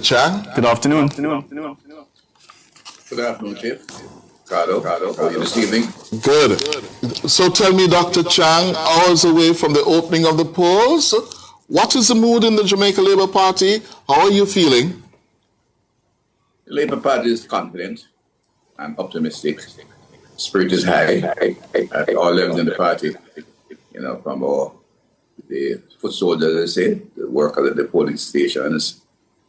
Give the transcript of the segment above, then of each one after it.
Chang. Good afternoon. Good afternoon, Chief. Cardo, how are you this evening? Good. So tell me, Dr. Chang, hours away from the opening of the polls, what is the mood in the Jamaica Labour Party? How are you feeling? The Labour Party is confident and optimistic. Spirit is high at all levels in the party. You know, from the foot soldiers, as I say, the workers at the polling stations,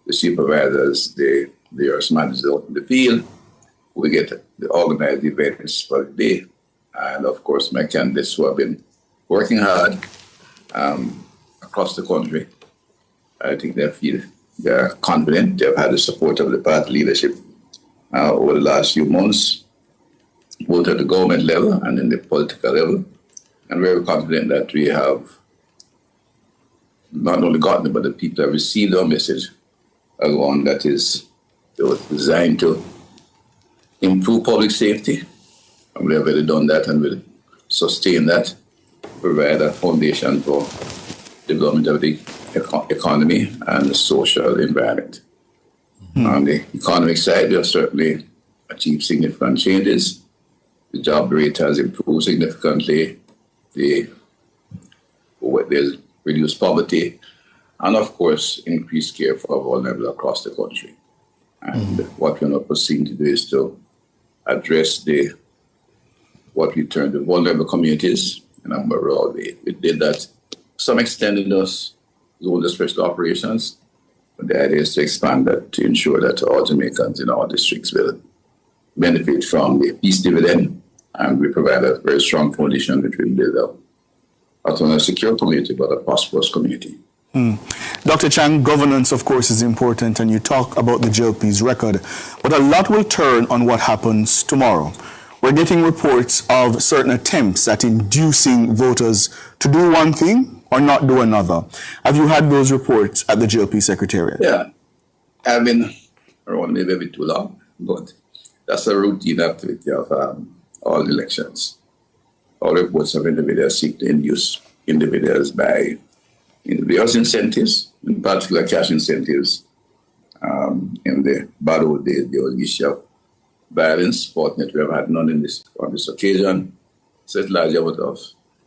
the supervisors, the various managers out in the field. We get the organized events for the day. And of course, my candidates who have been working hard across the country. I think they're confident. They've had the support of the party leadership over the last few months, both at the government level and in the political level. And very confident that we have not only gotten it, but the people have received our message as one that is designed to improve public safety. And we have already done that and will sustain that, provide a foundation for development of the economy and the social environment. On the economic side, we have certainly achieved significant changes. The job rate has improved significantly. There's reduced poverty, and of course, increased care for vulnerable across the country. And what we're now proceeding to do is to address what we term the vulnerable communities in a more broad way. We did that to some extent in those zones of special operations, but the idea is to expand that to ensure that all Jamaicans in all districts will benefit from the peace dividend, and we provide a very strong foundation which will build up not only a secure community, but a prosperous community. Dr. Chang, governance, of course, is important, and you talk about the JLP's record, but a lot will turn on what happens tomorrow. We're getting reports of certain attempts at inducing voters to do one thing or not do another. Have you had those reports at the JLP Secretariat? Yeah, I've been around maybe a bit too long, but that's a routine activity of all elections. All reports of individuals seek to induce individuals by various incentives, in particular cash incentives. In the bad old days, there was an issue of violence. Fortunately, we have had none on this occasion. So it's largely out of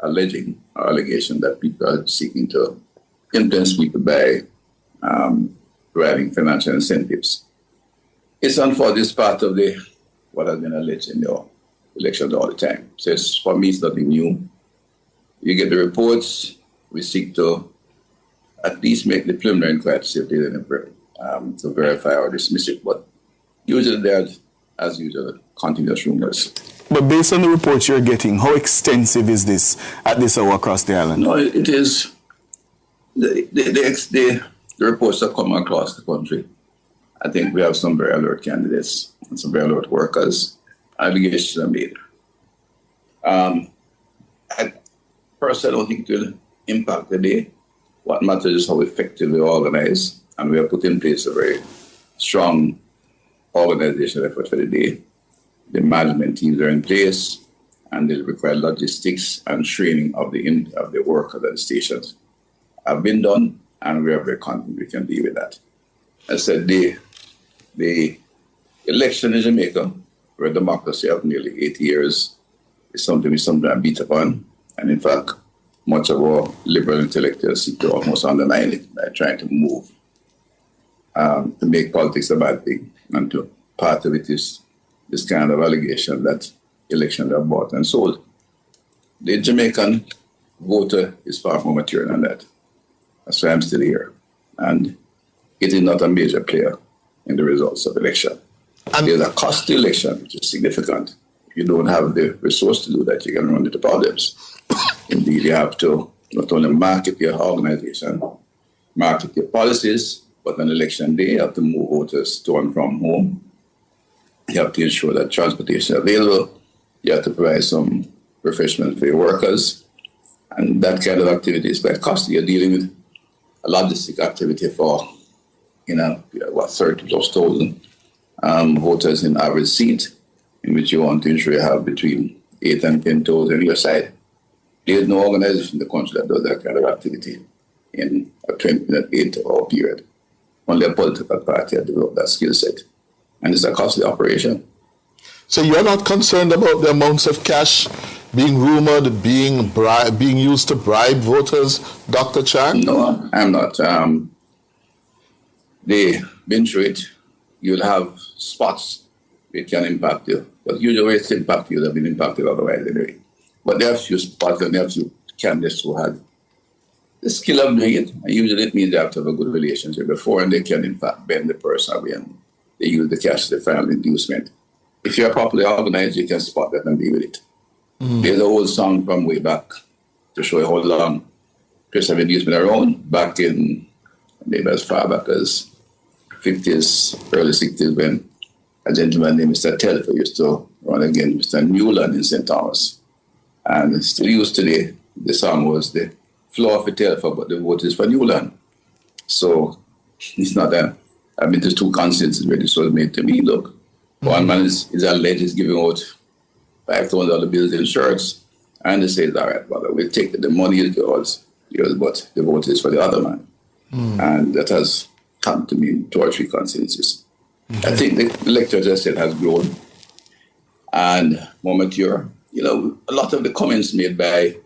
allegation that people are seeking to influence people by providing financial incentives. It's unfortunate, it's part of what has been alleged in the elections all the time. So for me, it's nothing new. You get the reports, we seek to at least make the preliminary inquiry to verify or dismiss it. But usually there are, as usual, continuous rumors. But based on the reports you're getting, how extensive is this at this hour across the island? No, it is. The reports that come across the country. I think we have some very alert candidates and some very alert workers. Allegations are made. First, I don't think it will impact the day. What matters is how effectively we organize, and we have put in place a very strong organizational effort for the day. The management teams are in place, and they require logistics and training of the workers at the stations have been done, and we are very confident we can deal with that. As I said, the election in Jamaica, where democracy of nearly 80 years, is something we sometimes beat upon. And in fact, much of our liberal intellectuals seek to almost undermine it by trying to move, to make politics a bad thing. And to part of it is this kind of allegation that elections are bought and sold. The Jamaican voter is far more mature than that. That's why I'm still here. And it is not a major player in the results of election. And there's a cost to election, which is significant. If you don't have the resource to do that, you can run into problems. Indeed, you have to not only market your organization, market your policies, but on election day, you have to move voters to and from home. You have to ensure that transportation is available. You have to provide some refreshment for your workers. And that kind of activity is quite costly. You're dealing with a logistic activity for, 30 plus thousand voters in average seat, in which you want to ensure you have between 8 and 10,000 on your side. There's no organization in the country that does that kind of activity in a 8-hour period. only a political party has developed that skill set. And it's a costly operation. So you're not concerned about the amounts of cash being rumored being used to bribe voters, Dr. Chang? No, I'm not. They've been through it. You'll have spots it can impact you. But usually when it's impact you, they've been impacted otherwise anyway. But there are a few spots and there are a few candidates who had the skill of doing it. And usually it means they have to have a good relationship before and they can in fact bend the person away and they use the cash to final inducement. If you're properly organized, you can spot that and deal with it. There's an old song from way back to show you how long Chris have inducement around, back in maybe as far back as 50s, early 60s, when a gentleman named Mr. Telfer used to run against Mr. Newland in St. Thomas. And it's still used today. The song was the floor for Telfer, but the vote is for Newland. So it's not that. I mean, there's two consensus where this was made to me. Look, one man is alleged is giving out $5,000 bills in shirts, and they say, all right, brother, we'll take the money is yours, but the vote is for the other man. And that has come to me in 2 or 3 consensus. I think the electorate, as I said, has grown and more mature. You know, a lot of the comments made by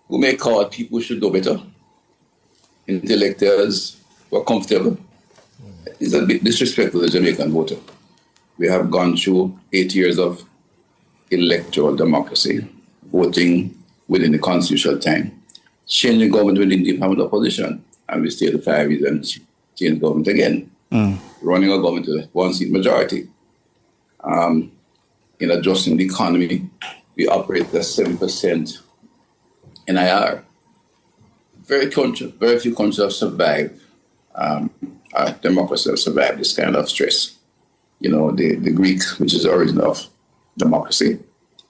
who may call people who should know better, intellectuals who are comfortable, is a bit disrespectful to the Jamaican voter. We have gone through 8 years of electoral democracy, voting within the constitutional time, changing government when they didn't have an opposition, and we stayed 5 years and changed government again, running a government with a 1-seat majority. In adjusting the economy, we operate at 7% NIR. Very few countries have survived, democracy have survived this kind of stress. You know, the Greek, which is the origin of democracy,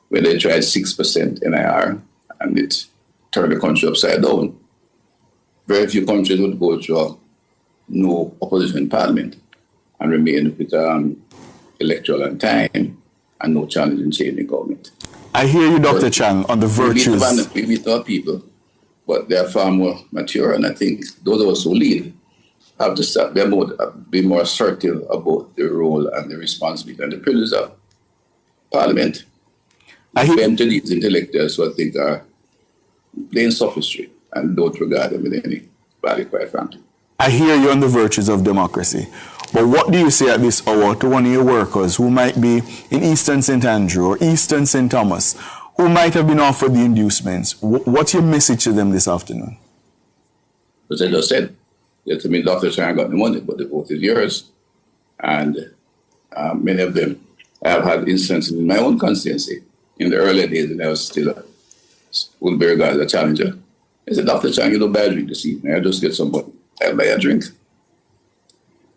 where they tried 6% NIR and it turned the country upside down. Very few countries would go through no opposition in parliament and remain with electoral and time and no challenge in changing government. I hear you, Dr. Chang, on the virtues. We meet our people, but they are far more mature, and I think those of us who lead have to start be more assertive about the role and the responsibility and the privilege of Parliament. Bend to these intellectuals who I think are plain sophistry and don't regard them with any value, quite frankly. I hear you on the virtues of democracy, but what do you say at this hour to one of your workers who might be in Eastern St. Andrew or Eastern St. Thomas, who might have been offered the inducements? What's your message to them this afternoon? As I just said, yes, I mean, Dr. Chang got the money, but the vote is yours. And many of them, I have had instances in my own constituency in the early days when I was still would be regarded as a challenger. I said, Dr. Chang, you don't buy a drink this evening. I just get somebody. I'll buy a drink.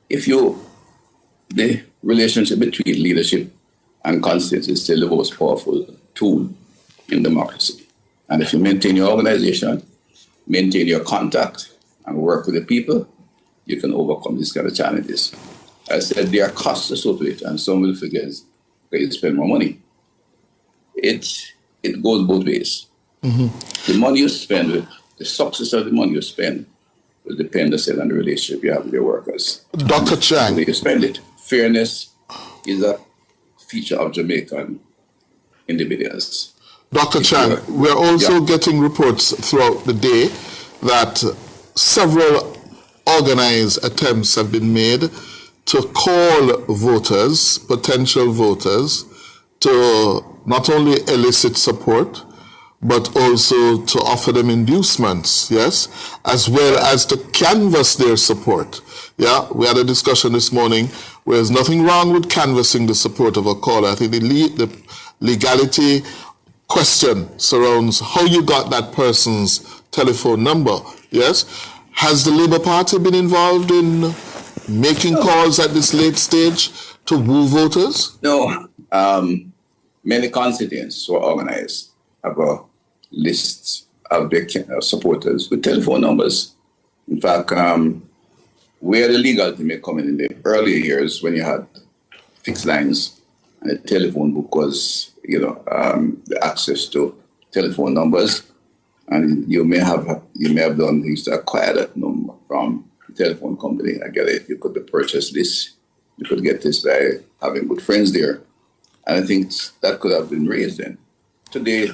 The relationship between leadership and constituency is still the most powerful tool in democracy. And if you maintain your organization, maintain your contact, and work with the people, you can overcome these kind of challenges. I said there are costs associated, and some will forget that you spend more money. It goes both ways. The money you spend, the success of the money you spend, will depend on the relationship you have with your workers. Dr. Chang. You spend it. Fairness is a feature of Jamaican individuals. Dr. Chang, we're also getting reports throughout the day that several organized attempts have been made to call voters, potential voters, to not only elicit support, but also to offer them inducements, yes, as well as to canvass their support. Yeah, we had a discussion this morning where there's nothing wrong with canvassing the support of a caller. I think the legality question surrounds how you got that person's telephone number, yes? Has the Labour Party been involved in making calls at this late stage to woo voters? No. Many constituents who are organized have a list of their supporters with telephone numbers. In fact, where the legality may come in the earlier years when you had fixed lines and the telephone book was, the access to telephone numbers, and you may have done things to acquire that number from telephone company. I get it. You could purchase this. You could get this by having good friends there. And I think that could have been raised then. Today,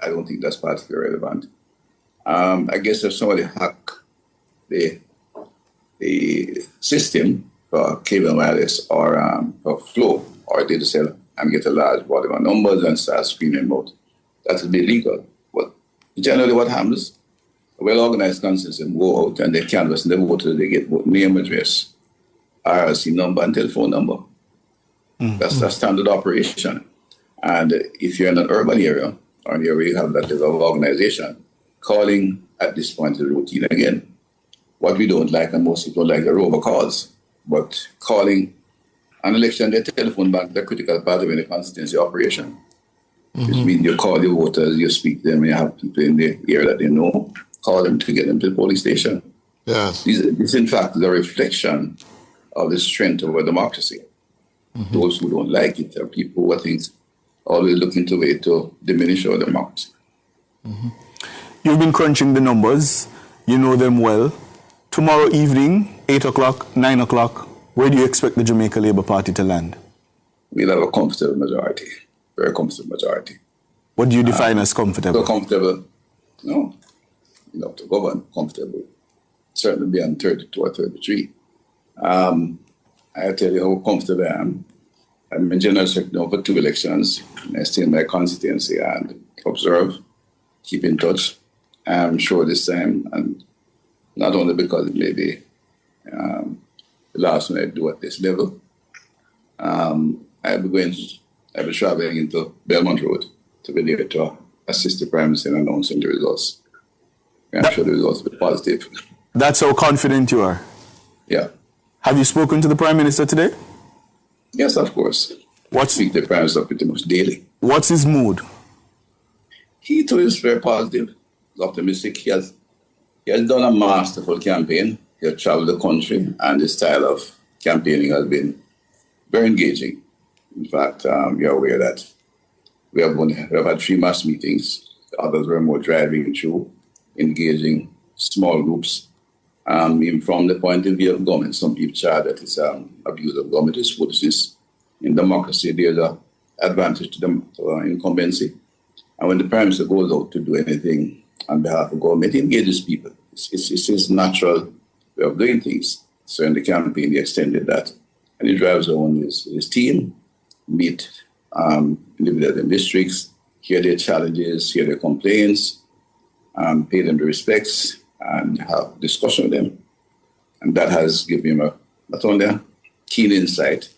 I don't think that's particularly relevant. I guess if somebody hack the system for cable and wireless or for flow or data cell and get a large volume of numbers and start screaming out, that would be illegal. But generally what happens, a well-organized consortium go out and they canvass and they vote, they get both name, address, RRC number and telephone number. Mm-hmm. That's the standard operation. And if you're in an urban area or an area where you have that level of organization, calling at this point is routine again. What we don't like, and most people like, the robocalls, but calling an election, their telephone bank, the critical part of any constituency operation. Mm-hmm. Which means you call your voters, you speak to them, and you have people in the area that they know, call them to get them to the polling station. Yes. This in fact, is a reflection of the strength of our democracy. Mm-hmm. Those who don't like it are people who I think always looking to way to diminish our democracy. Mm-hmm. You've been crunching the numbers. You know them well. Tomorrow evening, 8 o'clock, 9 o'clock, where do you expect the Jamaica Labour Party to land? We'll have a comfortable majority, very comfortable majority. What do you define as comfortable? So comfortable, no, you know, to govern comfortable. Certainly beyond 32 or 33. I tell you how comfortable I am. I'm in general secretary for 2 elections. I stay in my constituency and observe, keep in touch. I'm sure this time, and not only because it may be the last one I do at this level, I'll be traveling into Belmont Road to be there to assist the Prime Minister in announcing the results. I'm sure the results will be positive. That's how confident you are? Yeah. Have you spoken to the Prime Minister today? Yes, of course. I speak to the Prime Minister pretty much daily. What's his mood? He too is very positive, optimistic. He has done a masterful campaign. He has traveled the country, and the style of campaigning has been very engaging. In fact, you're aware that we have had 3 mass meetings. The others were more driving through, engaging small groups. Even from the point of view of government, some people charge that it's abuse of government, it's foolishness. In democracy, there's an advantage to the incumbency. And when the Prime Minister goes out to do anything on behalf of government, he engages people. It's his natural way of doing things. So in the campaign, he extended that. And he drives on his team, meet individuals in districts, hear their challenges, hear their complaints, pay them the respects, and have discussion with them. And that has given him not only a keen insight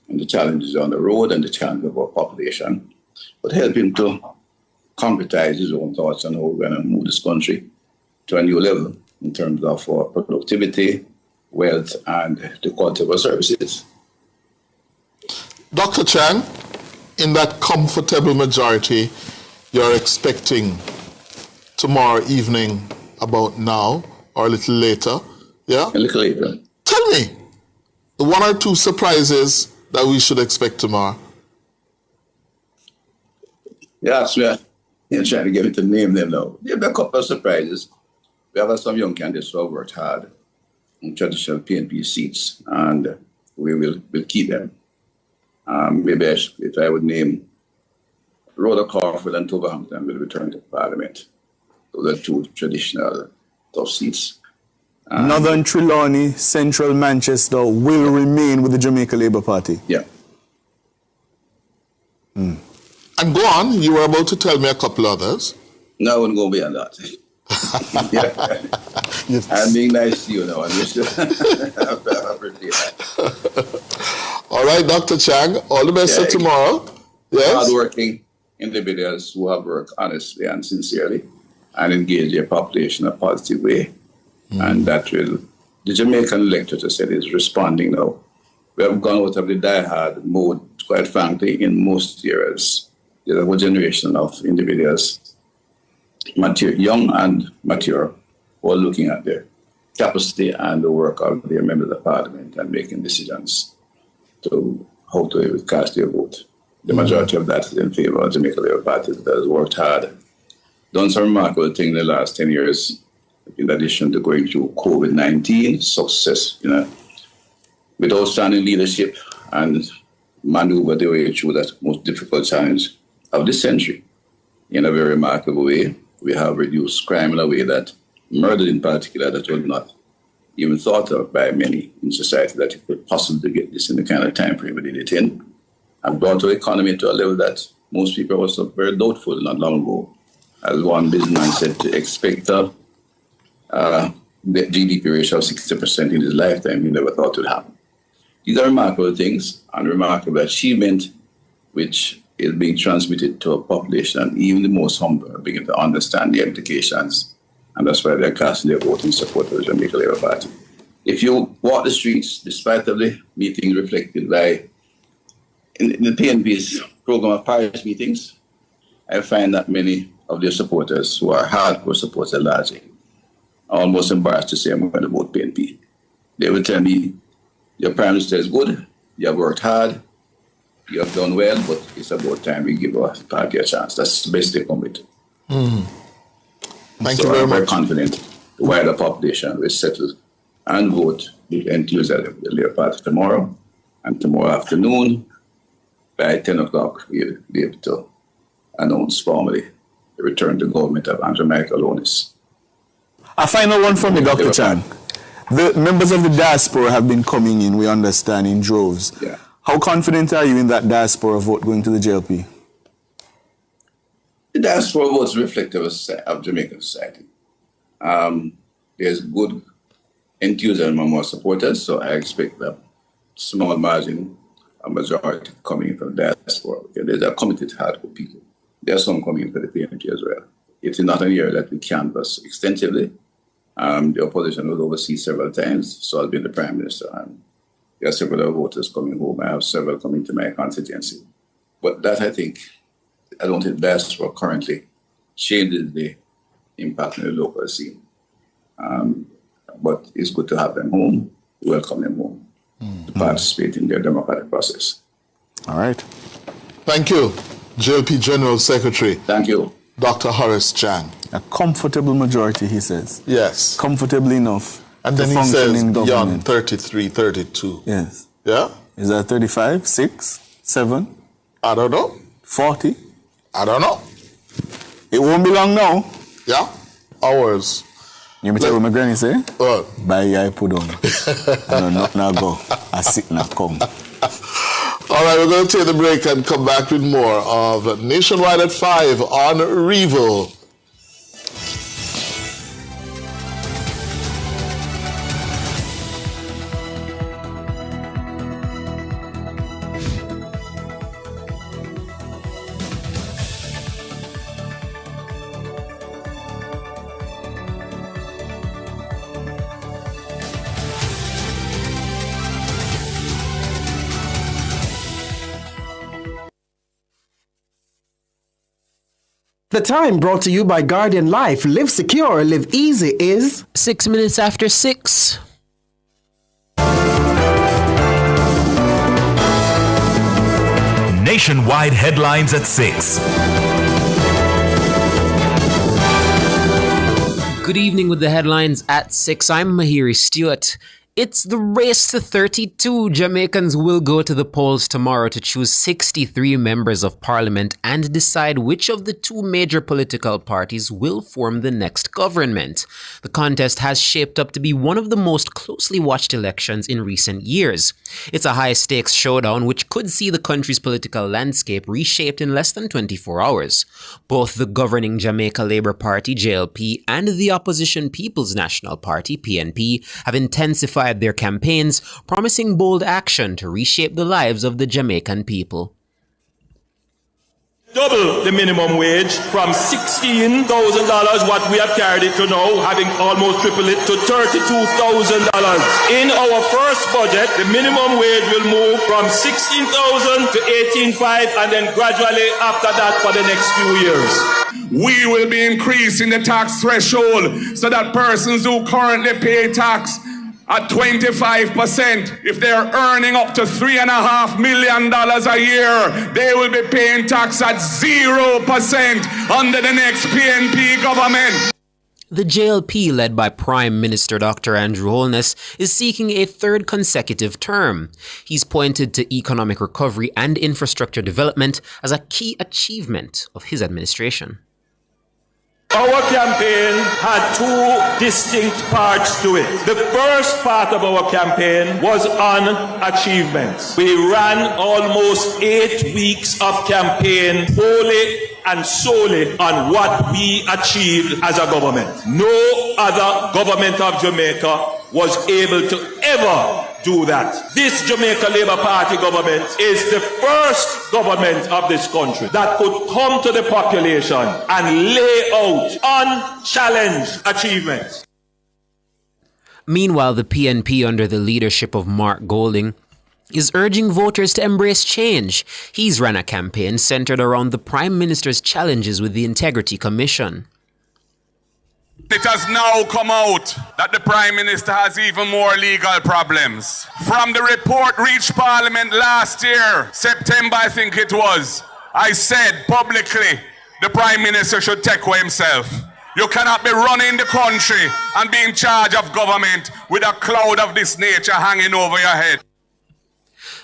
on the challenges on the road and the challenges of our population, but help him to concretize his own thoughts on how we're going to move this country to a new level in terms of our productivity, wealth, and the quality of our services. Dr. Chang, in that comfortable majority you're expecting tomorrow evening about now or a little later, yeah? A little later. Tell me, the 1 or 2 surprises that we should expect tomorrow. Yeah, so you're trying to get me to name them now. There will be a couple of surprises. We have some young candidates who have worked hard in traditional PNP seats, and we'll keep them. Maybe if I would name Rhoda Crawford and Toba Hampton will return to Parliament. Those are 2 traditional tough seats. Northern Trelawney, Central Manchester will remain with the Jamaica Labour Party. Yeah. And go on, you were about to tell me a couple others. No, I wouldn't go beyond that. Yes. I'm being nice to you now. I appreciate that. All right, Dr. Chang, all the best for tomorrow. Yes. Hardworking individuals who have worked honestly and sincerely and engage their population in a positive way. And that will, the Jamaican electorate, I said, is responding now. We have gone out of the die-hard mode, quite frankly, in most areas. There's a whole generation of individuals, young and mature, who are looking at their capacity and the work of their members of parliament and making decisions to how to cast their vote. The majority of that is in favor of the Jamaica Labour Party that has worked hard, done some remarkable things in the last 10 years, in addition to going through COVID-19, success, with outstanding leadership and maneuver their way through that most difficult challenge of this century in a very remarkable way. We have reduced crime in a way that murder in particular that was not even thought of by many in society that it could possibly get this in the kind of time frame we did it in, and brought the economy to a level that most people were so very doubtful not long ago. As one businessman said, to expect the GDP ratio of 60% in his lifetime, he never thought it would happen. These are remarkable things and remarkable achievement, which is being transmitted to a population, and even the most humble are beginning to understand the implications, and that's why they're casting their vote in support of the Jamaica Labour Party. If you walk the streets, despite of the meetings reflected by in the PNP's program of parish meetings, I find that many of their supporters, who are hardcore supporters largely, are almost embarrassed to say, I'm going to vote PNP. They will tell me, your Prime Minister is good, you have worked hard, you have done well, but it's about time we give our party a chance. That's the best they come with. Thank you very I'm very much. confident the wider population will settle and vote with enthusiasm for the Labour Party tomorrow. And tomorrow afternoon, by 10 o'clock, we'll be able to announce formally the return to government of Andrew Michael Alonis. A final one from you, Dr. Chan. The members of the diaspora have been coming in, we understand, in droves. Yeah. How confident are you in that diaspora vote going to the JLP? The diaspora votes reflective of Jamaican society. There's good enthusiasm among our supporters, so I expect a small margin, a majority coming from the diaspora. Okay, there's a committed hardcore people. There are some coming for the PNP as well. It is not an area that we canvass extensively. The opposition was overseas several times, so I've been the Prime Minister, and there are several voters coming home. I have several coming to my constituency. But that, I don't think diaspora currently changes the impact on the local scene. But it's good to have them home, welcome them home, to participate in their democratic process. All right. Thank you, JLP General Secretary, Thank you. Dr. Horace Chan. A comfortable majority, he says. Yes. Comfortably enough. And then to he function says in beyond government. 33, 32. Yes. Yeah? Is that 35, 6, 7, I don't know. 40? I don't know. It won't be long now. Yeah? Hours. You me tell what my granny say? Well, Buy your put on. I know not now go. I sit now come. all right, we're going to take the break and come back with more of Nationwide at 5 on Revel. The time brought to you by Guardian Life. Live secure, live easy is 6 minutes after 6. Nationwide headlines at 6. Good evening with the headlines at 6. I'm Mahiri Stewart. It's the race to 32. Jamaicans will go to the polls tomorrow to choose 63 members of parliament and decide which of the two major political parties will form the next government. The contest has shaped up to be one of the most closely watched elections in recent years. It's a high-stakes showdown which could see the country's political landscape reshaped in less than 24 hours. Both the governing Jamaica Labour Party, JLP, and the opposition People's National Party, PNP, have intensified their campaigns, promising bold action to reshape the lives of the Jamaican people. Double the minimum wage from $16,000, what we have carried it to now, having almost tripled it to $32,000. In our first budget, the minimum wage will move from $16,000 to $18,500, and then gradually after that for the next few years. We will be increasing the tax threshold so that persons who currently pay tax at 25%, if they're earning up to $3.5 million a year, they will be paying tax at 0% under the next PNP government. The JLP, led by Prime Minister Dr. Andrew Holness, is seeking a third consecutive term. He's pointed to economic recovery and infrastructure development as a key achievement of his administration. Our campaign had two distinct parts to it. The first part of our campaign was on achievements. We ran almost 8 weeks of campaign wholly and solely on what we achieved as a government. No other government of Jamaica was able to ever do that. This Jamaica Labour Party government is the first government of this country that could come to the population and lay out unchallenged achievements. Meanwhile, the PNP, under the leadership of Mark Golding, is urging voters to embrace change. He's run a campaign centered around the Prime Minister's challenges with the Integrity Commission. It has now come out that the Prime Minister has even more legal problems. From the report reached Parliament last year, September I think it was, I said publicly the Prime Minister should take away himself. You cannot be running the country and be in charge of government with a cloud of this nature hanging over your head.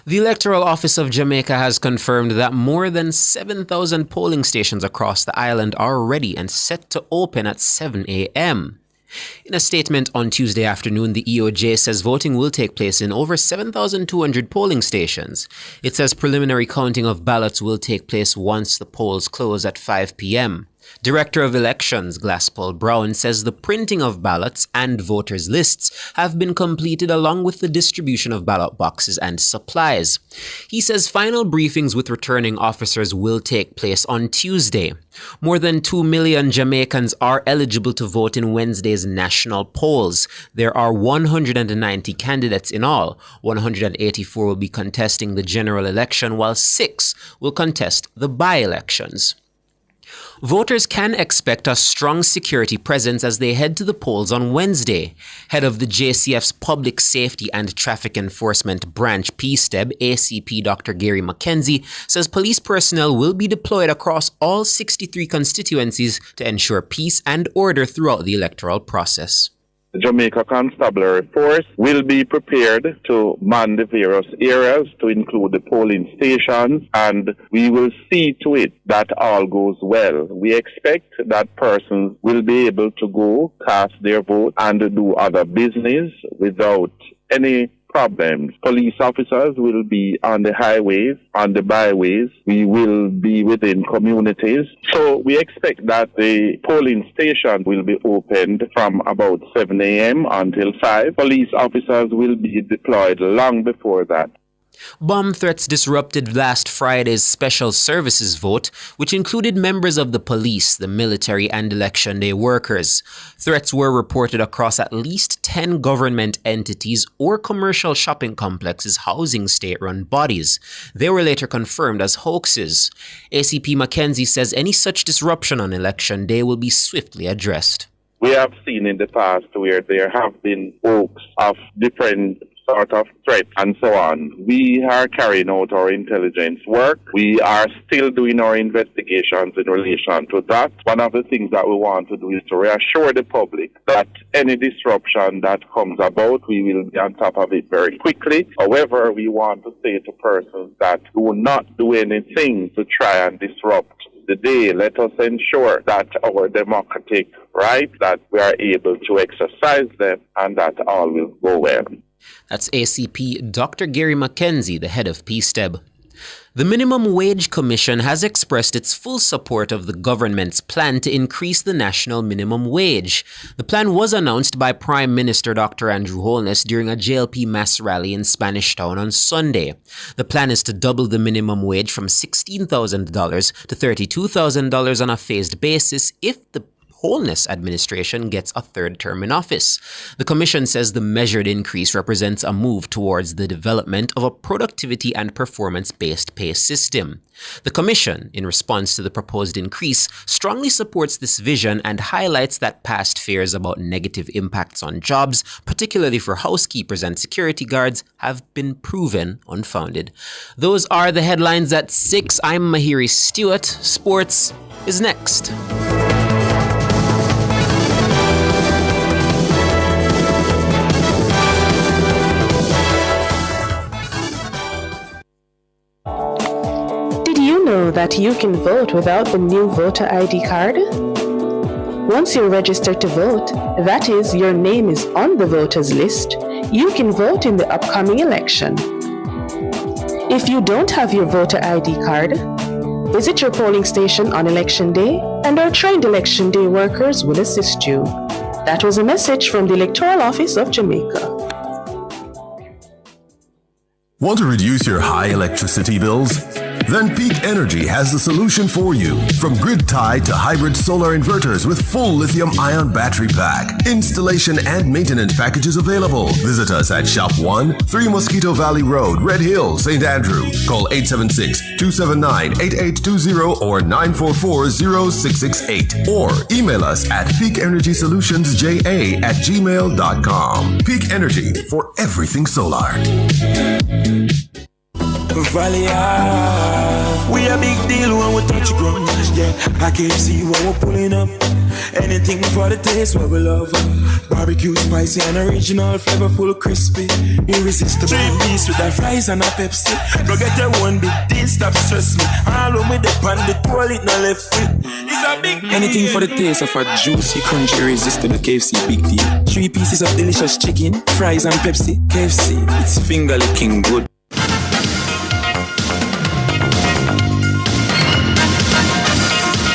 The Electoral Office of Jamaica has confirmed that more than 7,000 polling stations across the island are ready and set to open at 7 a.m. In a statement on Tuesday afternoon, the EOJ says voting will take place in over 7,200 polling stations. It says preliminary counting of ballots will take place once the polls close at 5 p.m. Director of Elections Glaspel Brown says the printing of ballots and voters' lists have been completed along with the distribution of ballot boxes and supplies. He says final briefings with returning officers will take place on Tuesday. More than 2 million Jamaicans are eligible to vote in Wednesday's national polls. There are 190 candidates in all. 184 will be contesting the general election, while 6 will contest the by-elections. Voters can expect a strong security presence as they head to the polls on Wednesday. Head of the JCF's Public Safety and Traffic Enforcement Branch, PSTEB, ACP Dr. Gary Mackenzie, says police personnel will be deployed across all 63 constituencies to ensure peace and order throughout the electoral process. The Jamaica Constabulary Force will be prepared to man the various areas to include the polling stations, and we will see to it that all goes well. We expect that persons will be able to go cast their vote and do other business without any problems. Police officers will be on the highways, on the byways. We will be within communities. So we expect that the polling station will be opened from about 7 a.m. until 5. Police officers will be deployed long before that. Bomb threats disrupted last Friday's special services vote, which included members of the police, the military, and election day workers. Threats were reported across at least 10 government entities or commercial shopping complexes housing state-run bodies. They were later confirmed as hoaxes. ACP Mackenzie says any such disruption on election day will be swiftly addressed. We have seen in the past where there have been hoax of different sort of threats and so on. We are carrying out our intelligence work. We are still doing our investigations in relation to that. One of the things that we want to do is to reassure the public that any disruption that comes about, we will be on top of it very quickly. However, we want to say to persons that do not do anything to try and disrupt the day. Let us ensure that our democratic rights, that we are able to exercise them and that all will go well. That's ACP Dr. Gary Mackenzie, the head of PSTEB. The Minimum Wage Commission has expressed its full support of the government's plan to increase the national minimum wage. The plan was announced by Prime Minister Dr. Andrew Holness during a JLP mass rally in Spanish Town on Sunday. The plan is to double the minimum wage from $16,000 to $32,000 on a phased basis if the Holness administration gets a third term in office. The Commission says the measured increase represents a move towards the development of a productivity and performance-based pay system. The Commission, in response to the proposed increase, strongly supports this vision and highlights that past fears about negative impacts on jobs, particularly for housekeepers and security guards, have been proven unfounded. Those are the headlines at 6. I'm Mahiri Stewart. Sports is next. know that you can vote without the new voter ID card? Once you're registered to vote, that is, your name is on the voters list, you can vote in the upcoming election. If you don't have your voter ID card, visit your polling station on election day and our trained election day workers will assist you. That was a message from the Electoral Office of Jamaica. Want to reduce your high electricity bills? Then Peak Energy has the solution for you. From grid-tied to hybrid solar inverters with full lithium-ion battery pack. Installation and maintenance packages available. Visit us at Shop 1, 3 Mosquito Valley Road, Red Hill, St. Andrew. Call 876-279-8820 or 944-0668. Or email us at peakenergysolutionsja@gmail.com. Peak Energy for everything solar. Valley, we a big deal when we touch ground. Yeah, I can see when we're pulling up. Anything for the taste what we love. Barbecue, spicy and original, flavorful, crispy, irresistible. 3-piece with the fries and a Pepsi. Go get your one big deal, stop stress me. All when we depend the toilet, no left foot. It's a big deal. Anything for the taste of a juicy, crunchy, irresistible KFC, big deal. 3 pieces of delicious chicken, fries and Pepsi. KFC, it's finger licking good.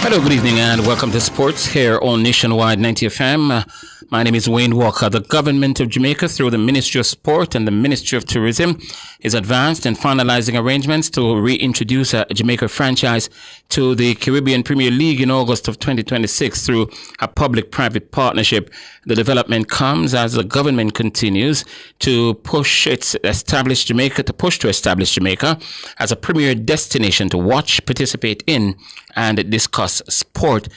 Hello, good evening and welcome to Sports here on Nationwide 90 FM. My name is Wayne Walker. The government of Jamaica, through the Ministry of Sport and the Ministry of Tourism, is advanced in finalizing arrangements to reintroduce a Jamaica franchise to the Caribbean Premier League in August of 2026 through a public-private partnership. The development comes as the government continues to push to establish Jamaica as a premier destination to watch, participate in, and discuss sport.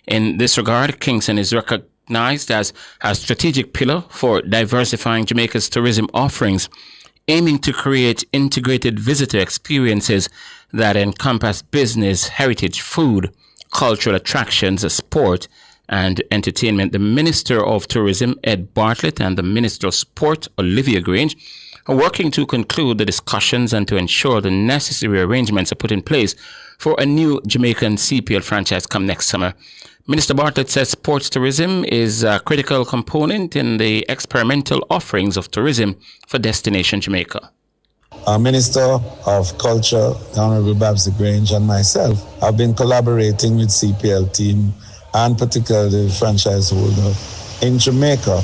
In this regard, Kingston is recognized as a strategic pillar for diversifying Jamaica's tourism offerings, aiming to create integrated visitor experiences that encompass business, heritage, food, cultural attractions, sport, and entertainment. The Minister of Tourism, Ed Bartlett, and the Minister of Sport, Olivia Grange, are working to conclude the discussions and to ensure the necessary arrangements are put in place for a new Jamaican CPL franchise come next summer. Minister Bartlett says sports tourism is a critical component in the experimental offerings of tourism for Destination Jamaica. Our Minister of Culture, Honorable Babsy Grange, and myself have been collaborating with CPL team and particularly the franchise holder in Jamaica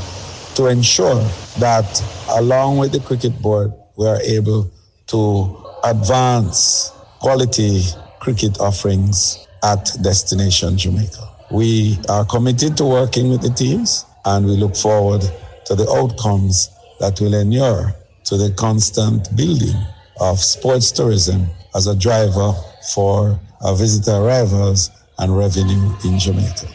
to ensure that along with the cricket board, we are able to advance quality cricket offerings at Destination Jamaica. We are committed to working with the teams and we look forward to the outcomes that will inure to the constant building of sports tourism as a driver for our visitor arrivals and revenue in Jamaica.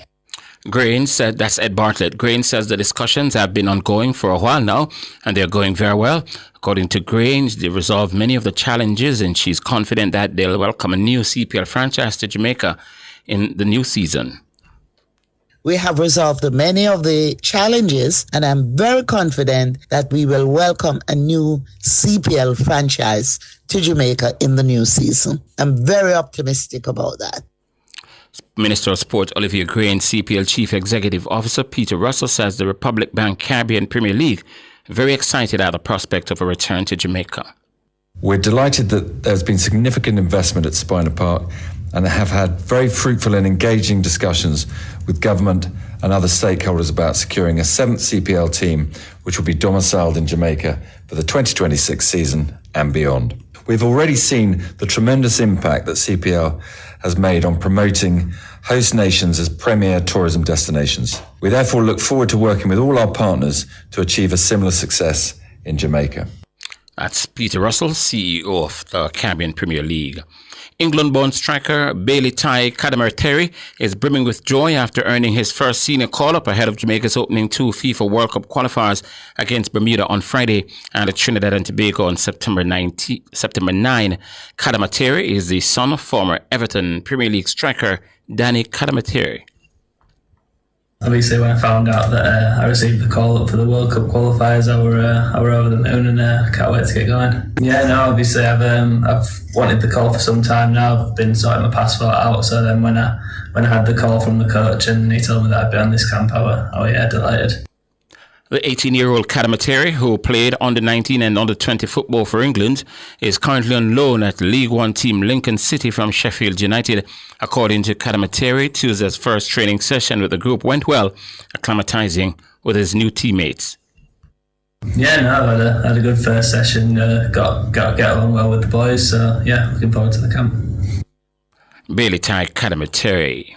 Grange said, that's Ed Bartlett. Grange says the discussions have been ongoing for a while now and they're going very well. According to Grange, they resolved many of the challenges and she's confident that they'll welcome a new CPL franchise to Jamaica in the new season. We have resolved many of the challenges and I'm very confident that we will welcome a new CPL franchise to Jamaica in the new season. I'm very optimistic about that. Minister of Sport Olivia Grange, CPL Chief Executive Officer Peter Russell says the Republic Bank Caribbean Premier League very excited at the prospect of a return to Jamaica. We're delighted that there's been significant investment at Spina Park and have had very fruitful and engaging discussions with government and other stakeholders about securing a 7th CPL team which will be domiciled in Jamaica for the 2026 season and beyond. We've already seen the tremendous impact that CPL has made on promoting host nations as premier tourism destinations. We therefore look forward to working with all our partners to achieve a similar success in Jamaica. That's Peter Russell, CEO of the Caribbean Premier League. England-born striker Bailey Tai Kadamar-Terry is brimming with joy after earning his first senior call-up ahead of Jamaica's opening 2 FIFA World Cup qualifiers against Bermuda on Friday and Trinidad and Tobago on September 9. Kadamar-Terry is the son of former Everton Premier League striker Danny Kadamar-Terry. Obviously, when I found out that I received the call up for the World Cup qualifiers, I were over the moon and can't wait to get going. Yeah, no, obviously I've wanted the call for some time now. I've been sorting my passport out, so then when I had the call from the coach and he told me that I'd be on this camp, I was delighted. The 18-year-old Kadamateri, who played under-19 and under-20 football for England, is currently on loan at League One team Lincoln City from Sheffield United. According to Kadamateri, Tuesday's first training session with the group went well, acclimatizing with his new teammates. Yeah, no, I had a good first session, got get along well with the boys, so yeah, looking forward to the camp. Bailey Tai Kadamateri.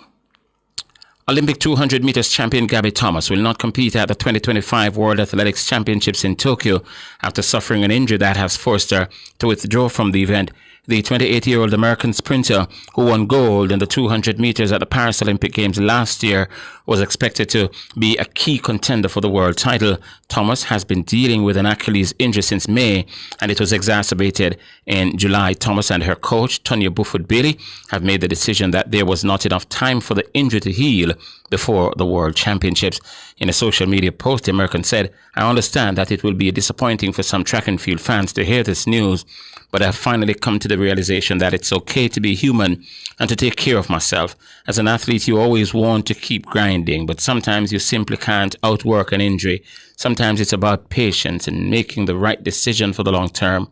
Olympic 200 meters champion Gabby Thomas will not compete at the 2025 World Athletics Championships in Tokyo after suffering an injury that has forced her to withdraw from the event. The 28-year-old American sprinter who won gold in the 200 meters at the Paris Olympic Games last year was expected to be a key contender for the world title. Thomas has been dealing with an Achilles injury since May, and it was exacerbated in July. Thomas and her coach, Tonya Buford-Bailey, have made the decision that there was not enough time for the injury to heal before the World Championships. In a social media post, the American said, "I understand that it will be disappointing for some track and field fans to hear this news, but I've finally come to the realization that it's okay to be human and to take care of myself. As an athlete, you always want to keep grinding, but sometimes you simply can't outwork an injury. Sometimes it's about patience and making the right decision for the long term.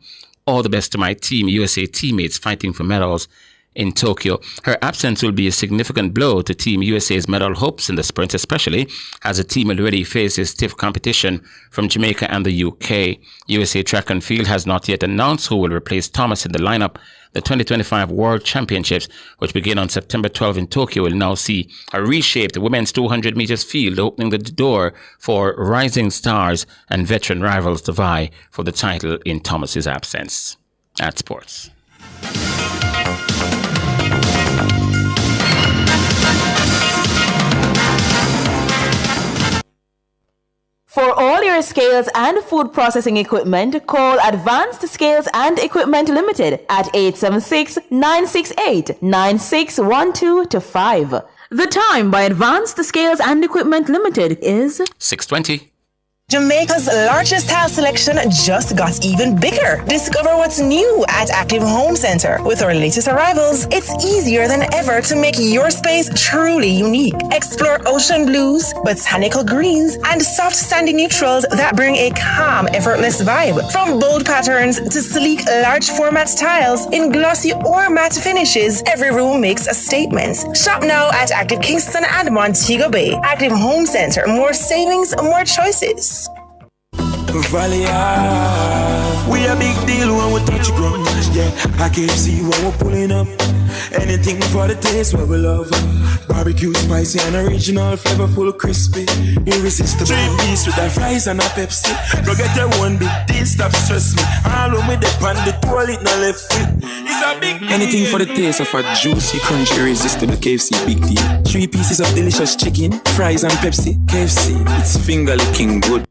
All the best to my Team USA teammates fighting for medals in Tokyo." Her absence will be a significant blow to Team USA's medal hopes in the sprint, especially as the team already faces stiff competition from Jamaica and the UK. USA Track and Field has not yet announced who will replace Thomas in the lineup. The 2025 World Championships, which begin on September 12 in Tokyo, will now see a reshaped women's 200 meters field, opening the door for rising stars and veteran rivals to vie for the title in Thomas's absence. At Sports. For all your scales and food processing equipment, call Advanced Scales and Equipment Limited at 876-968-9612-5. The time by Advanced Scales and Equipment Limited is 6:20. Jamaica's largest tile selection just got even bigger. Discover what's new at Active Home Center. With our latest arrivals, it's easier than ever to make your space truly unique. Explore ocean blues, botanical greens, and soft sandy neutrals that bring a calm, effortless vibe. From bold patterns to sleek, large format tiles in glossy or matte finishes, every room makes a statement. Shop now at Active Kingston and Montego Bay. Active Home Center. More savings, more choices. Valley, we a big deal when we touch ground. Yeah, I can see when we're pulling up. Anything for the taste what we love. Barbecue, spicy and original, flavorful, crispy, irresistible. 3-piece with the fries and a Pepsi. Go get your one big deal, stop stress me. All when we dip on the toilet, no left foot. It's a big deal. Anything for the taste of a juicy, crunchy, irresistible KFC, big deal. 3 pieces of delicious chicken, fries and Pepsi. KFC, it's finger licking good.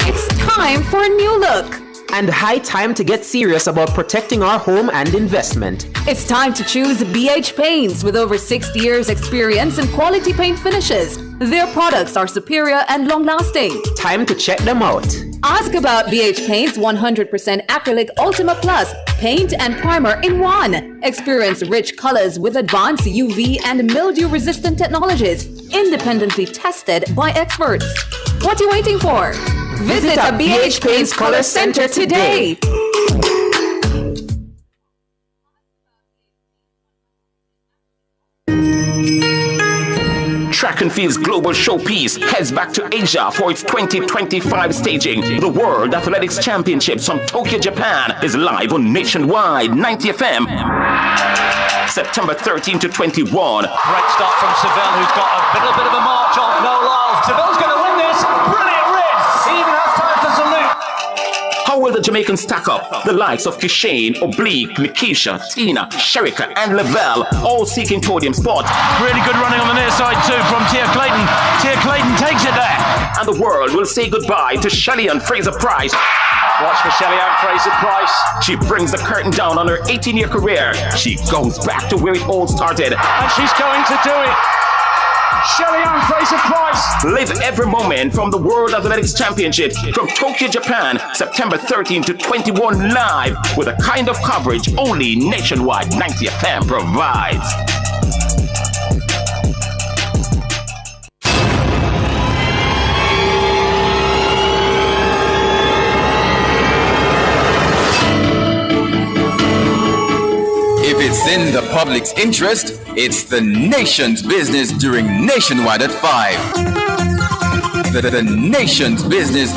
It's time for a new look. And high time to get serious about protecting our home and investment. It's time to choose BH Paints with over 60 years experience in quality paint finishes. Their products are superior and long-lasting. Time to check them out. Ask about BH Paint's 100% acrylic Ultima Plus paint and primer in one. Experience rich colors with advanced UV and mildew-resistant technologies, independently tested by experts. What are you waiting for? Visit a BH Paints Color Center today. Track and Field's global showpiece heads back to Asia for its 2025 staging. The World Athletics Championships from Tokyo, Japan is live on Nationwide 90 FM. September 13 to 21. Great start from Seville, who's got a little bit of a march on Noel Lyles. Seville's going to win this. Brilliant race. He even has time to salute. How will the Jamaicans stack up? The likes of Kishane, Oblique, Nikisha, Tina, Sherika, and Lavelle all seeking podium spots. Really good running on the near side too from Tia Clayton. Tia Clayton takes it there. And the world will say goodbye to Shelly-Ann Fraser-Pryce. Watch for Shelly-Ann Fraser-Pryce. She brings the curtain down on her 18-year career. She goes back to where it all started. And she's going to do it. Shelley-Ann Fraser-Price. Live every moment from the World Athletics Championships from Tokyo, Japan, September 13 to 21 live with a kind of coverage only Nationwide 90 FM provides. If it's in the public's interest, it's the nation's business during Nationwide at 5. The nation's business.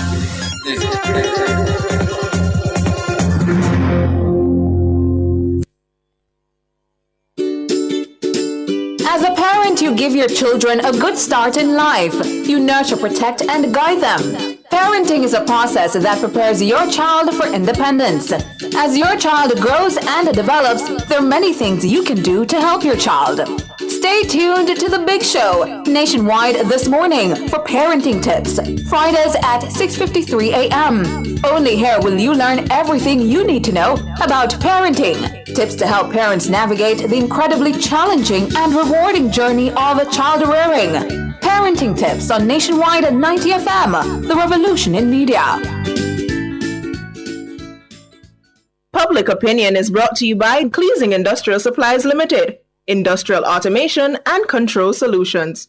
As a parent, you give your children a good start in life. You nurture, protect, and guide them. Parenting is a process that prepares your child for independence. As your child grows and develops, there are many things you can do to help your child. Stay tuned to The Big Show, Nationwide this morning, for parenting tips. Fridays at 6:53 a.m. Only here will you learn everything you need to know about parenting. Tips to help parents navigate the incredibly challenging and rewarding journey of child rearing. Parenting tips on Nationwide at 90 FM, the revolution in media. Public Opinion is brought to you by Cleasing Industrial Supplies Limited, Industrial Automation and Control Solutions.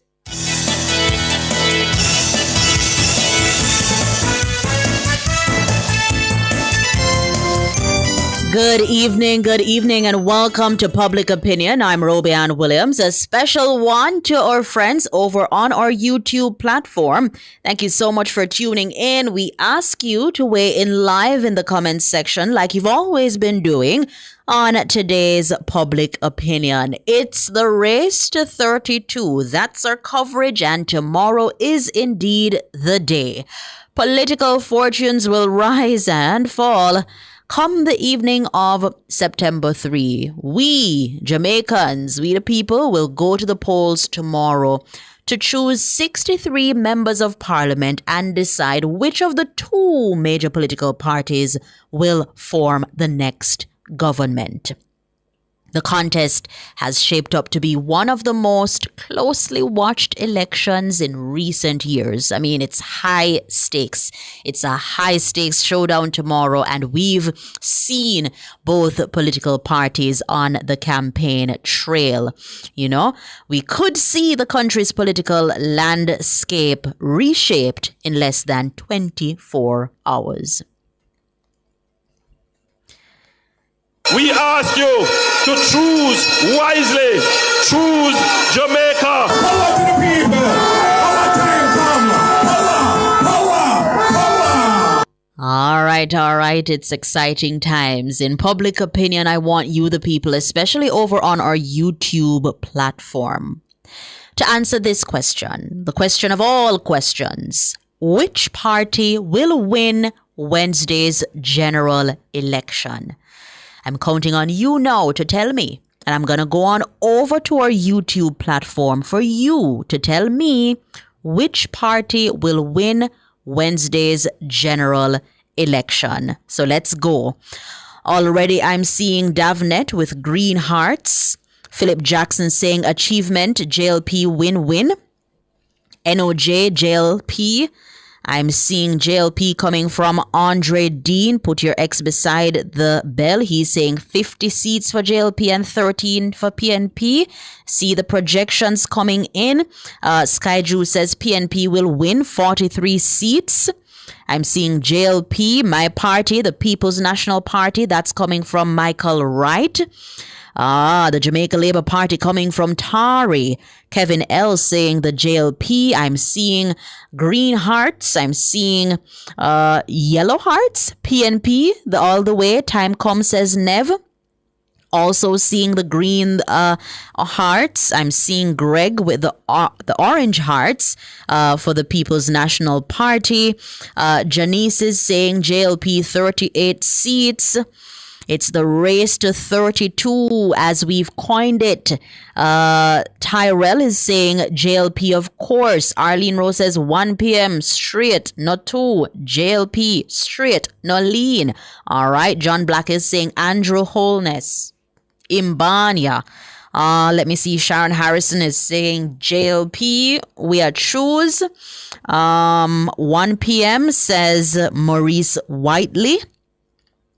Good evening, and welcome to Public Opinion. I'm Robianne Williams. A special one to our friends over on our YouTube platform. Thank you so much for tuning in. We ask you to weigh in live in the comments section like you've always been doing on today's Public Opinion. It's the race to 32. That's our coverage, and tomorrow is indeed the day. Political fortunes will rise and fall come the evening of September 3. We, Jamaicans, we the people, will go to the polls tomorrow to choose 63 members of parliament and decide which of the two major political parties will form the next government. The contest has shaped up to be one of the most closely watched elections in recent years. I mean, it's high stakes. It's a high stakes showdown tomorrow, and we've seen both political parties on the campaign trail. You know, we could see the country's political landscape reshaped in less than 24 hours. We ask you to choose wisely. Choose Jamaica. Power to the people. Our time come. Power. All right. It's exciting times. In Public Opinion, I want you, the people, especially over on our YouTube platform, to answer this question, the question of all questions. Which party will win Wednesday's general election? I'm counting on you now to tell me, and I'm going to go on over to our YouTube platform for you to tell me which party will win Wednesday's general election. So let's go. Already I'm seeing Davnet with green hearts. Philip Jackson saying achievement, JLP win-win. NOJ, JLP. I'm seeing JLP coming from Andre Dean. Put your X beside the bell. He's saying 50 seats for JLP and 13 for PNP. See the projections coming in. Skyju says PNP will win 43 seats. I'm seeing JLP, my party, the People's National Party. That's coming from Michael Wright. The Jamaica Labour Party coming from Tari. Kevin L saying the JLP. I'm seeing green hearts. I'm seeing yellow hearts. PNP, the all the way. Time comes, says Nev. Also seeing the green hearts. I'm seeing Greg with the orange hearts for the People's National Party. Janice is saying JLP 38 seats. It's the race to 32 as we've coined it. Tyrell is saying JLP, of course. Arlene Rose says 1 p.m. straight, not 2. JLP straight, not lean. All right. John Black is saying Andrew Holness. Imbania. Let me see. Sharon Harrison is saying JLP, we are choose. 1 p.m. says Maurice Whiteley.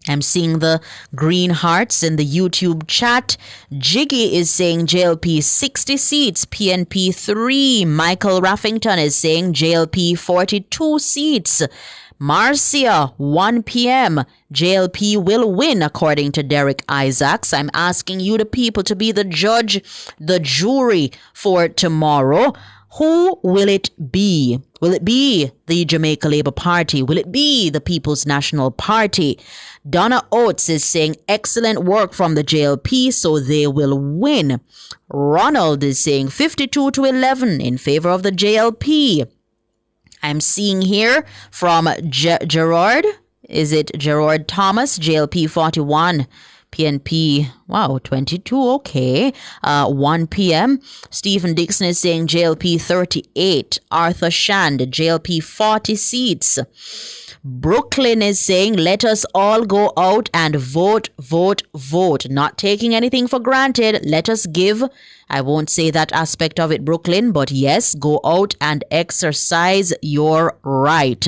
I'm seeing the green hearts in the YouTube chat. Jiggy is saying JLP 60 seats, PNP 3. Michael Raffington is saying JLP 42 seats. Marcia, 1 p.m. JLP will win, according to Derek Isaacs. I'm asking you, the people, to be the judge, the jury for tomorrow. Who will it be? Will it be the Jamaica Labour Party? Will it be the People's National Party? Donna Oates is saying excellent work from the JLP, so they will win. Ronald is saying 52-11 in favor of the JLP. I'm seeing here from Gerard. Is it Gerard Thomas? JLP 41. PNP, wow, 22, okay. 1 p.m. Stephen Dixon is saying JLP 38. Arthur Shand, JLP 40 seats. Brooklyn is saying, let us all go out and vote, vote, vote. Not taking anything for granted. Let us give. I won't say that aspect of it, Brooklyn, but yes, go out and exercise your right.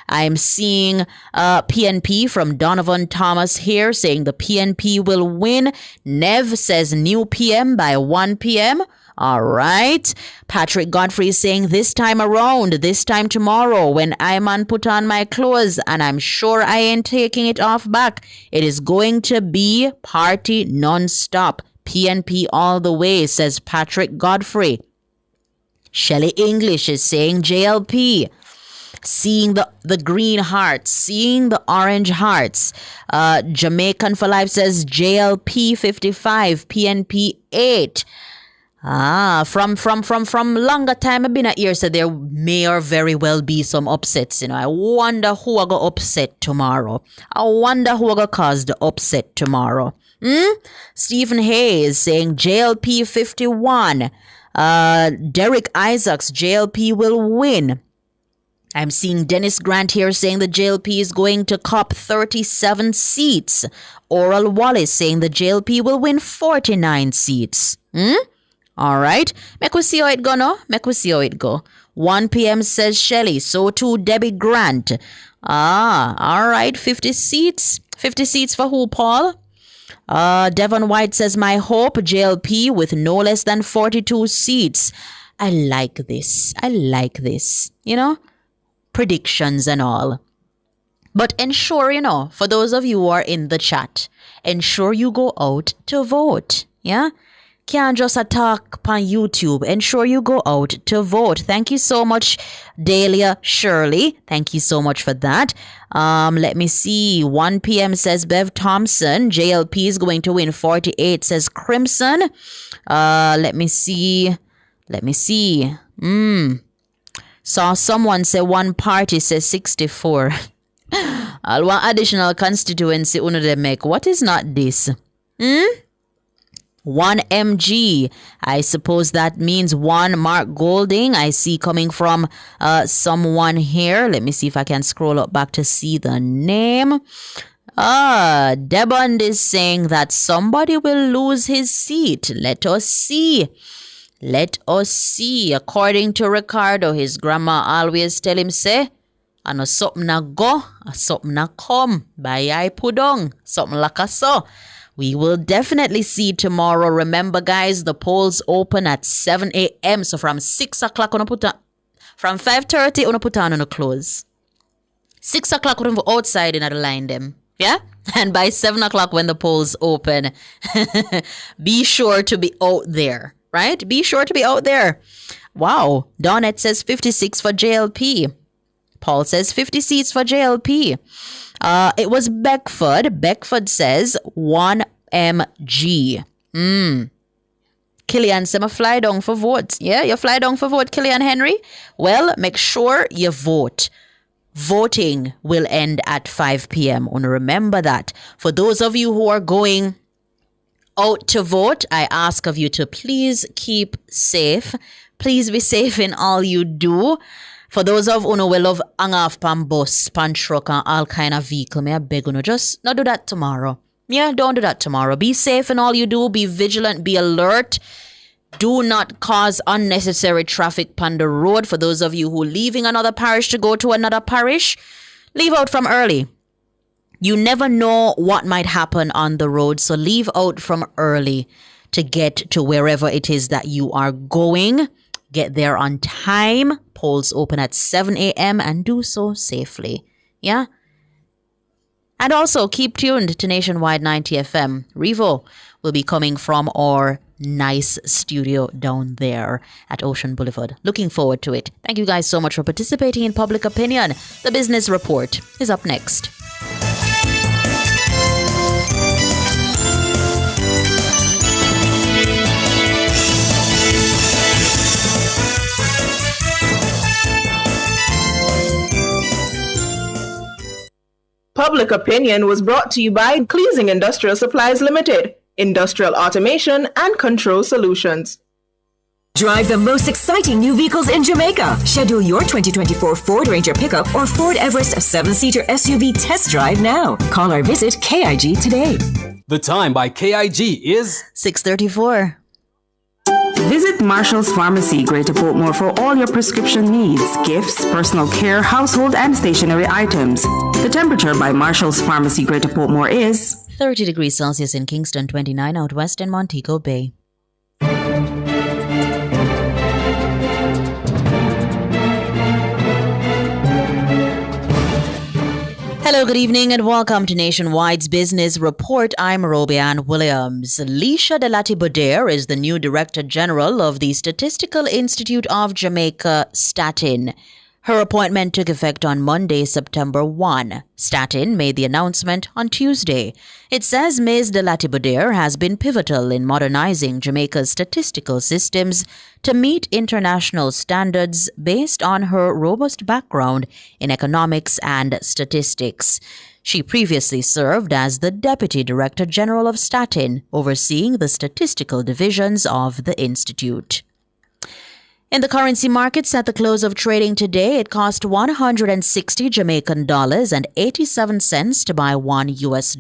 I'm seeing PNP from Donovan Thomas here saying the PNP will win. Nev says new PM by 1 p.m. All right. Patrick Godfrey is saying this time around, this time tomorrow, when Iman put on my clothes, and I'm sure I ain't taking it off back, it is going to be party non-stop. PNP all the way, says Patrick Godfrey. Shelley English is saying JLP. Seeing the green hearts, seeing the orange hearts. Jamaican for Life says JLP 55, PNP 8. From longer time I've been at here, so there may or very well be some upsets. I wonder who I go upset tomorrow. I wonder who I go cause the upset tomorrow. Stephen Hayes saying JLP 51. Derek Isaacs, JLP will win. I'm seeing Dennis Grant here saying the JLP is going to cop 37 seats. Oral Wallace saying the JLP will win 49 seats. All right. Make we see how it go, no? Make we see how it go. 1 p.m. says Shelley. So too Debbie Grant. All right. 50 seats. 50 seats for who, Paul? Devon White says, my hope, JLP with no less than 42 seats. I like this. Predictions and all. But ensure, for those of you who are in the chat, ensure you go out to vote. Yeah? Can't just talk on YouTube. Ensure you go out to vote. Thank you so much, Dahlia Shirley. Thank you so much for that. Let me see. 1 p.m. says Bev Thompson. JLP is going to win 48, says Crimson. Let me see. Saw someone say one party, says 64. I'll want additional constituency under the make. What is not this? 1 MG. I suppose that means 1 Mark Golding. I see coming from someone here. Let me see if I can scroll up back to see the name. Debond is saying that somebody will lose his seat. Let us see. According to Ricardo, his grandma always tell him, say, ano something na go, a something na come. Bayay pudong. Something like a so. We will definitely see tomorrow. Remember, guys, the polls open at 7 a.m. So from 6 o'clock, from 5:30, on put on close. 6 o'clock, on outside and line them. Yeah? And by 7 o'clock, when the polls open, be sure to be out there. Right? Be sure to be out there. Wow. Donette says 56 for JLP. Paul says 50 seats for JLP. It was Beckford. Beckford says 1 MG. Killian said, fly down for votes. Yeah, you fly down for vote, Killian Henry? Well, make sure you vote. Voting will end at 5 p.m. And remember that. For those of you who are going out to vote, I ask of you to please keep safe. Please be safe in all you do. For those of you who love hang off pan bus, pan truck, and all kind of vehicle, may I beg you, just not do that tomorrow. Yeah, don't do that tomorrow. Be safe in all you do. Be vigilant. Be alert. Do not cause unnecessary traffic on the road. For those of you who are leaving another parish to go to another parish, leave out from early. You never know what might happen on the road, so leave out from early to get to wherever it is that you are going. Get there on time. Polls open at 7 a.m. and do so safely. Yeah? And also keep tuned to Nationwide 90 FM. Revo will be coming from our nice studio down there at Ocean Boulevard. Looking forward to it. Thank you guys so much for participating in Public Opinion. The Business Report is up next. Public Opinion was brought to you by Cleasing Industrial Supplies Limited, Industrial Automation and Control Solutions. Drive the most exciting new vehicles in Jamaica. Schedule your 2024 Ford Ranger pickup or Ford Everest 7-seater SUV test drive now. Call or visit KIG today. The time by KIG is 6:34. Visit Marshall's Pharmacy, Greater Portmore for all your prescription needs, gifts, personal care, household and stationery items. The temperature by Marshall's Pharmacy, Greater Portmore is 30 degrees Celsius in Kingston, 29 out west in Montego Bay. Hello, good evening, and welcome to Nationwide's Business Report. I'm Robianne Williams. Leisha Delati-Bodair is the new Director General of the Statistical Institute of Jamaica, Statin. Her appointment took effect on Monday, September 1. Statin made the announcement on Tuesday. It says Ms. Delati-Bodair has been pivotal in modernizing Jamaica's statistical systems to meet international standards based on her robust background in economics and statistics. She previously served as the Deputy Director General of Statin, overseeing the statistical divisions of the Institute. In the currency markets at the close of trading today, it cost 160 Jamaican dollars and 87 cents to buy $1 US,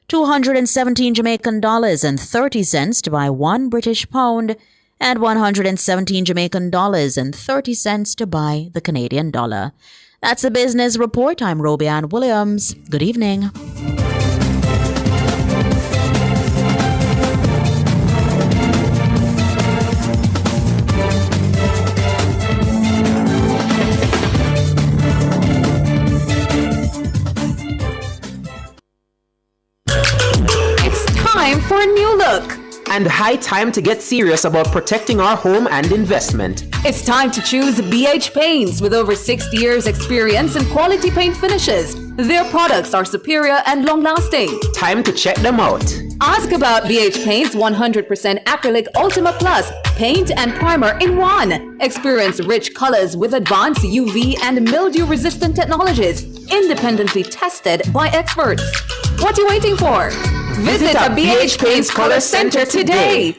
217 Jamaican dollars and 30 cents to buy $1 British pound, and 117 Jamaican dollars and 30 cents to buy the Canadian dollar. That's the Business Report. I'm Robianne Williams. Good evening. Time for a new look. And high time to get serious about protecting our home and investment. It's time to choose BH Paints with over 60 years experience in quality paint finishes. Their products are superior and long-lasting. Time to check them out. Ask about BH Paint's 100% acrylic Ultima Plus paint and primer in one. Experience rich colors with advanced UV and mildew-resistant technologies, independently tested by experts. What are you waiting for? Visit a BH Paints Color Center today.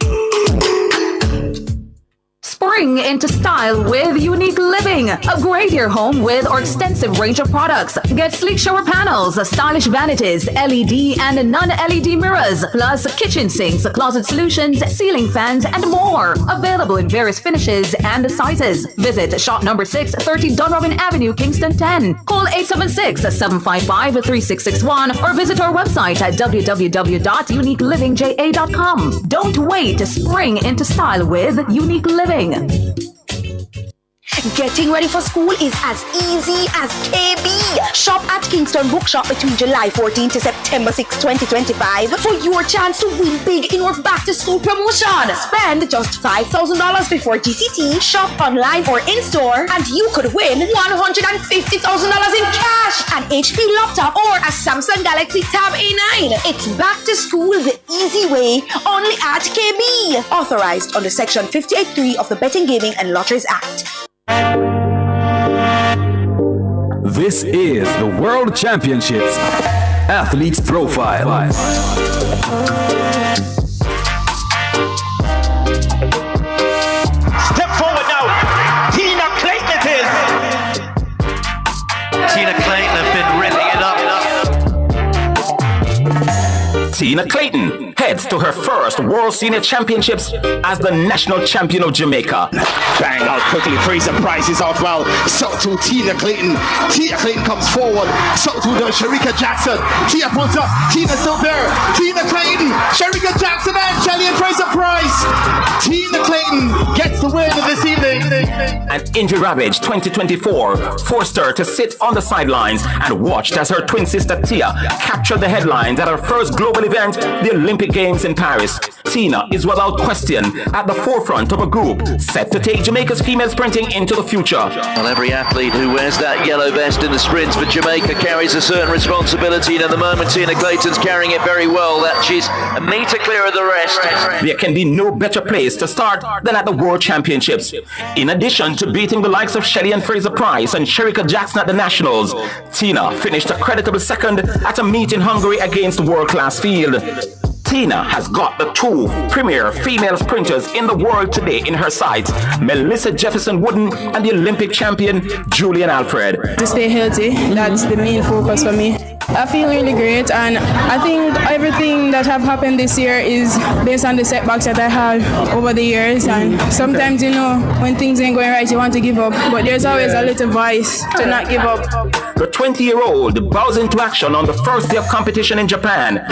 Spring into style with Unique Living. Upgrade your home with our extensive range of products. Get sleek shower panels, stylish vanities, LED and non-LED mirrors, plus kitchen sinks, closet solutions, ceiling fans, and more. Available in various finishes and sizes. Visit shop number 630 Dunrobin Avenue, Kingston 10. Call 876-755-3661 or visit our website at www.uniquelivingja.com. Don't wait to spring into style with Unique Living. Getting ready for school is as easy as KB. Shop at Kingston Bookshop between July 14 to September 6, 2025 for your chance to win big in our back to school promotion. Spend just $5,000 before GCT, shop online or in store, and you could win $150,000 in cash, an HP laptop, or a Samsung Galaxy Tab A9. It's back to school the easy way, only at KB. Authorized under Section 58.3 of the Betting, Gaming and Lotteries Act. This is the World Championships Athletes Profile. Step forward now. Tina Clayton it is. Tina Clayton has been readying it up. Tina Clayton heads to her first World Senior Championships as the national champion of Jamaica. Bang out quickly, Fraser Price is out well. So to Tina Clayton. Tina Clayton comes forward. So to the Shericka Jackson. Tina pulls up. Tina's still there. Tina Clayton, Shericka Jackson and Shelly and Fraser Price. Tina Clayton gets the win this evening. An injury ravaged 2024 forced her to sit on the sidelines and watched as her twin sister Tia captured the headlines at her first global event, the Olympic Games in Paris. Tina is without question at the forefront of a group set to take Jamaica's female sprinting into the future. Well, every athlete who wears that yellow vest in the sprints for Jamaica carries a certain responsibility, and at the moment Tina Clayton's carrying it very well, that she's a metre clear of the rest. There can be no better place to start than at the World Championships. In addition to beating the likes of Shelly and Fraser Price and Shericka Jackson at the Nationals, Tina finished a creditable second at a meet in Hungary against world-class field. Tina has got the two premier female sprinters in the world today in her sights, Melissa Jefferson Wooden and the Olympic champion Julian Alfred. To stay healthy, that's the main focus for me. I feel really great, and I think everything that have happened this year is based on the setbacks that I had over the years. And sometimes, you know, when things ain't going right, you want to give up, but there's always a little voice to not give up. The 20-year-old bows into action on the first day of competition in Japan.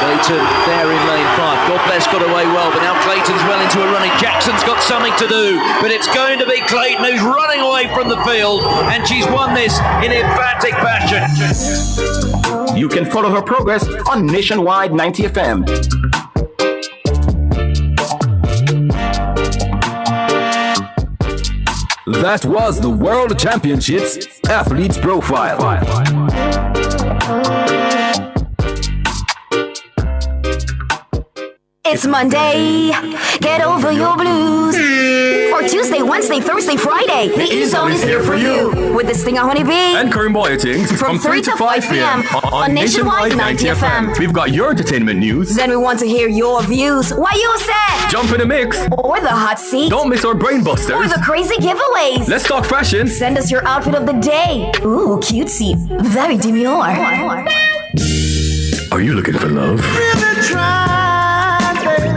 Clayton there in lane 5. God bless got away well, but now Clayton's well into a running. Jackson's got something to do, but it's going to be Clayton who's running away from the field, and she's won this in emphatic fashion. You can follow her progress on Nationwide 90 FM. That was the World Championships Athletes Profile. It's Monday, get over your blues. Or Tuesday, Wednesday, Thursday, Friday. The E-Zone is here for you. With the Stinger Honey Bee And Karim Boyatings from 3 to 5 p.m. on Nationwide 90 FM. We've got your entertainment news. Then we want to hear your views. Why you said? Jump in the mix. Or the hot seat. Don't miss our brainbusters. Or the crazy giveaways. Let's talk fashion. Send us your outfit of the day. Ooh, cutesy. Very demure. Are you looking for love?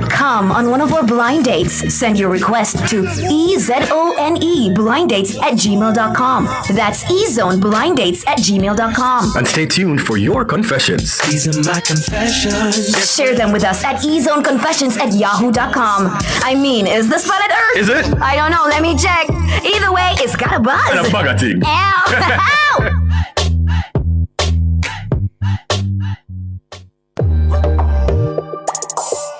Come on one of our blind dates. Send your request to ezone blinddates@gmail.com. That's ezoneblinddates@gmail.com. And stay tuned for your confessions. These are my confessions. Share them with us at ezoneconfessions@yahoo.com. I mean, is this planet Earth? Is it? I don't know. Let me check. Either way, it's got a buzz. And a bugger thing. Ow! Ow!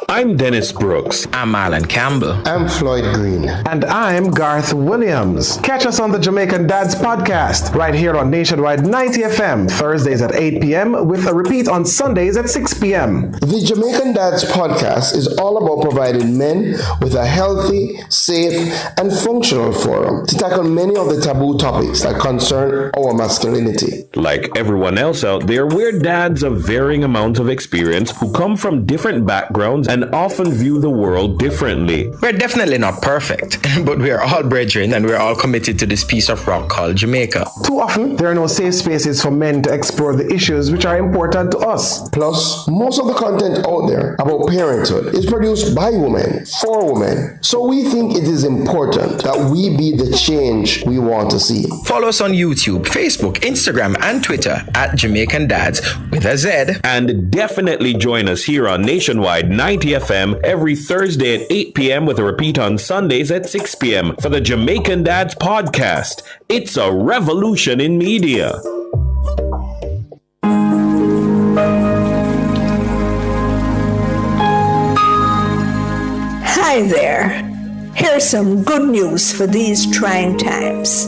I'm Dennis Brooks. I'm Alan Campbell. I'm Floyd Green. And I'm Garth Williams. Catch us on the Jamaican Dads podcast right here on Nationwide 90 FM, Thursdays at 8 p.m. with a repeat on Sundays at 6 p.m. The Jamaican Dads podcast is all about providing men with a healthy, safe, and functional forum to tackle many of the taboo topics that concern our masculinity. Like everyone else out there, we're dads of varying amounts of experience who come from different backgrounds and often view the world differently. We're definitely not perfect, but we are all brethren and we're all committed to this piece of rock called Jamaica. Too often, there are no safe spaces for men to explore the issues which are important to us. Plus, most of the content out there about parenthood is produced by women, for women. So we think it is important that we be the change we want to see. Follow us on YouTube, Facebook, Instagram, and Twitter at Jamaican Dads with a Z. And definitely join us here on Nationwide 90 FM every Thursday at 8 p.m. with a repeat on Sundays at 6 p.m. for the Jamaican Dads podcast. It's a revolution in media. Hi there. Here's some good news for these trying times.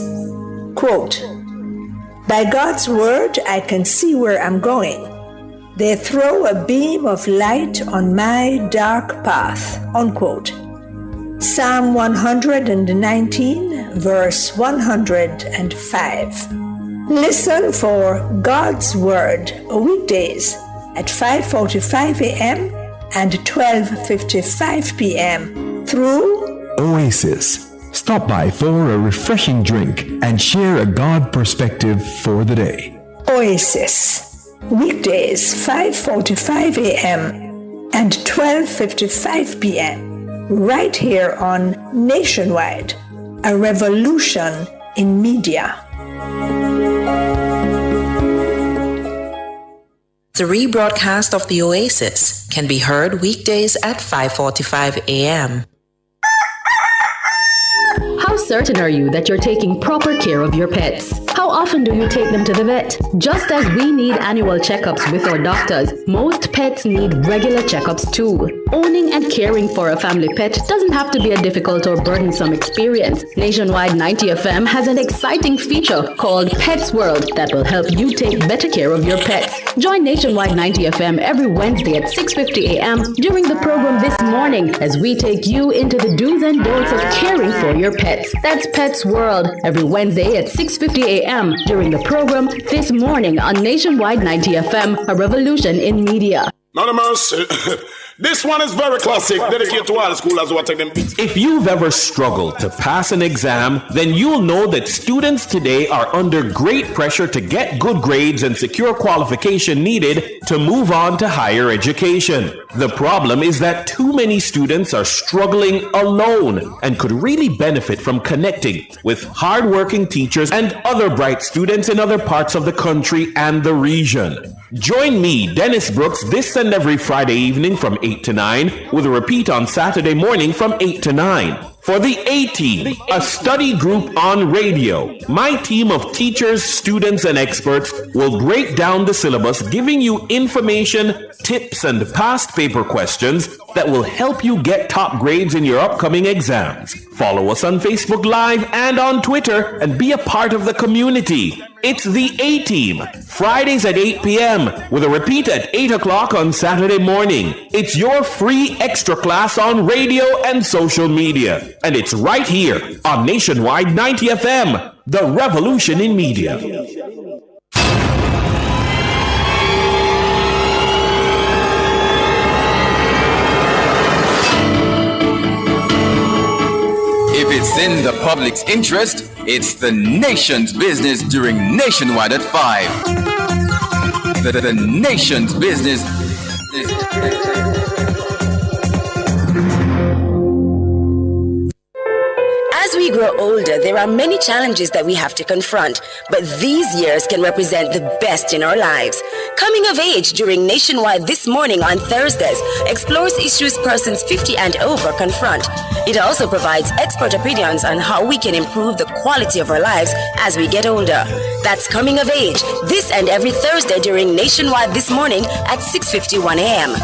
Quote, "By God's word, I can see where I'm going. They throw a beam of light on my dark path." Unquote. Psalm 119, verse 105. Listen for God's Word weekdays at 5:45 a.m. and 12:55 p.m. through Oasis. Stop by for a refreshing drink and share a God perspective for the day. Oasis. Weekdays 5:45 a.m. and 12:55 p.m. right here on Nationwide, a revolution in media. The rebroadcast of The Oasis can be heard weekdays at 5:45 a.m. How certain are you that you're taking proper care of your pets? How often do you take them to the vet? Just as we need annual checkups with our doctors, most pets need regular checkups too. Owning and caring for a family pet doesn't have to be a difficult or burdensome experience. Nationwide 90 FM has an exciting feature called Pets World that will help you take better care of your pets. Join Nationwide 90 FM every Wednesday at 6:50 a.m. during the program This Morning as we take you into the do's and don'ts of caring for your pets. That's Pets World every Wednesday at 6:50 a.m. during the program This Morning on Nationwide 90 FM, a revolution in media. Anonymous, this one is very classic, dedicated to all schoolers who are taking beats. If you've ever struggled to pass an exam, then you'll know that students today are under great pressure to get good grades and secure qualification needed to move on to higher education. The problem is that too many students are struggling alone and could really benefit from connecting with hardworking teachers and other bright students in other parts of the country and the region. Join me, Dennis Brooks, this and every Friday evening from 8 to 9, with a repeat on Saturday morning from 8 to 9. For the A-Team, a study group on radio, my team of teachers, students, and experts will break down the syllabus, giving you information, tips, and past paper questions that will help you get top grades in your upcoming exams. Follow us on Facebook Live and on Twitter and be a part of the community. It's the A-Team, Fridays at 8 p.m. with a repeat at 8 o'clock on Saturday morning. It's your free extra class on radio and social media. And it's right here on Nationwide 90 FM, the revolution in media. If it's in the public's interest, it's the nation's business during Nationwide at 5. The nation's business. As we grow older, there are many challenges that we have to confront, but these years can represent the best in our lives. Coming of Age during Nationwide This Morning on Thursdays explores issues persons 50 and over confront. It also provides expert opinions on how we can improve the quality of our lives as we get older. That's Coming of Age, this and every Thursday during Nationwide This Morning at 6:51 a.m.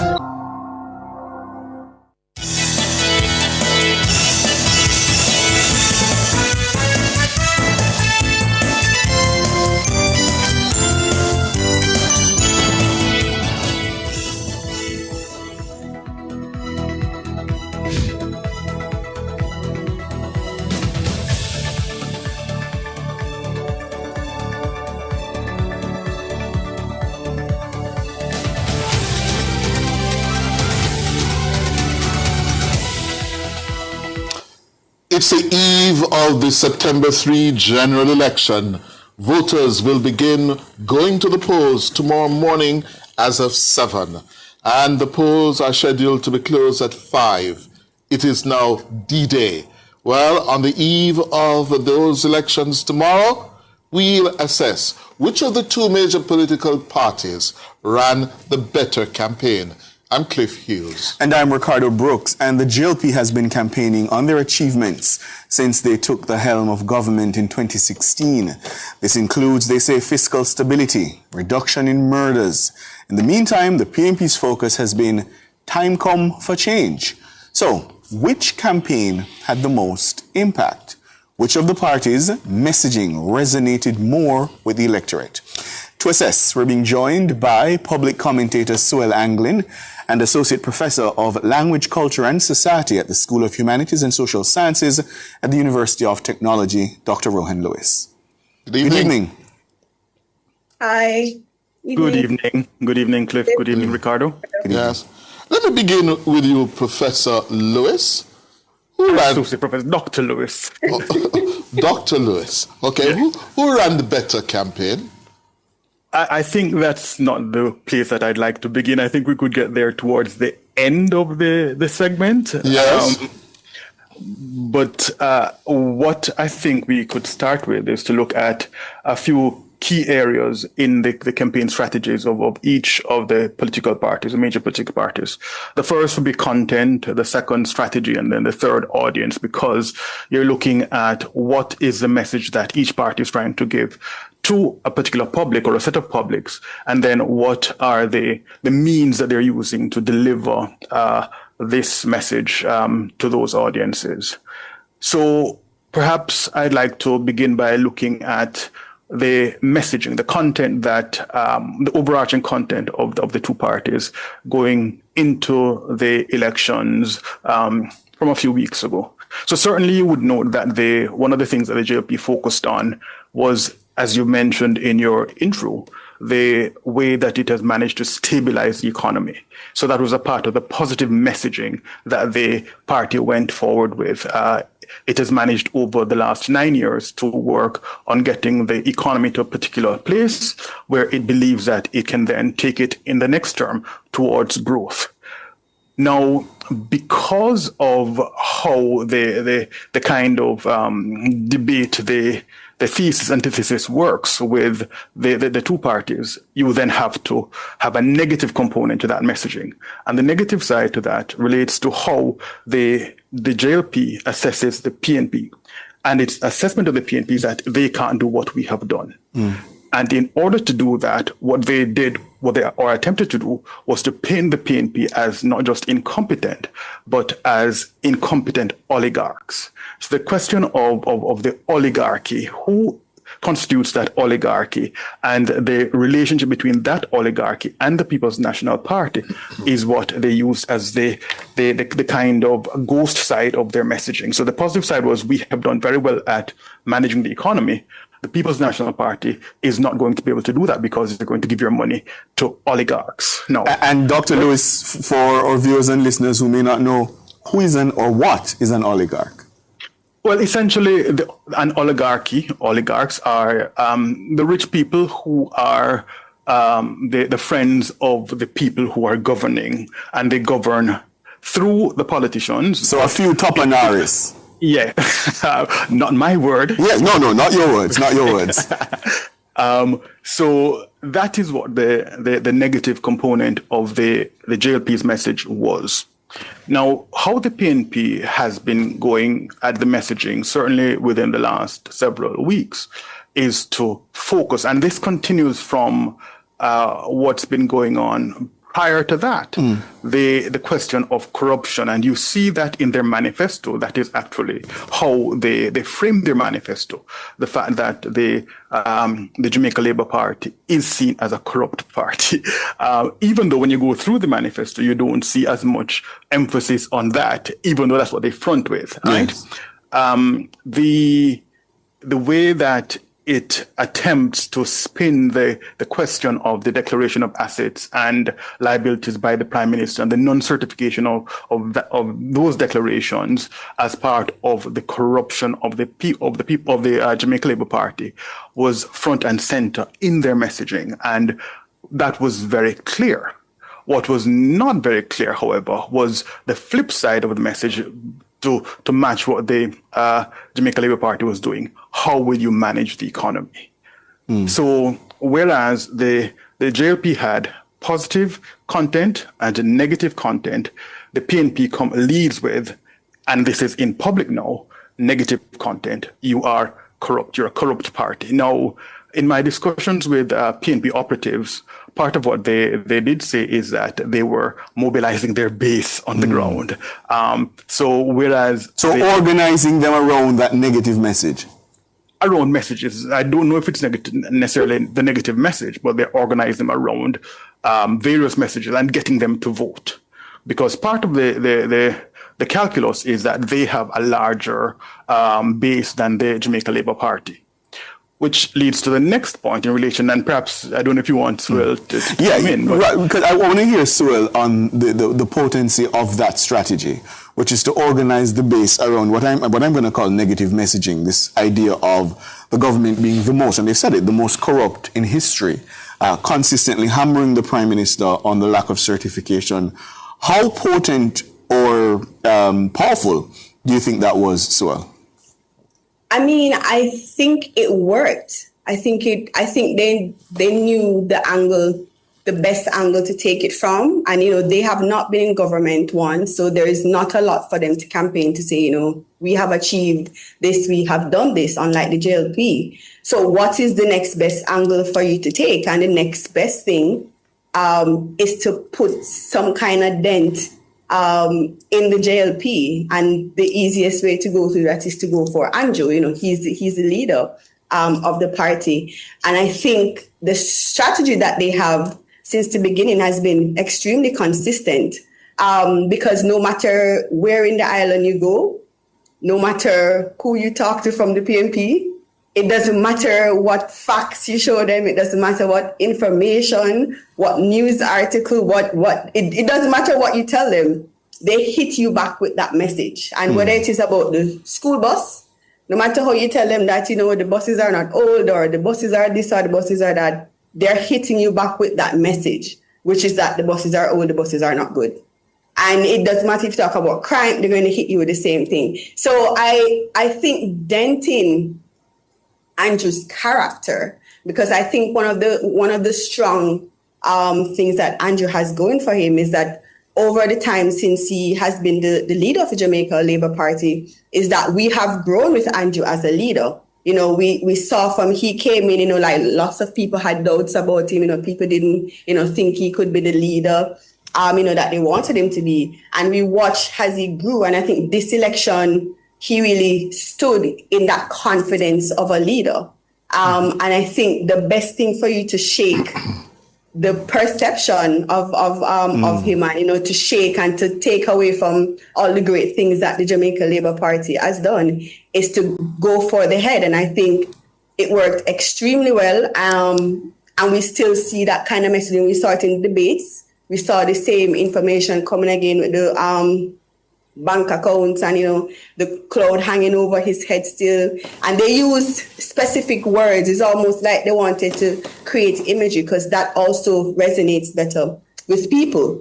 It's the eve of the September 3 general election. Voters will begin going to the polls tomorrow morning as of 7. And the polls are scheduled to be closed at 5. It is now D-Day. Well, on the eve of those elections tomorrow, we'll assess which of the two major political parties ran the better campaign. I'm Cliff Hughes. And I'm Ricardo Brooks. And the GLP has been campaigning on their achievements since they took the helm of government in 2016. This includes, they say, fiscal stability, reduction in murders. In the meantime, the PNP's focus has been time come for change. So, which campaign had the most impact? Which of the parties' messaging resonated more with the electorate? To assess, we're being joined by public commentator Suel Anglin and Associate Professor of Language, Culture and Society at the School of Humanities and Social Sciences at the University of Technology, Dr. Rohan Lewis. Good evening. Good evening. Hi. Good evening. Good evening, Cliff. Good evening, Ricardo. Yes. Let me begin with you, Professor Lewis. Associate Professor Dr. Lewis. Dr. Lewis. Okay. Who ran the better campaign? I think that's not the place that I'd like to begin. I think we could get there towards the end of the segment. Yes. But what I think we could start with is to look at a few key areas in the campaign strategies of each of the political parties, the major political parties. The first would be content, the second strategy, and then the third audience, because you're looking at what is the message that each party is trying to give to a particular public or a set of publics, and then what are the means that they're using to deliver this message to those audiences. So perhaps I'd like to begin by looking at the messaging, the content that, the overarching content of the two parties going into the elections from a few weeks ago. So certainly you would note that one of the things that the JLP focused on was, as you mentioned in your intro, the way that it has managed to stabilize the economy. So that was a part of the positive messaging that the party went forward with. It has managed over the last 9 years to work on getting the economy to a particular place where it believes that it can then take it in the next term towards growth. Now, because of how the kind of debate, the thesis antithesis works with the two parties, you then have to have a negative component to that messaging. And the negative side to that relates to how the JLP assesses the PNP. And its assessment of the PNP is that they can't do what we have done. And in order to do that, what they attempted to do was to paint the PNP as not just incompetent, but as incompetent oligarchs. So the question of the oligarchy, who constitutes that oligarchy, and the relationship between that oligarchy and the People's National Party is what they use as the kind of ghost side of their messaging. So the positive side was, we have done very well at managing the economy. The People's National Party is not going to be able to do that because they're going to give your money to oligarchs. No. And Dr. Lewis, for our viewers and listeners who may not know, who is what is an oligarch? Well, essentially, oligarchs are the rich people who are the friends of the people who are governing, and they govern through the politicians. So a few Topanaris. Yeah, not my word. Yes, no, not your words, not your words. So that is what the negative component of the JLP's message was. Now, how the PNP has been going at the messaging, certainly within the last several weeks, is to focus, and this continues from what's been going on prior to that, the question of corruption. And you see that in their manifesto. That is actually how they frame their manifesto. The fact that the Jamaica Labour Party is seen as a corrupt party. Even though when you go through the manifesto, you don't see as much emphasis on that, even though that's what they front with, right? The way that it attempts to spin the question of the declaration of assets and liabilities by the Prime Minister and the non-certification of those declarations as part of the corruption of the Jamaica Labour Party was front and center in their messaging, and that was very clear. What was not very clear, however, was the flip side of the message to match what the Jamaica Labour Party was doing. How will you manage the economy? So whereas the JLP had positive content and negative content, the PNP leads with, and this is in public now, negative content. You are corrupt. You're a corrupt party. Now, in my discussions with PNP operatives, part of what they did say is that they were mobilizing their base on the ground. So organizing them around that negative message. Around messages. I don't know if it's necessarily the negative message, but they organize them around various messages and getting them to vote. Because part of the calculus is that they have a larger base than the Jamaica Labour Party. Which leads to the next point in relation, and perhaps, I don't know if you want Suel to come in. Right, because I want to hear Suel on the potency of that strategy, which is to organize the base around what I'm going to call negative messaging, this idea of the government being the most, and they've said it, the most corrupt in history. consistently hammering the Prime Minister on the lack of certification. How potent or powerful do you think that was, Suel? I mean, I think it worked. I think they knew the best angle to take it from. And, they have not been in government once, so there is not a lot for them to campaign to say, we have achieved this, we have done this, unlike the JLP. So what is the next best angle for you to take? And the next best thing is to put some kind of dent in the JLP. And the easiest way to go through that is to go for Andrew. He's the leader of the party. And I think the strategy that they have since the beginning has been extremely consistent, because no matter where in the island you go, no matter who you talk to from the PNP, it doesn't matter what facts you show them, it doesn't matter what information, what news article, it doesn't matter what you tell them, they hit you back with that message. And whether it is about the school bus, no matter how you tell them that, the buses are not old or the buses are this or the buses are that, they're hitting you back with that message, which is that the buses are old, the buses are not good. And it doesn't matter if you talk about crime, they're going to hit you with the same thing. So I think denting Andrew's character, because I think one of the strong things that Andrew has going for him is that over the time since he has been the leader of the Jamaica Labour Party, is that we have grown with Andrew as a leader. We saw from he came in, like lots of people had doubts about him. People didn't, think he could be the leader, that they wanted him to be. And we watched as he grew. And I think this election, he really stood in that confidence of a leader. And I think the best thing for you to shake the perception of him and, to shake and to take away from all the great things that the Jamaica Labour Party has done is to go for the head. And I think it worked extremely well. And we still see that kind of messaging. We saw it in debates. We saw the same information coming again with the bank accounts and, the cloud hanging over his head still. And they use specific words. It's almost like they wanted to create imagery because that also resonates better with people.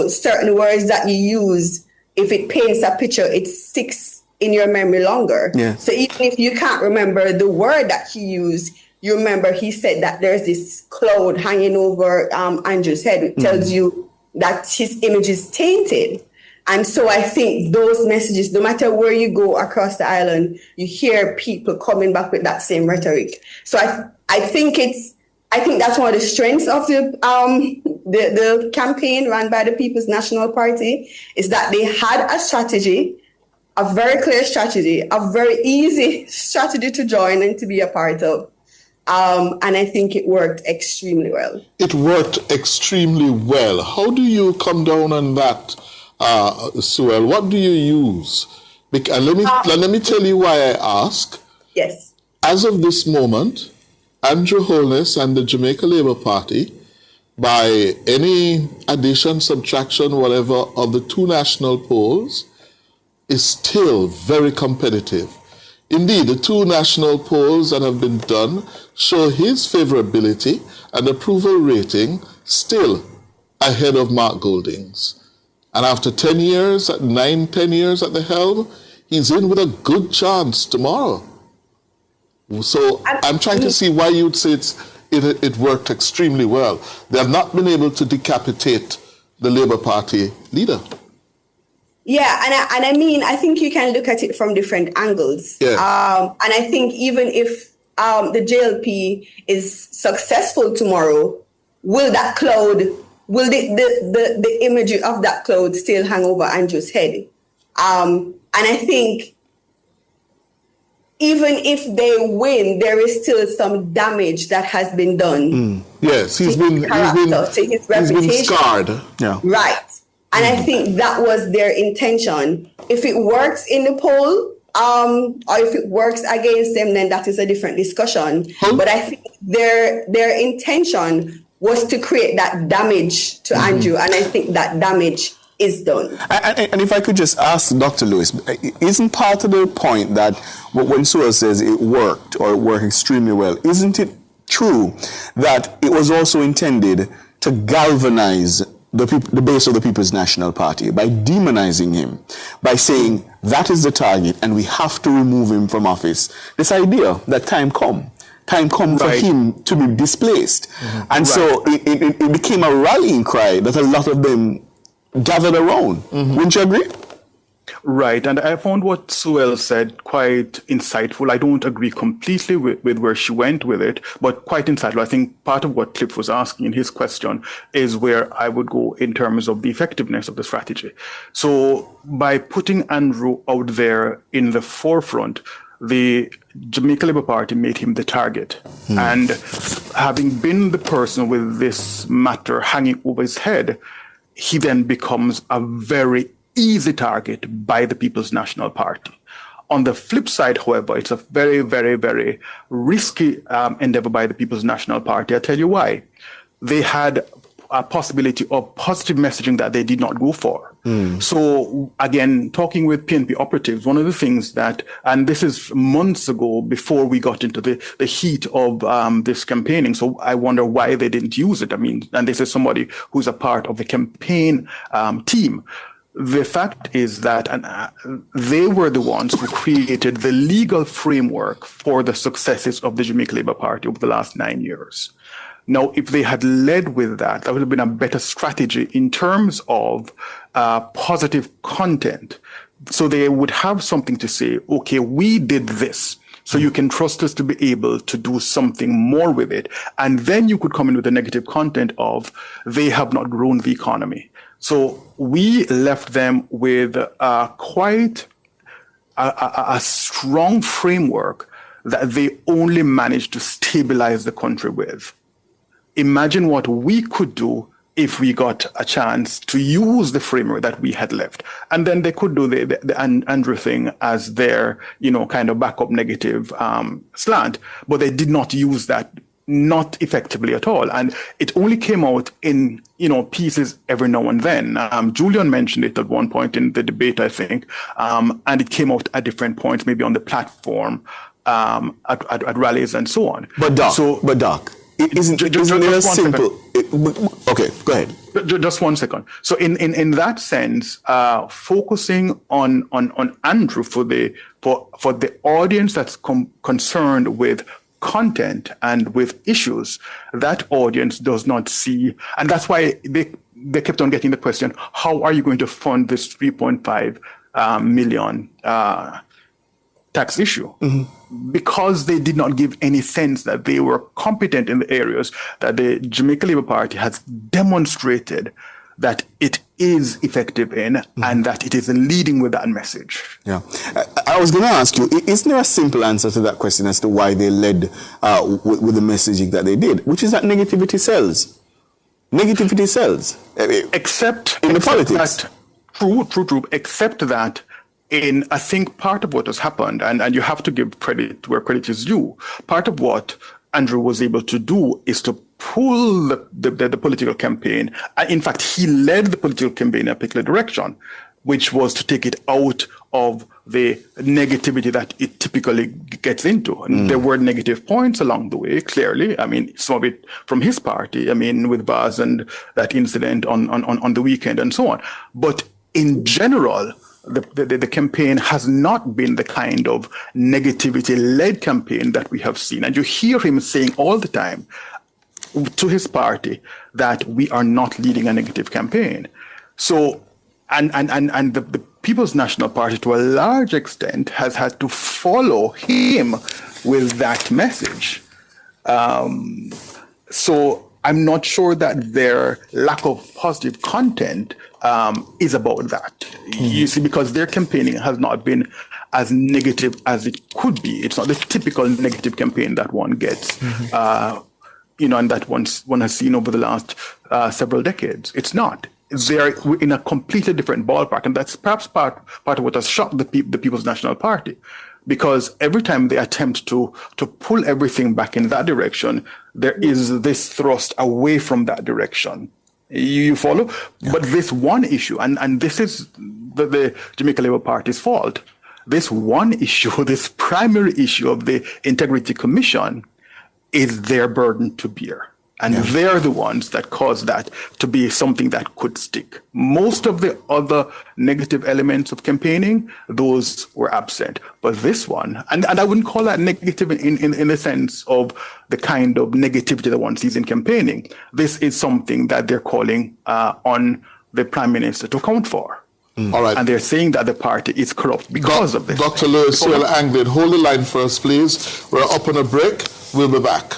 Certain words that you use, if it paints a picture, it sticks in your memory longer. Yeah. So even if you can't remember the word that he used, you remember he said that there's this cloud hanging over Andrew's head. It tells you that his image is tainted. And so I think those messages, no matter where you go across the island, you hear people coming back with that same rhetoric. So I think that's one of the strengths of the campaign run by the People's National Party, is that they had a strategy, a very clear strategy, a very easy strategy to join and to be a part of. And I think it worked extremely well. It worked extremely well. How do you come down on that? Suel, what do you use? And let me tell you why I ask. Yes. As of this moment, Andrew Holness and the Jamaica Labour Party, by any addition, subtraction, whatever, of the two national polls, is still very competitive. Indeed, the two national polls that have been done show his favorability and approval rating still ahead of Mark Golding's. And after 10 years, 9-10 years at the helm, he's in with a good chance tomorrow. So I'm trying to see why you'd say it worked extremely well. They have not been able to decapitate the Labour Party leader. Yeah, and I mean, I think you can look at it from different angles. Yeah. And I think even if the JLP is successful tomorrow, will that cloud... Will the imagery of that cloud still hang over Andrew's head? And I think even if they win, there is still some damage that has been done. Yes, he's been scarred. Yeah. Right. And I think that was their intention. If it works in the poll, or if it works against them, then that is a different discussion. But I think their intention was to create that damage to Andrew, and I think that damage is done. And if I could just ask Dr. Lewis, isn't part of the point that when Suel says it worked or it worked extremely well, isn't it true that it was also intended to galvanize the base of the People's National Party by demonizing him, by saying that is the target and we have to remove him from office. This idea that time come for him to be displaced. And so it became a rallying cry that a lot of them gathered around. Wouldn't you agree? Right, and I found what Sue said quite insightful. I don't agree completely with where she went with it, but quite insightful. I think part of what Cliff was asking in his question is where I would go in terms of the effectiveness of the strategy. So by putting Andrew out there in the forefront, the Jamaica Labour Party made him the target. And having been the person with this matter hanging over his head, he then becomes a very easy target by the People's National Party. On the flip side, however, it's a very, very, very risky endeavor by the People's National Party. I'll tell you why. They had a possibility of positive messaging that they did not go for. So again, talking with PNP operatives, one of the things that, and this is months ago before we got into the heat of this campaigning, so I wonder why they didn't use it. I mean, and this is somebody who's a part of the campaign team. The fact is that they were the ones who created the legal framework for the successes of the Jamaica Labour Party over the last 9 years. Now, if they had led with that, that would have been a better strategy in terms of positive content. So they would have something to say, okay, we did this. So you can trust us to be able to do something more with it. And then you could come in with the negative content of they have not grown the economy. So we left them with quite a strong framework that they only managed to stabilize the country with. Imagine what we could do if we got a chance to use the framework that we had left. And then they could do the Andrew thing as their, kind of backup negative slant, but they did not use that, not effectively at all. And it only came out in, pieces every now and then. Julian mentioned it at one point in the debate, I think, and it came out at different points, maybe on the platform, at rallies and so on. But Doc, isn't it a simple? Okay, go ahead. Just 1 second. So in that sense, focusing on Andrew for the audience that's concerned with content and with issues, that audience does not see, and that's why they kept on getting the question: how are you going to fund this 3.5 million tax issue? Because they did not give any sense that they were competent in the areas that the Jamaica Labour Party has demonstrated that it is effective in, and that it is leading with that message. Yeah. I was going to ask you, isn't there a simple answer to that question as to why they led with the messaging that they did, which is that negativity sells. Negativity sells. Except in the politics. True. Except that I think part of what has happened, and you have to give credit where credit is due, part of what Andrew was able to do is to pull the political campaign. In fact, he led the political campaign in a particular direction, which was to take it out of the negativity that it typically gets into. And there were negative points along the way, clearly. I mean, some of it from his party, with Baz and that incident on the weekend and so on. But in general, the campaign has not been the kind of negativity-led campaign that we have seen. And you hear him saying all the time to his party that we are not leading a negative campaign. So, and the People's National Party, to a large extent, has had to follow him with that message. So I'm not sure that their lack of positive content is about that. You see, because their campaigning has not been as negative as it could be. It's not the typical negative campaign that one gets, and that one has seen over the last several decades. It's not. They're in a completely different ballpark, and that's perhaps part of what has shocked the People's National Party. Because every time they attempt to pull everything back in that direction, there is this thrust away from that direction. You follow? Yeah. But this one issue, and this is the Jamaica Labour Party's fault, this one issue, this primary issue of the Integrity Commission, is their burden to bear. And they're the ones that cause that to be something that could stick. Most of the other negative elements of campaigning, those were absent. But this one, and I wouldn't call that negative in the sense of the kind of negativity that one sees in campaigning. This is something that they're calling on the Prime Minister to account for. All right. And they're saying that the party is corrupt because of this. Dr. Lewis Anglin, hold the line for us, please. We're up on a break. We'll be back.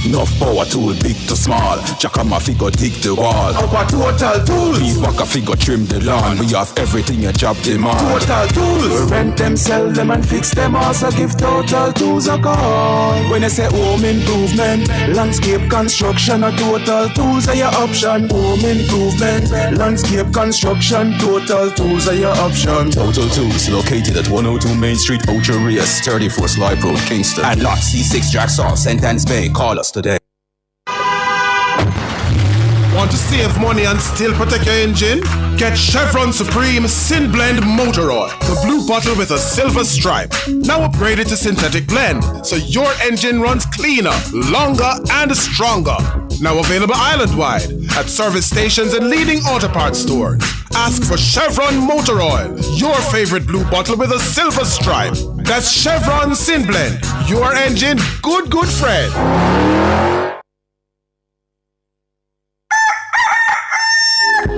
Enough power tool, big to small. Jack my figure dig the wall. Our total tools. Beat back a figure trim the lawn. We have everything a job demand. Total tools. We rent them, sell them and fix them. Also give Total Tools a call. When I say home improvement, landscape construction, or Total Tools are your option. Home improvement, landscape construction, Total Tools are your option. Total Tools located at 102 Main Street, Ocho Rios, 34 Slipe Road, Kingston, and Lot C6 Jackson, Sentence Bay. Call us today. Want to save money and still protect your engine? Get Chevron Supreme Sin Blend Motor Oil, the blue bottle with a silver stripe. Now upgraded to synthetic blend, so your engine runs cleaner, longer, and stronger. Now available island-wide at service stations and leading auto parts stores. Ask for Chevron Motor Oil, your favorite blue bottle with a silver stripe. That's Chevron Sin Blend, your engine, good friend.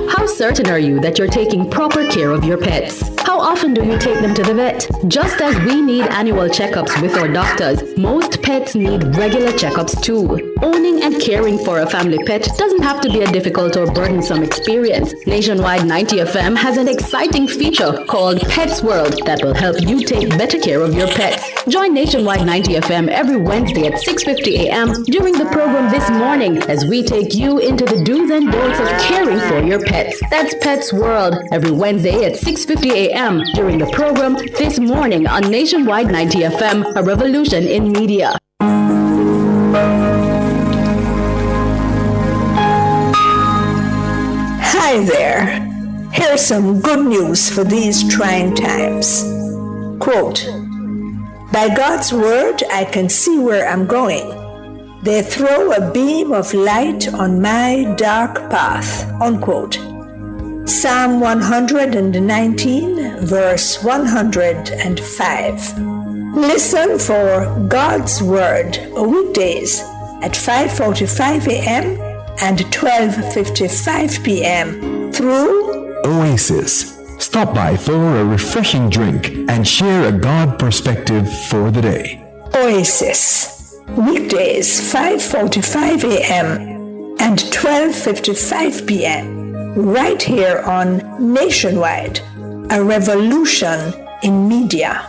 How certain are you that you're taking proper care of your pets? How often do you take them to the vet? Just as we need annual checkups with our doctors, most pets need regular checkups too. Owning and caring for a family pet doesn't have to be a difficult or burdensome experience. Nationwide 90 FM has an exciting feature called Pets World that will help you take better care of your pets. Join Nationwide 90 FM every Wednesday at 6:50 a.m. during the program This Morning as we take you into the do's and don'ts of caring for your pets. That's Pets World every Wednesday at 6:50 a.m. during the program This Morning on Nationwide 90 FM, a revolution in media. Hi there. Here's some good news for these trying times. Quote, "By God's word, I can see where I'm going. They throw a beam of light on my dark path." Unquote. Psalm 119, verse 105. Listen for God's Word weekdays at 5:45 a.m. and 12:55 p.m. through Oasis. Stop by for a refreshing drink and share a God perspective for the day. Oasis. Weekdays 5:45 a.m. and 12:55 p.m. right here on Nationwide, a revolution in media.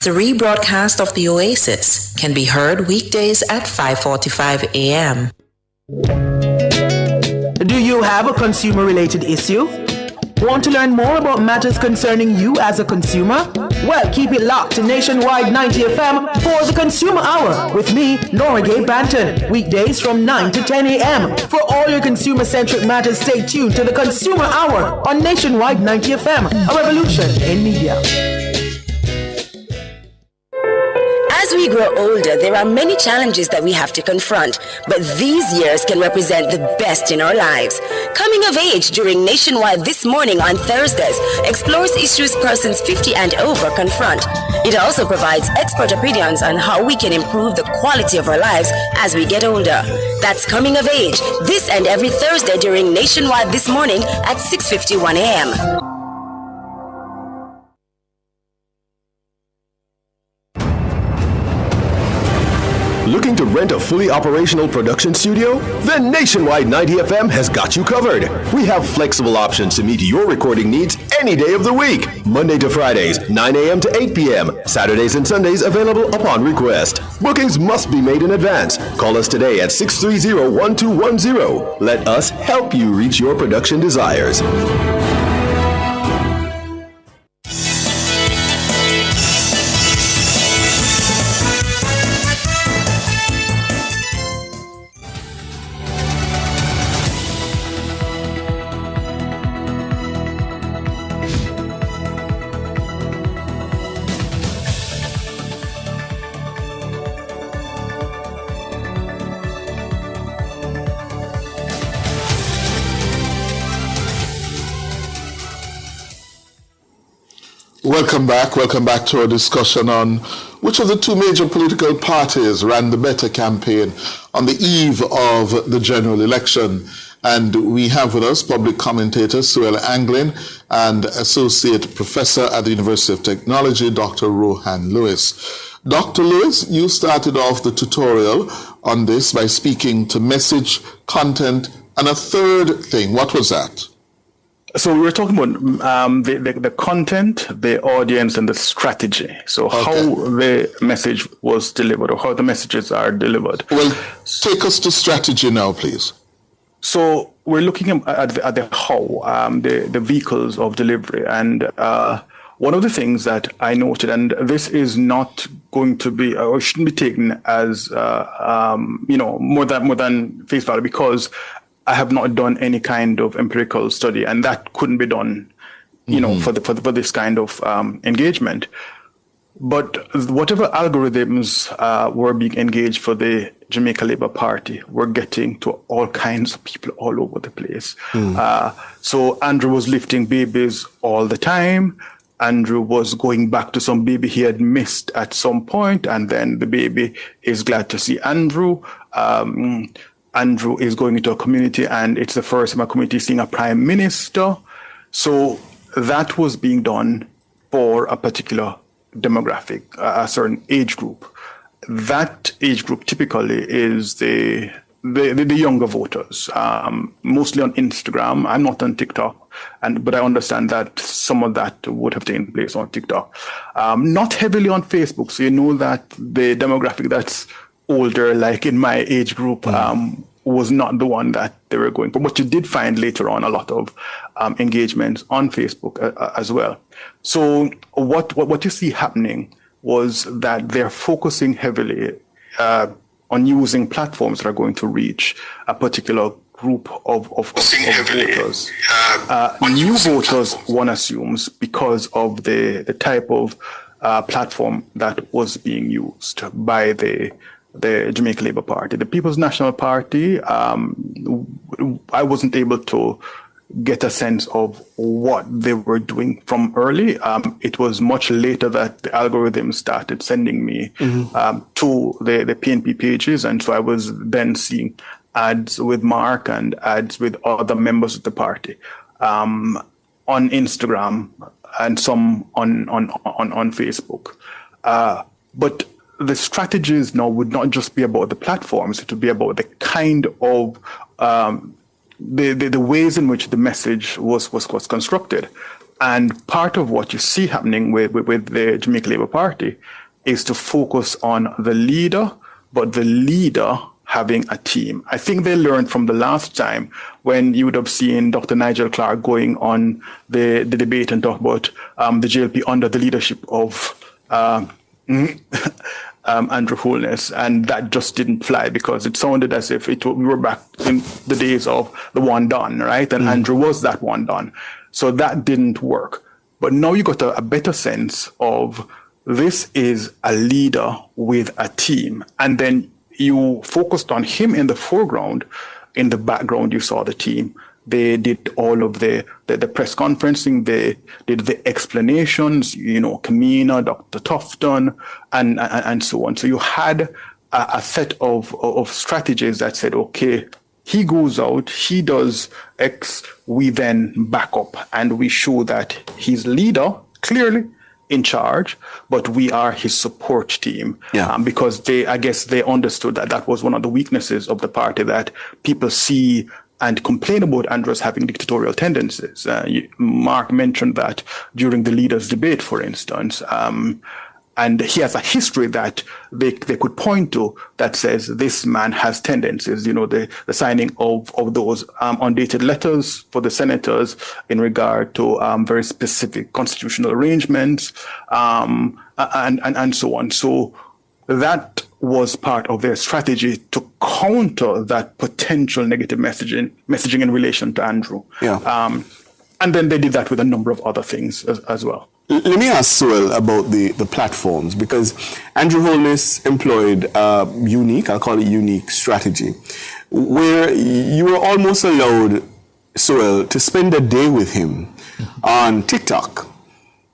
The rebroadcast of the Oasis can be heard weekdays at 5:45 a.m. Do you have a consumer-related issue? Want to learn more about matters concerning you as a consumer? Well, keep it locked to Nationwide 90 FM for the Consumer Hour with me, Nora Gay Banton, weekdays from 9 to 10 a.m. For all your consumer-centric matters, stay tuned to the Consumer Hour on Nationwide 90 FM, a revolution in media. As we grow older, there are many challenges that we have to confront, but these years can represent the best in our lives. Coming of Age during Nationwide This Morning on Thursdays explores issues persons 50 and over confront. It also provides expert opinions on how we can improve the quality of our lives as we get older. That's Coming of Age, this and every Thursday during Nationwide This Morning at 6:51 a.m. Looking to rent a fully operational production studio? Then Nationwide 90 FM has got you covered. We have flexible options to meet your recording needs any day of the week. Monday to Fridays, 9 a.m. to 8 p.m. Saturdays and Sundays available upon request. Bookings must be made in advance. Call us today at 630-1210. Let us help you reach your production desires. Welcome back to our discussion on which of the two major political parties ran the better campaign on the eve of the general election. And we have with us public commentator Suella Anglin and Associate Professor at the University of Technology, Dr. Rohan Lewis. Dr. Lewis, you started off the tutorial on this by speaking to message, content, and a third thing. What was that? So we were talking about the content, the audience, and the strategy. So how the message was delivered, or how the messages are delivered. Well, take us to strategy now, please. So we're looking at the how, the vehicles of delivery. And one of the things that I noted, and this is not going to be, or shouldn't be taken as, more than face value, because I have not done any kind of empirical study, and that couldn't be done, for this kind of engagement. But whatever algorithms were being engaged for the Jamaica Labour Party were getting to all kinds of people all over the place. So Andrew was lifting babies all the time. Andrew was going back to some baby he had missed at some point, and then the baby is glad to see Andrew. Andrew is going into a community, and it's the first time a community is seeing a prime minister. So that was being done for a particular demographic, a certain age group. That age group typically is the younger voters, mostly on Instagram. I'm not on TikTok, but I understand that some of that would have taken place on TikTok. Not heavily on Facebook, so you know that the demographic that's older, like in my age group, was not the one that they were going for. But you did find later on a lot of engagements on Facebook as well. So what you see happening was that they're focusing heavily on using platforms that are going to reach a particular group of voters. New voters, one assumes, because of the type of platform that was being used by the Jamaica Labour Party. The People's National Party, I wasn't able to get a sense of what they were doing from early. It was much later that the algorithm started sending me to the PNP pages, and so I was then seeing ads with Mark and ads with other members of the party on Instagram and some on Facebook. But the strategies now would not just be about the platforms; it would be about the kind of the ways in which the message was constructed. And part of what you see happening with the Jamaica Labour Party is to focus on the leader, but the leader having a team. I think they learned from the last time when you would have seen Dr. Nigel Clark going on the debate and talk about the JLP under the leadership of Andrew Holness, and that just didn't fly because it sounded as if we were back in the days of the one done, right? And Andrew was that one done. So that didn't work. But now you got a better sense of this is a leader with a team. And then you focused on him in the foreground. In the background, you saw the team. They did all of the press conferencing. They did the explanations, Kamina, Dr. Tufton, and so on. So you had a set of strategies that said, okay, he goes out, he does X, we then back up and we show that he's leader, clearly, in charge, but we are his support team. Because I guess they understood that was one of the weaknesses of the party, that people see and complain about Andrew having dictatorial tendencies. Mark mentioned that during the leaders' debate, for instance. And he has a history that they could point to that says this man has tendencies, the signing of those undated letters for the senators in regard to very specific constitutional arrangements, and so on. So that was part of their strategy to counter that potential negative messaging in relation to Andrew. And then they did that with a number of other things as well. Let me ask Sewell about the platforms, because Andrew Holness employed a unique strategy, where you were almost allowed, Sewell, to spend a day with him on TikTok.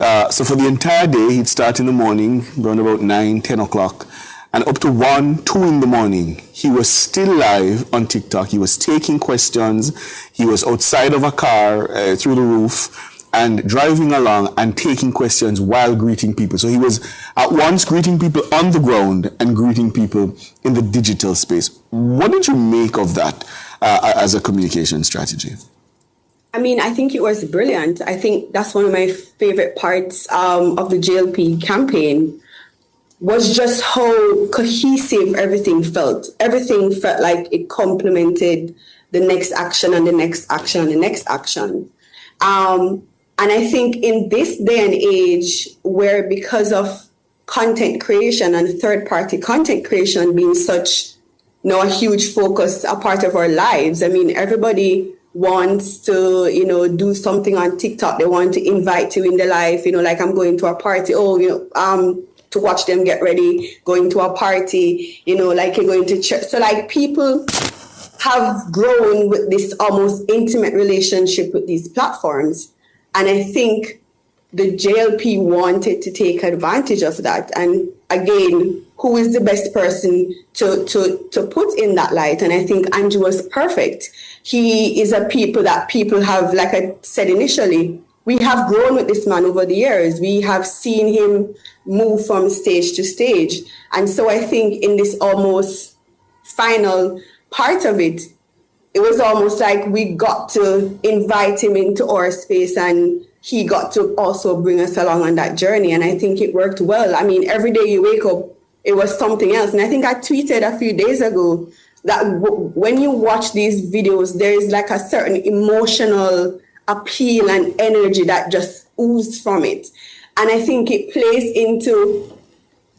So for the entire day, he'd start in the morning, around about 9, 10 o'clock, and up to 1, 2 in the morning, he was still live on TikTok. He was taking questions. He was outside of a car through the roof and driving along and taking questions while greeting people. So he was at once greeting people on the ground and greeting people in the digital space. What did you make of that as a communication strategy? I mean, I think it was brilliant. I think that's one of my favorite parts of the JLP campaign, was just how cohesive everything felt. Everything felt like it complemented the next action and the next action and the next action. And I think in this day and age, where because of content creation and third-party content creation being such, a huge focus, a part of our lives, I mean, everybody wants to, do something on TikTok. They want to invite you in their life, like I'm going to a party, to watch them get ready, going to a party, like you're going to church. So like people have grown with this almost intimate relationship with these platforms. And I think the JLP wanted to take advantage of that. And again, who is the best person to put in that light? And I think Andrew was perfect. He is a people that people have, like I said initially, we have grown with this man over the years. We have seen him move from stage to stage. And so I think in this almost final part of it, it was almost like we got to invite him into our space, and he got to also bring us along on that journey. And I think it worked well. I mean, every day you wake up, it was something else. And I think I tweeted a few days ago that when you watch these videos, there is like a certain emotional appeal and energy that just oozes from it. And I think it plays into,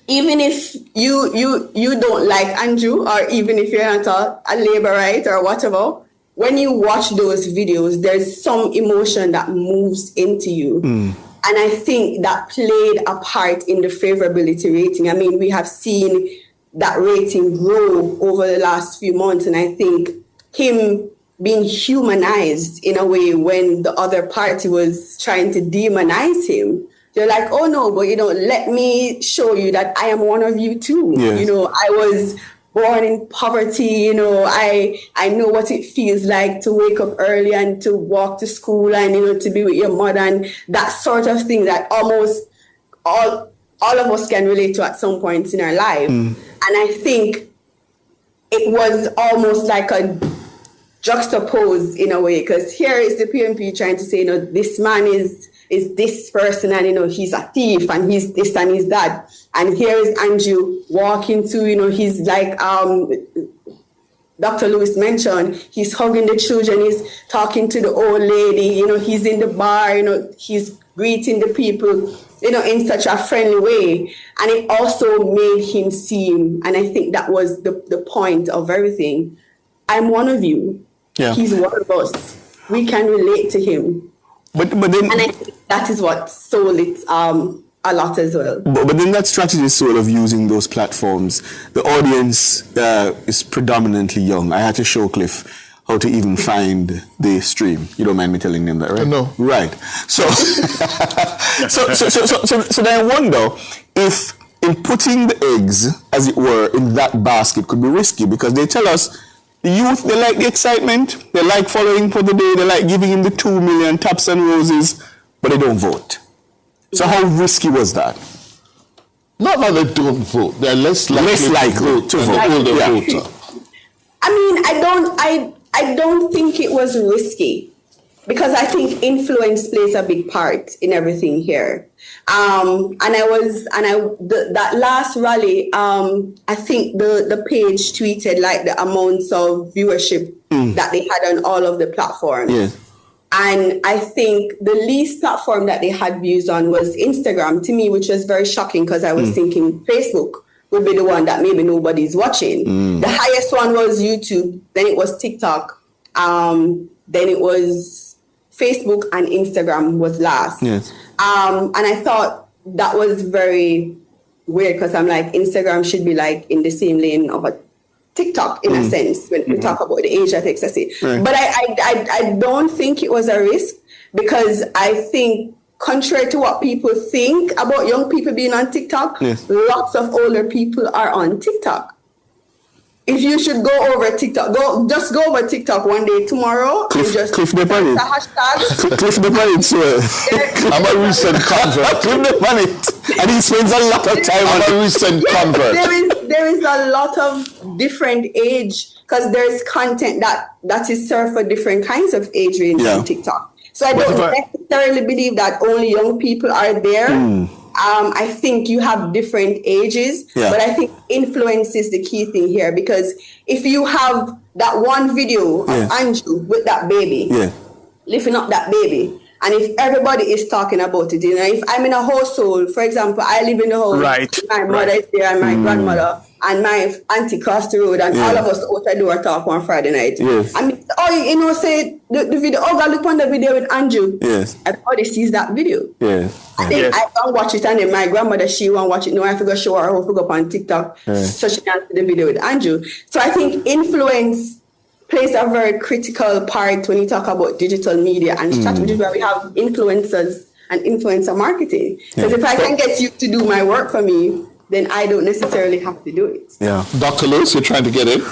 even if you don't like Andrew, or even if you're not a Labourite or whatever, when you watch those videos, there's some emotion that moves into you. And I think that played a part in the favorability rating. I mean, we have seen that rating grow over the last few months. And I think him being humanized in a way when the other party was trying to demonize him, they're like, oh no, but let me show you that I am one of you too. Yes. I was born in poverty, I know what it feels like to wake up early and to walk to school and, to be with your mother, and that sort of thing that almost all of us can relate to at some point in our life. And I think it was almost like a juxtapose in a way, because here is the PNP trying to say, this man is this person, and he's a thief, and he's this and he's that, and here is Andrew walking to, he's like Dr. Lewis mentioned, he's hugging the children, he's talking to the old lady, he's in the bar, he's greeting the people, in such a friendly way. And it also made him seem, and I think that was the point of everything, I'm one of you. Yeah. He's one of us. We can relate to him. But then, and I think that is what sold it a lot as well. But then that strategy is sort of using those platforms. The audience is predominantly young. I had to show Cliff how to even find the stream. You don't mind me telling them that, right? No. Right. So so then I wonder if in putting the eggs, as it were, in that basket could be risky, because they tell us the youth, they like the excitement, they like following for the day, they like giving him the 2 million taps and roses, but they don't vote. So how risky was that? Not that they don't vote; they're less likely to vote than the older voter. I mean, I don't think it was risky, because I think influence plays a big part in everything here. That last rally, I think the page tweeted like the amounts of viewership that they had on all of the platforms. Yeah. And I think the least platform that they had views on was Instagram, to me, which was very shocking, because I was thinking Facebook would be the one that maybe nobody's watching. The highest one was YouTube, then it was TikTok, then it was Facebook, and Instagram was last. Yes. And I thought that was very weird, because I'm like, Instagram should be like in the same lane of a TikTok in a sense when we talk about the age that takes us. Right. But I don't think it was a risk, because I think contrary to what people think about young people being on TikTok, lots of older people are on TikTok. If you should go over TikTok, just go over TikTok one day tomorrow. Cliff the the hashtag. Cliff the Planet, so I'm a recent convert. Cliff the Planet, and he spends a lot of time on a recent convert. There is a lot of different age, because there's content that is served for different kinds of age range on TikTok. So I don't necessarily believe that only young people are there. I think you have different ages, but I think influence is the key thing here, because if you have that one video of Andrew with that baby, lifting up that baby, and if everybody is talking about it, if I'm in a household, for example, I live in a house, my mother is there and my grandmother and my auntie crossed the road, and all of us out the door talk one Friday night. I mean, say the video, God, look on the video with Andrew. Everybody sees that video. I think I can watch it, and then my grandmother, she won't watch it. No, I have to go show her how to go up on TikTok so she can see the video with Andrew. So I think influence plays a very critical part when you talk about digital media and strategies where we have influencers and influencer marketing. Because if I can get you to do my work for me, then I don't necessarily have to do it. Dr. Lewis, you're trying to get in?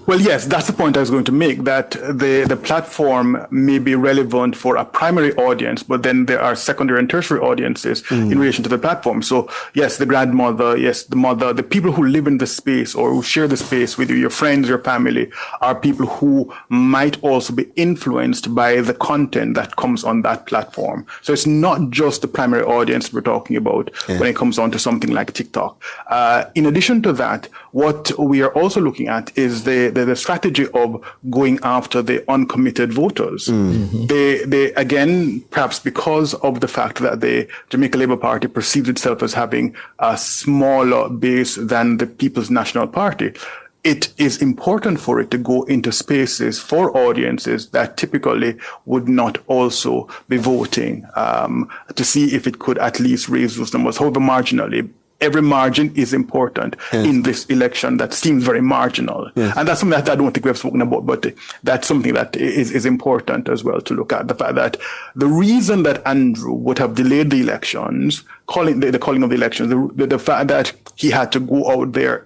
Well, yes, that's the point I was going to make, that the platform may be relevant for a primary audience, but then there are secondary and tertiary audiences in relation to the platform. So, yes, the grandmother, yes, the mother, the people who live in the space or who share the space with you, your friends, your family, are people who might also be influenced by the content that comes on that platform. So it's not just the primary audience we're talking about when it comes on to something like TikTok. In addition to that, what we are also looking at is the strategy of going after the uncommitted voters. They again, perhaps because of the fact that the Jamaica Labour Party perceives itself as having a smaller base than the People's National Party, it is important for it to go into spaces for audiences that typically would not also be voting, to see if it could at least raise those numbers, however marginally. Every margin is important in this election that seems very marginal. And that's something that I don't think we have spoken about, but that's something that is important as well to look at. The fact that the reason that Andrew would have delayed the elections, the calling of the elections, the fact that he had to go out there,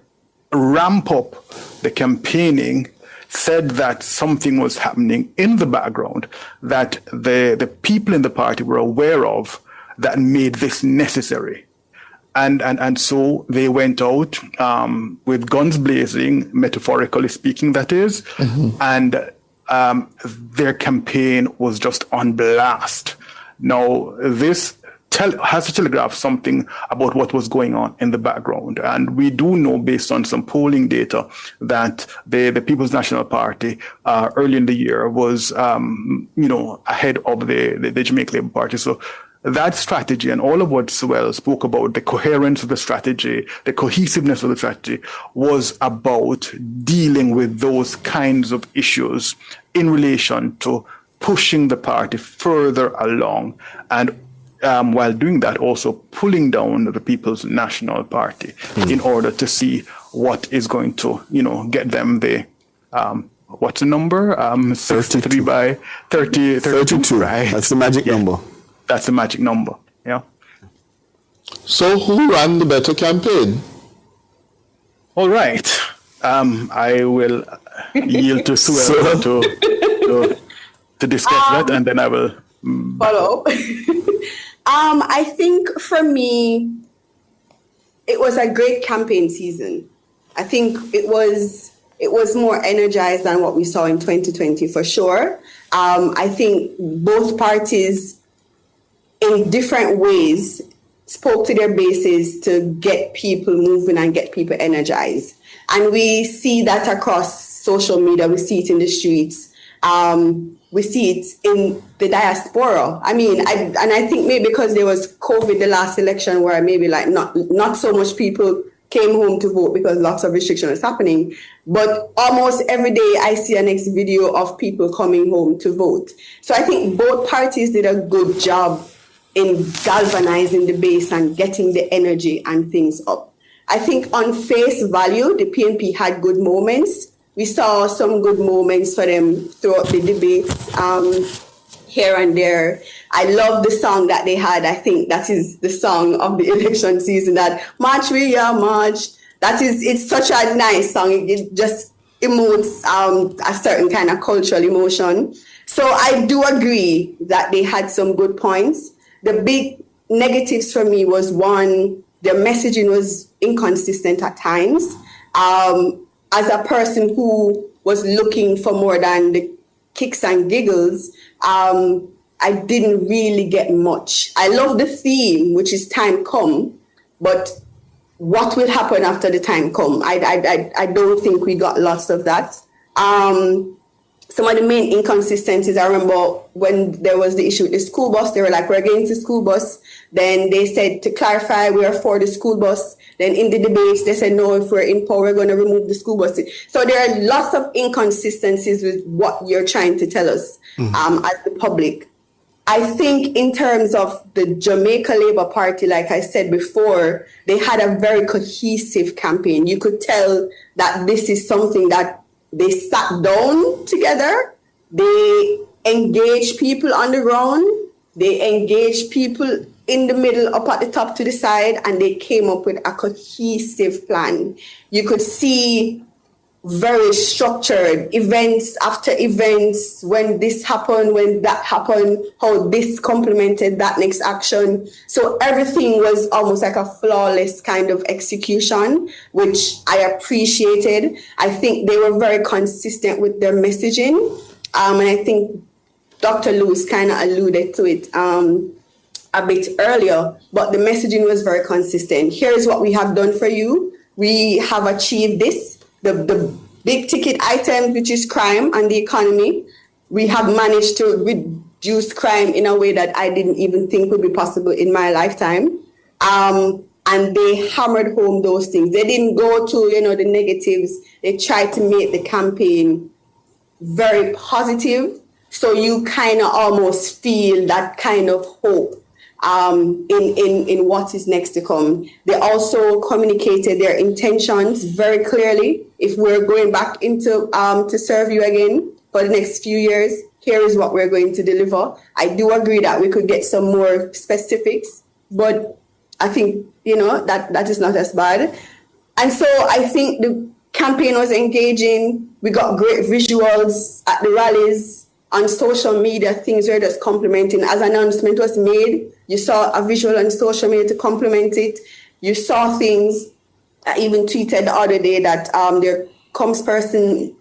ramp up the campaigning, said that something was happening in the background that the people in the party were aware of that made this necessary. And so they went out with guns blazing, metaphorically speaking, that is, and their campaign was just on blast. Now, this has to telegraph something about what was going on in the background. And we do know, based on some polling data, that the People's National Party early in the year was, ahead of the Jamaica Labour Party. So that strategy and all of what Sewell spoke about, the coherence of the strategy, the cohesiveness of the strategy, was about dealing with those kinds of issues in relation to pushing the party further along, and while doing that, also pulling down the People's National Party in order to see what is going to, get them the, what's the number? 63 by 32, right? That's the magic number. That's the magic number, So who ran the better campaign? All right. I will yield to Sewell to discuss that, and then I will follow. I think for me, it was a great campaign season. I think it was more energized than what we saw in 2020 for sure. I think both parties in different ways spoke to their bases to get people moving and get people energized. And we see that across social media, we see it in the streets, we see it in the diaspora. I mean, I think maybe because there was COVID the last election where maybe like not so much people came home to vote because lots of restriction was happening. But almost every day I see a next video of people coming home to vote. So I think both parties did a good job in galvanizing the base and getting the energy and things up. I think on face value, the PNP had good moments. We saw some good moments for them throughout the debates here and there. I love the song that they had. I think that is the song of the election season, that March We Are March. It's such a nice song. It just emotes a certain kind of cultural emotion. So I do agree that they had some good points. The big negatives for me was, one, their messaging was inconsistent at times. As a person who was looking for more than the kicks and giggles, I didn't really get much. I love the theme, which is time come, but what will happen after the time come? I don't think we got lots of that. Some of the main inconsistencies, I remember when there was the issue with the school bus, they were like, we're against the school bus. Then they said, to clarify, we are for the school bus. Then in the debates, they said, no, if we're in power, we're going to remove the school bus. So there are lots of inconsistencies with what you're trying to tell us as the public. I think in terms of the Jamaica Labour Party, like I said before, they had a very cohesive campaign. You could tell that this is something that they sat down together, they engaged people on the ground, they engaged people in the middle, up at the top to the side, and they came up with a cohesive plan. You could see very structured events after events, when this happened, when that happened, how this complemented that next action. So everything was almost like a flawless kind of execution, which I appreciated. I think they were very consistent with their messaging. And I think Dr. Lewis kind of alluded to it a bit earlier, but the messaging was very consistent. Here's what we have done for you. We have achieved this. The big ticket item, which is crime and the economy, we have managed to reduce crime in a way that I didn't even think would be possible in my lifetime. And they hammered home those things. They didn't go to, the negatives. They tried to make the campaign very positive. So you kind of almost feel that kind of hope in what is next to come. They also communicated their intentions very clearly. If we're going back into to serve you again for the next few years, here is what we're going to deliver. I do agree that we could get some more specifics, but I think that is not as bad. And so I think the campaign was engaging. We got great visuals at the rallies. On social media, things were just complimenting. As an announcement was made, you saw a visual on social media to complement it. You saw things. I even tweeted the other day that their comms person,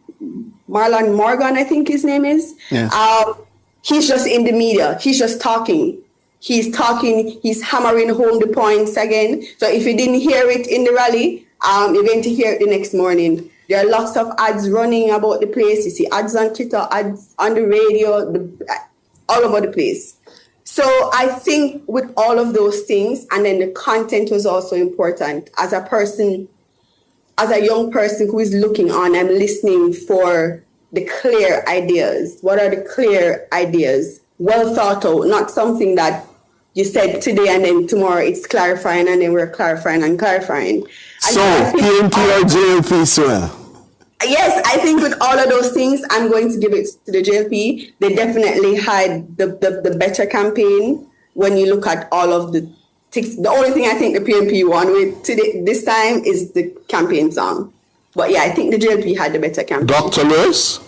Marlon Morgan, I think his name is, he's just in the media. He's just talking. He's hammering home the points again. So if you didn't hear it in the rally, you're going to hear it the next morning. There are lots of ads running about the place. You see ads on Twitter, ads on the radio, all over the place. So I think with all of those things, and then the content was also important. As a person, as a young person who is looking on, I'm listening for the clear ideas. What are the clear ideas? Well thought out, not something that you said today and then tomorrow it's clarifying and then we're clarifying and clarifying. So PNP or JLP, sir? Yes, I think with all of those things, I'm going to give it to the JLP. They definitely had the better campaign when you look at all of the things. The only thing I think the PNP won with today, this time is the campaign song. But yeah, I think the JLP had the better campaign. Dr. Lewis?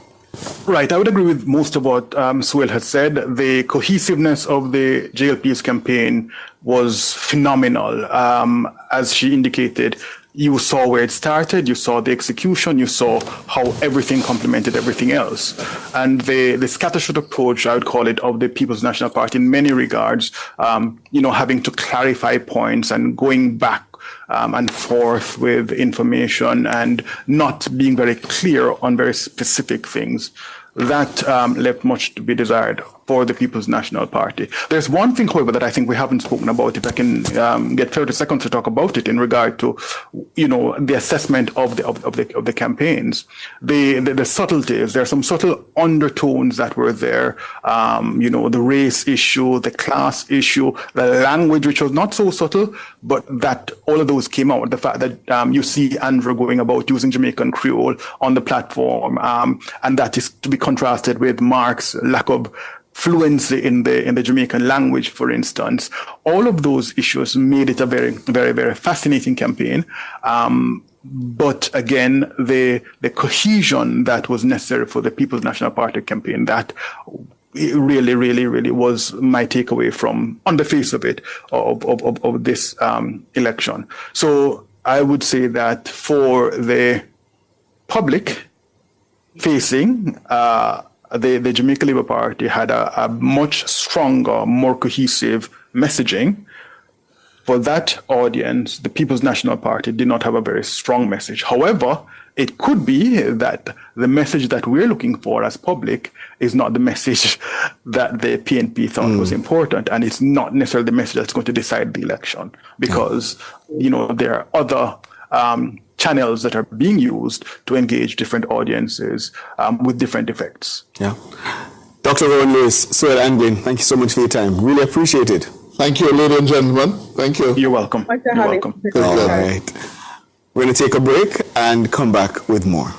Right, I would agree with most of what Suel has said. The cohesiveness of the JLP's campaign was phenomenal. As she indicated, you saw where it started, you saw the execution, you saw how everything complemented everything else. And the scattershot approach, I would call it, of the People's National Party in many regards, having to clarify points and going back and forth with information and not being very clear on very specific things. That left much to be desired for the People's National Party. There's one thing, however, that I think we haven't spoken about. If I can get 30 seconds to talk about it in regard to, the assessment of the campaigns, the subtleties. There are some subtle undertones that were there. The race issue, the class issue, the language, which was not so subtle, but that all of those came out. The fact that you see Andrew going about using Jamaican Creole on the platform, and that is to be contrasted with Mark's lack of fluency in the Jamaican language, for instance. All of those issues made it a very, very, very fascinating campaign. But again, the cohesion that was necessary for the People's National Party campaign, that really, really, really was my takeaway from, on the face of it, of this election. So I would say that for the public facing, the Jamaica Labour Party had a much stronger, more cohesive messaging. For that audience, the People's National Party did not have a very strong message. However, it could be that the message that we're looking for as public is not the message that the PNP thought was important. And it's not necessarily the message that's going to decide the election, because, there are other channels that are being used to engage different audiences with different effects. Yeah. Dr. Rowan Lewis, Suel Anglin, thank you so much for your time. Really appreciate it. Thank you, ladies and gentlemen. Thank you. You're welcome. You're welcome. All right. We're going to take a break and come back with more.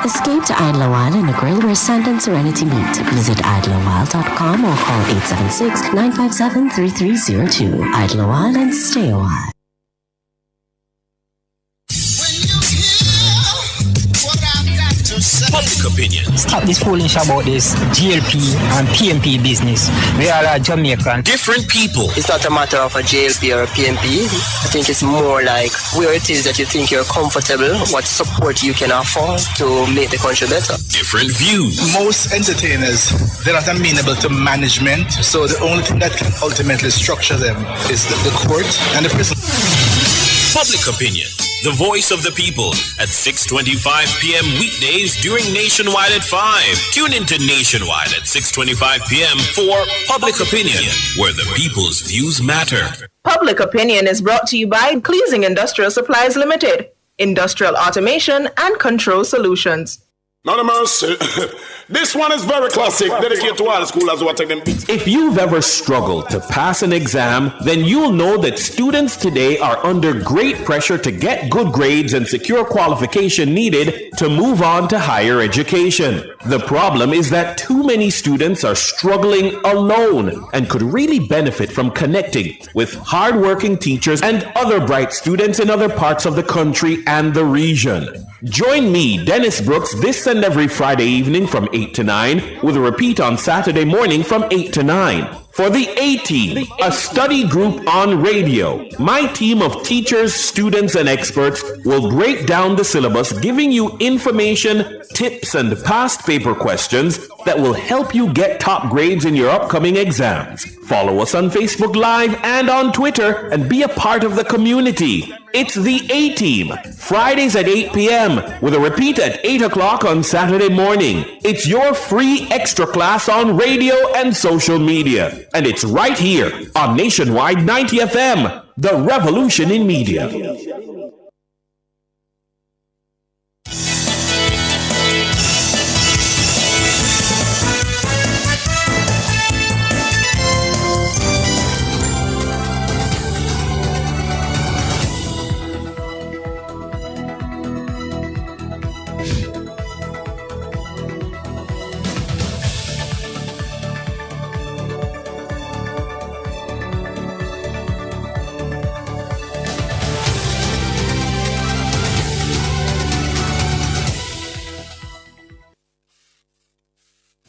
Escape to Idle Wild in a grill where sand and serenity meet. Visit idlewild.com or call 876-957-3302. Idle Wild and stay a while. Public opinion. Stop this foolish about this GLP and PNP business. We are a Jamaican. Different people. It's not a matter of a GLP or a PNP. I think it's more like where it is that you think you're comfortable, what support you can afford to make the country better. Different views. Most entertainers, they're not amenable to management, so the only thing that can ultimately structure them is the court and the prison. Public opinion. The voice of the people at 6:25 p.m. weekdays during Nationwide at 5. Tune into Nationwide at 6:25 p.m. for Public Opinion, where the people's views matter. Public Opinion is brought to you by Cleasing Industrial Supplies Limited, Industrial Automation and Control Solutions. None of mercy. This one is very classic, dedicated to all the schoolers who are taking beats. If you've ever struggled to pass an exam, then you'll know that students today are under great pressure to get good grades and secure qualification needed to move on to higher education. The problem is that too many students are struggling alone and could really benefit from connecting with hardworking teachers and other bright students in other parts of the country and the region. Join me, Dennis Brooks, this and every Friday evening from 8 to 9, with a repeat on Saturday morning from 8 to 9. For the A-Team, a study group on radio, my team of teachers, students, and experts will break down the syllabus, giving you information, tips, and past paper questions that will help you get top grades in your upcoming exams. Follow us on Facebook Live and on Twitter and be a part of the community. It's the A-Team, Fridays at 8 p.m. with a repeat at 8 o'clock on Saturday morning. It's your free extra class on radio and social media. And it's right here on Nationwide 90 FM, the revolution in media.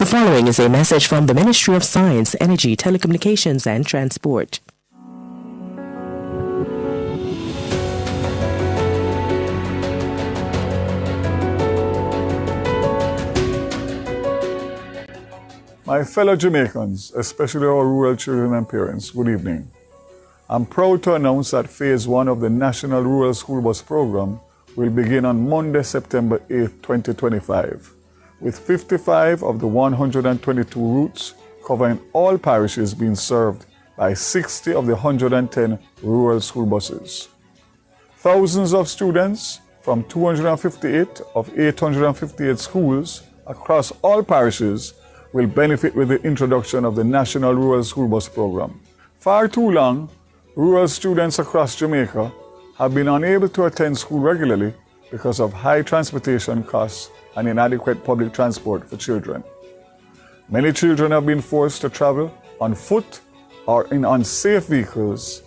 following is a message from the Ministry of Science, Energy, Telecommunications and Transport. My fellow Jamaicans, especially our rural children and parents, good evening. I'm proud to announce that Phase 1 of the National Rural School Bus Program will begin on Monday, September 8, 2025, with 55 of the 122 routes covering all parishes being served by 60 of the 110 rural school buses. Thousands of students from 258 of 858 schools across all parishes will benefit with the introduction of the National Rural School Bus Program. Far too long, rural students across Jamaica have been unable to attend school regularly because of high transportation costs and inadequate public transport for children. Many children have been forced to travel on foot or in unsafe vehicles,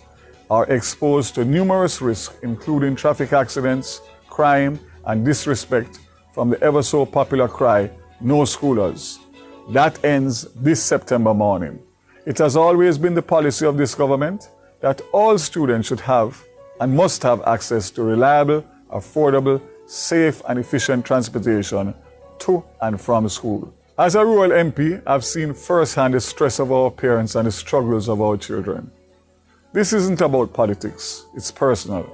are exposed to numerous risks, including traffic accidents, crime, and disrespect from the ever so popular cry, "No Schoolers." That ends this September morning. It has always been the policy of this government that all students should have and must have access to reliable, affordable, safe and efficient transportation to and from school. As a rural MP, I've seen firsthand the stress of our parents and the struggles of our children. This isn't about politics, it's personal.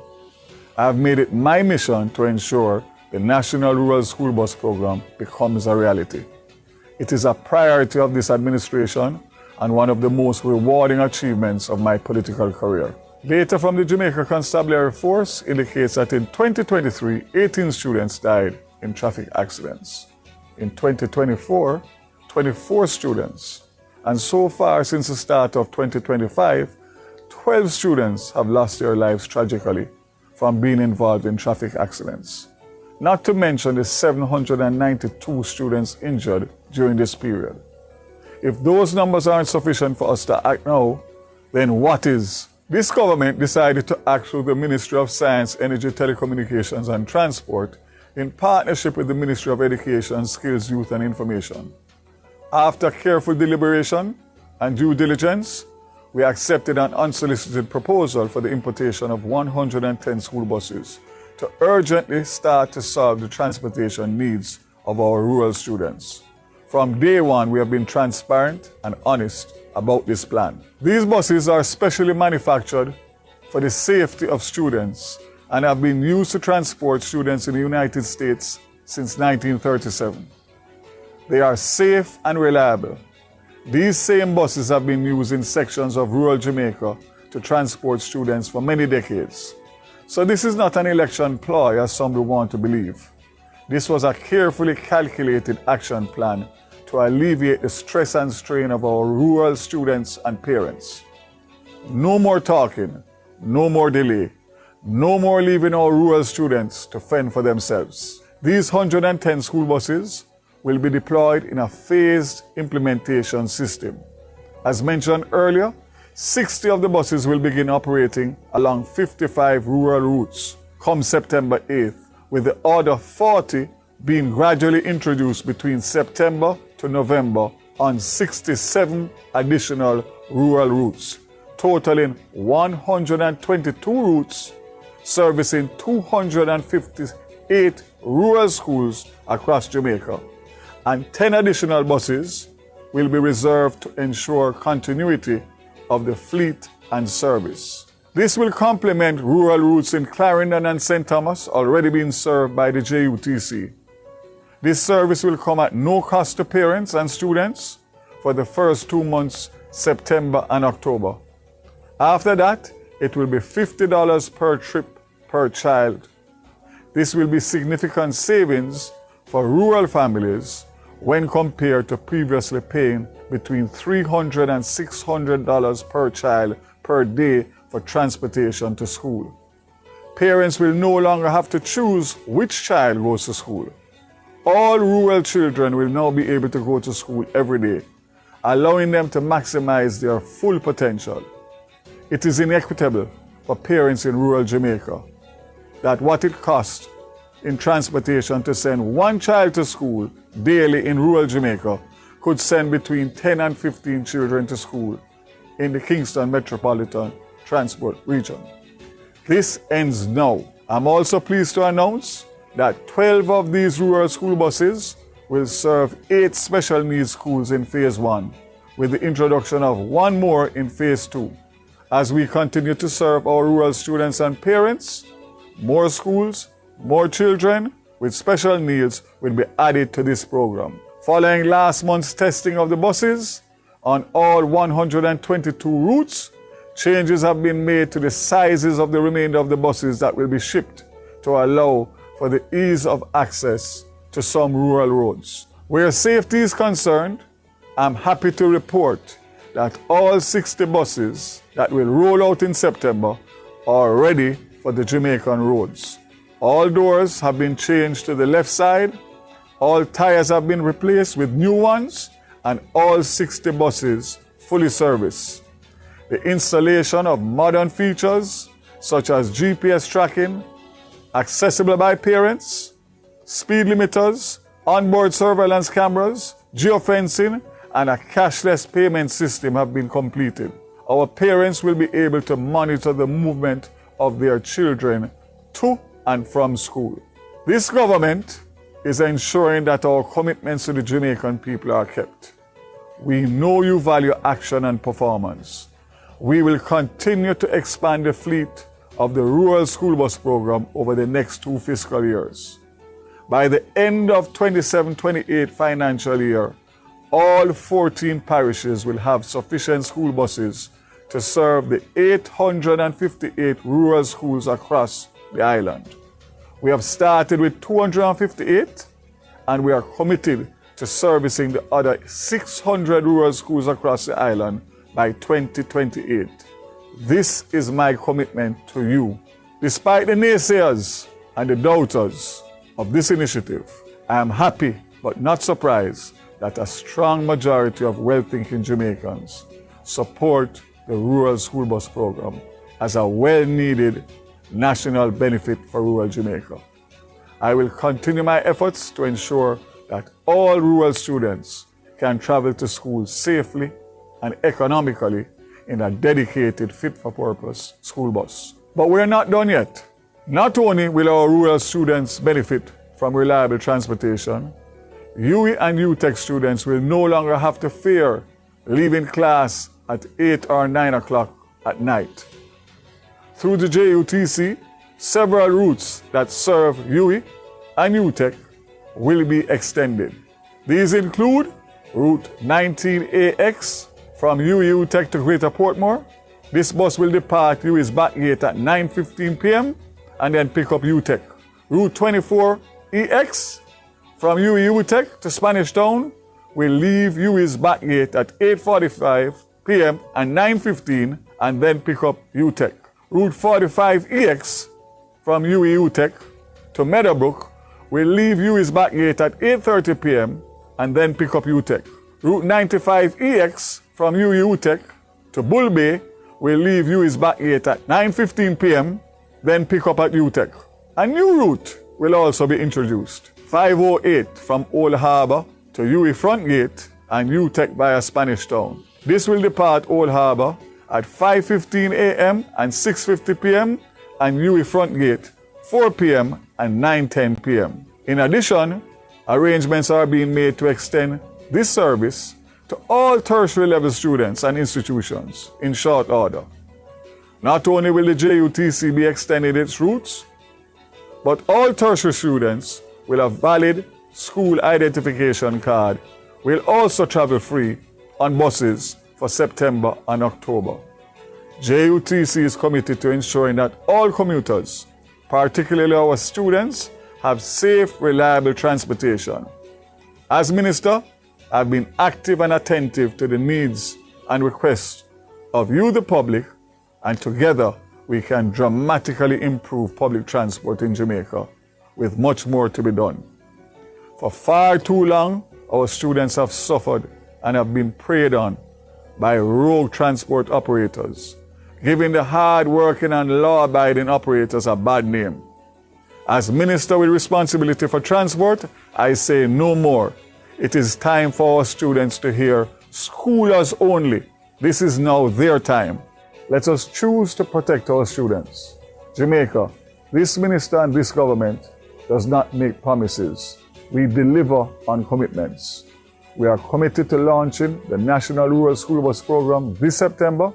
I've made it my mission to ensure the National Rural School Bus Program becomes a reality. It is a priority of this administration and one of the most rewarding achievements of my political career. Data from the Jamaica Constabulary Force indicates that in 2023, 18 students died in traffic accidents. In 2024, 24 students. And so far since the start of 2025, 12 students have lost their lives tragically from being involved in traffic accidents. Not to mention the 792 students injured during this period. If those numbers aren't sufficient for us to act now, then what is? This government decided to act through the Ministry of Science, Energy, Telecommunications and Transport in partnership with the Ministry of Education, Skills, Youth and Information. After careful deliberation and due diligence, we accepted an unsolicited proposal for the importation of 110 school buses to urgently start to solve the transportation needs of our rural students. From day one, we have been transparent and honest about this plan. These buses are specially manufactured for the safety of students and have been used to transport students in the United States since 1937. They are safe and reliable. These same buses have been used in sections of rural Jamaica to transport students for many decades. So this is not an election ploy, as some will want to believe. This was a carefully calculated action plan to alleviate the stress and strain of our rural students and parents. No more talking, no more delay, no more leaving our rural students to fend for themselves. These 110 school buses will be deployed in a phased implementation system. As mentioned earlier, 60 of the buses will begin operating along 55 rural routes come September 8th, with the other 40 being gradually introduced between September to November on 67 additional rural routes, totaling 122 routes, servicing 258 rural schools across Jamaica, and 10 additional buses will be reserved to ensure continuity of the fleet and service. This will complement rural routes in Clarendon and St. Thomas already being served by the JUTC. This service will come at no cost to parents and students for the first 2 months, September and October. After that, it will be $50 per trip per child. This will be significant savings for rural families when compared to previously paying between $300 and $600 per child per day for transportation to school. Parents will no longer have to choose which child goes to school. All rural children will now be able to go to school every day, allowing them to maximize their full potential. It is inequitable for parents in rural Jamaica that what it costs in transportation to send one child to school daily in rural Jamaica could send between 10 and 15 children to school in the Kingston Metropolitan Transport Region. This ends now. I'm also pleased to announce that 12 of these rural school buses will serve 8 special needs schools in Phase 1, with the introduction of 1 more in Phase 2. As we continue to serve our rural students and parents, more schools, more children with special needs will be added to this program. Following last month's testing of the buses on all 122 routes, changes have been made to the sizes of the remainder of the buses that will be shipped to allow for the ease of access to some rural roads. Where safety is concerned, I'm happy to report that all 60 buses that will roll out in September are ready for the Jamaican roads. All doors have been changed to the left side, all tires have been replaced with new ones, and all 60 buses fully serviced. The installation of modern features such as GPS tracking, accessible by parents, speed limiters, onboard surveillance cameras, geofencing, and a cashless payment system have been completed. Our parents will be able to monitor the movement of their children to and from school. This government is ensuring that our commitments to the Jamaican people are kept. We know you value action and performance. We will continue to expand the fleet of the Rural School Bus Program over the next 2 fiscal years. By the end of 27-28 financial year, all 14 parishes will have sufficient school buses to serve the 858 rural schools across the island. We have started with 258 and we are committed to servicing the other 600 rural schools across the island by 2028. This is my commitment to you. Despite the naysayers and the doubters of this initiative, I am happy but not surprised that a strong majority of well-thinking Jamaicans support the Rural School Bus Program as a well-needed national benefit for rural Jamaica. I will continue my efforts to ensure that all rural students can travel to school safely and economically in a dedicated, fit-for-purpose school bus. But we're not done yet. Not only will our rural students benefit from reliable transportation, UWI and UTEC students will no longer have to fear leaving class at 8 or 9 o'clock at night. Through the JUTC, several routes that serve UWI and UTEC will be extended. These include Route 19AX from UWI UTEC to Greater Portmore. This bus will depart UWI's back gate at 9:15 p.m. and then pick up UTEC. Route 24EX from UWI UTEC to Spanish Town will leave UWI's back gate at 8:45 p.m. and 9:15 and then pick up UTEC. Route 45EX from UWI UTEC to Meadowbrook will leave UWI's back gate at 8:30 p.m. and then pick up UTEC. Route 95EX from UWI UTEC to Bull Bay will leave UWI's back gate at 9:15 p.m. then pick up at UTEC. A new route will also be introduced. 508 from Old Harbour to UWI Front Gate and UTEC via Spanish Town. This will depart Old Harbour at 5:15 a.m. and 6:50 p.m. and UWI Front Gate 4 p.m. and 9:10 p.m. In addition, arrangements are being made to extend this service to all tertiary level students and institutions in short order. Not only will the JUTC be extending its routes, but all tertiary students will have valid school identification card will also travel free on buses for September and October. JUTC is committed to ensuring that all commuters, particularly our students, have safe, reliable transportation. As Minister, I've been active and attentive to the needs and requests of you, the public, and together we can dramatically improve public transport in Jamaica, with much more to be done. For far too long, our students have suffered and have been preyed on by rogue transport operators, giving the hard-working and law-abiding operators a bad name. As Minister with responsibility for transport, I say no more. It is time for our students to hear schoolers only. This is now their time. Let us choose to protect our students. Jamaica, this minister and this government does not make promises. We deliver on commitments. We are committed to launching the National Rural School Bus Program this September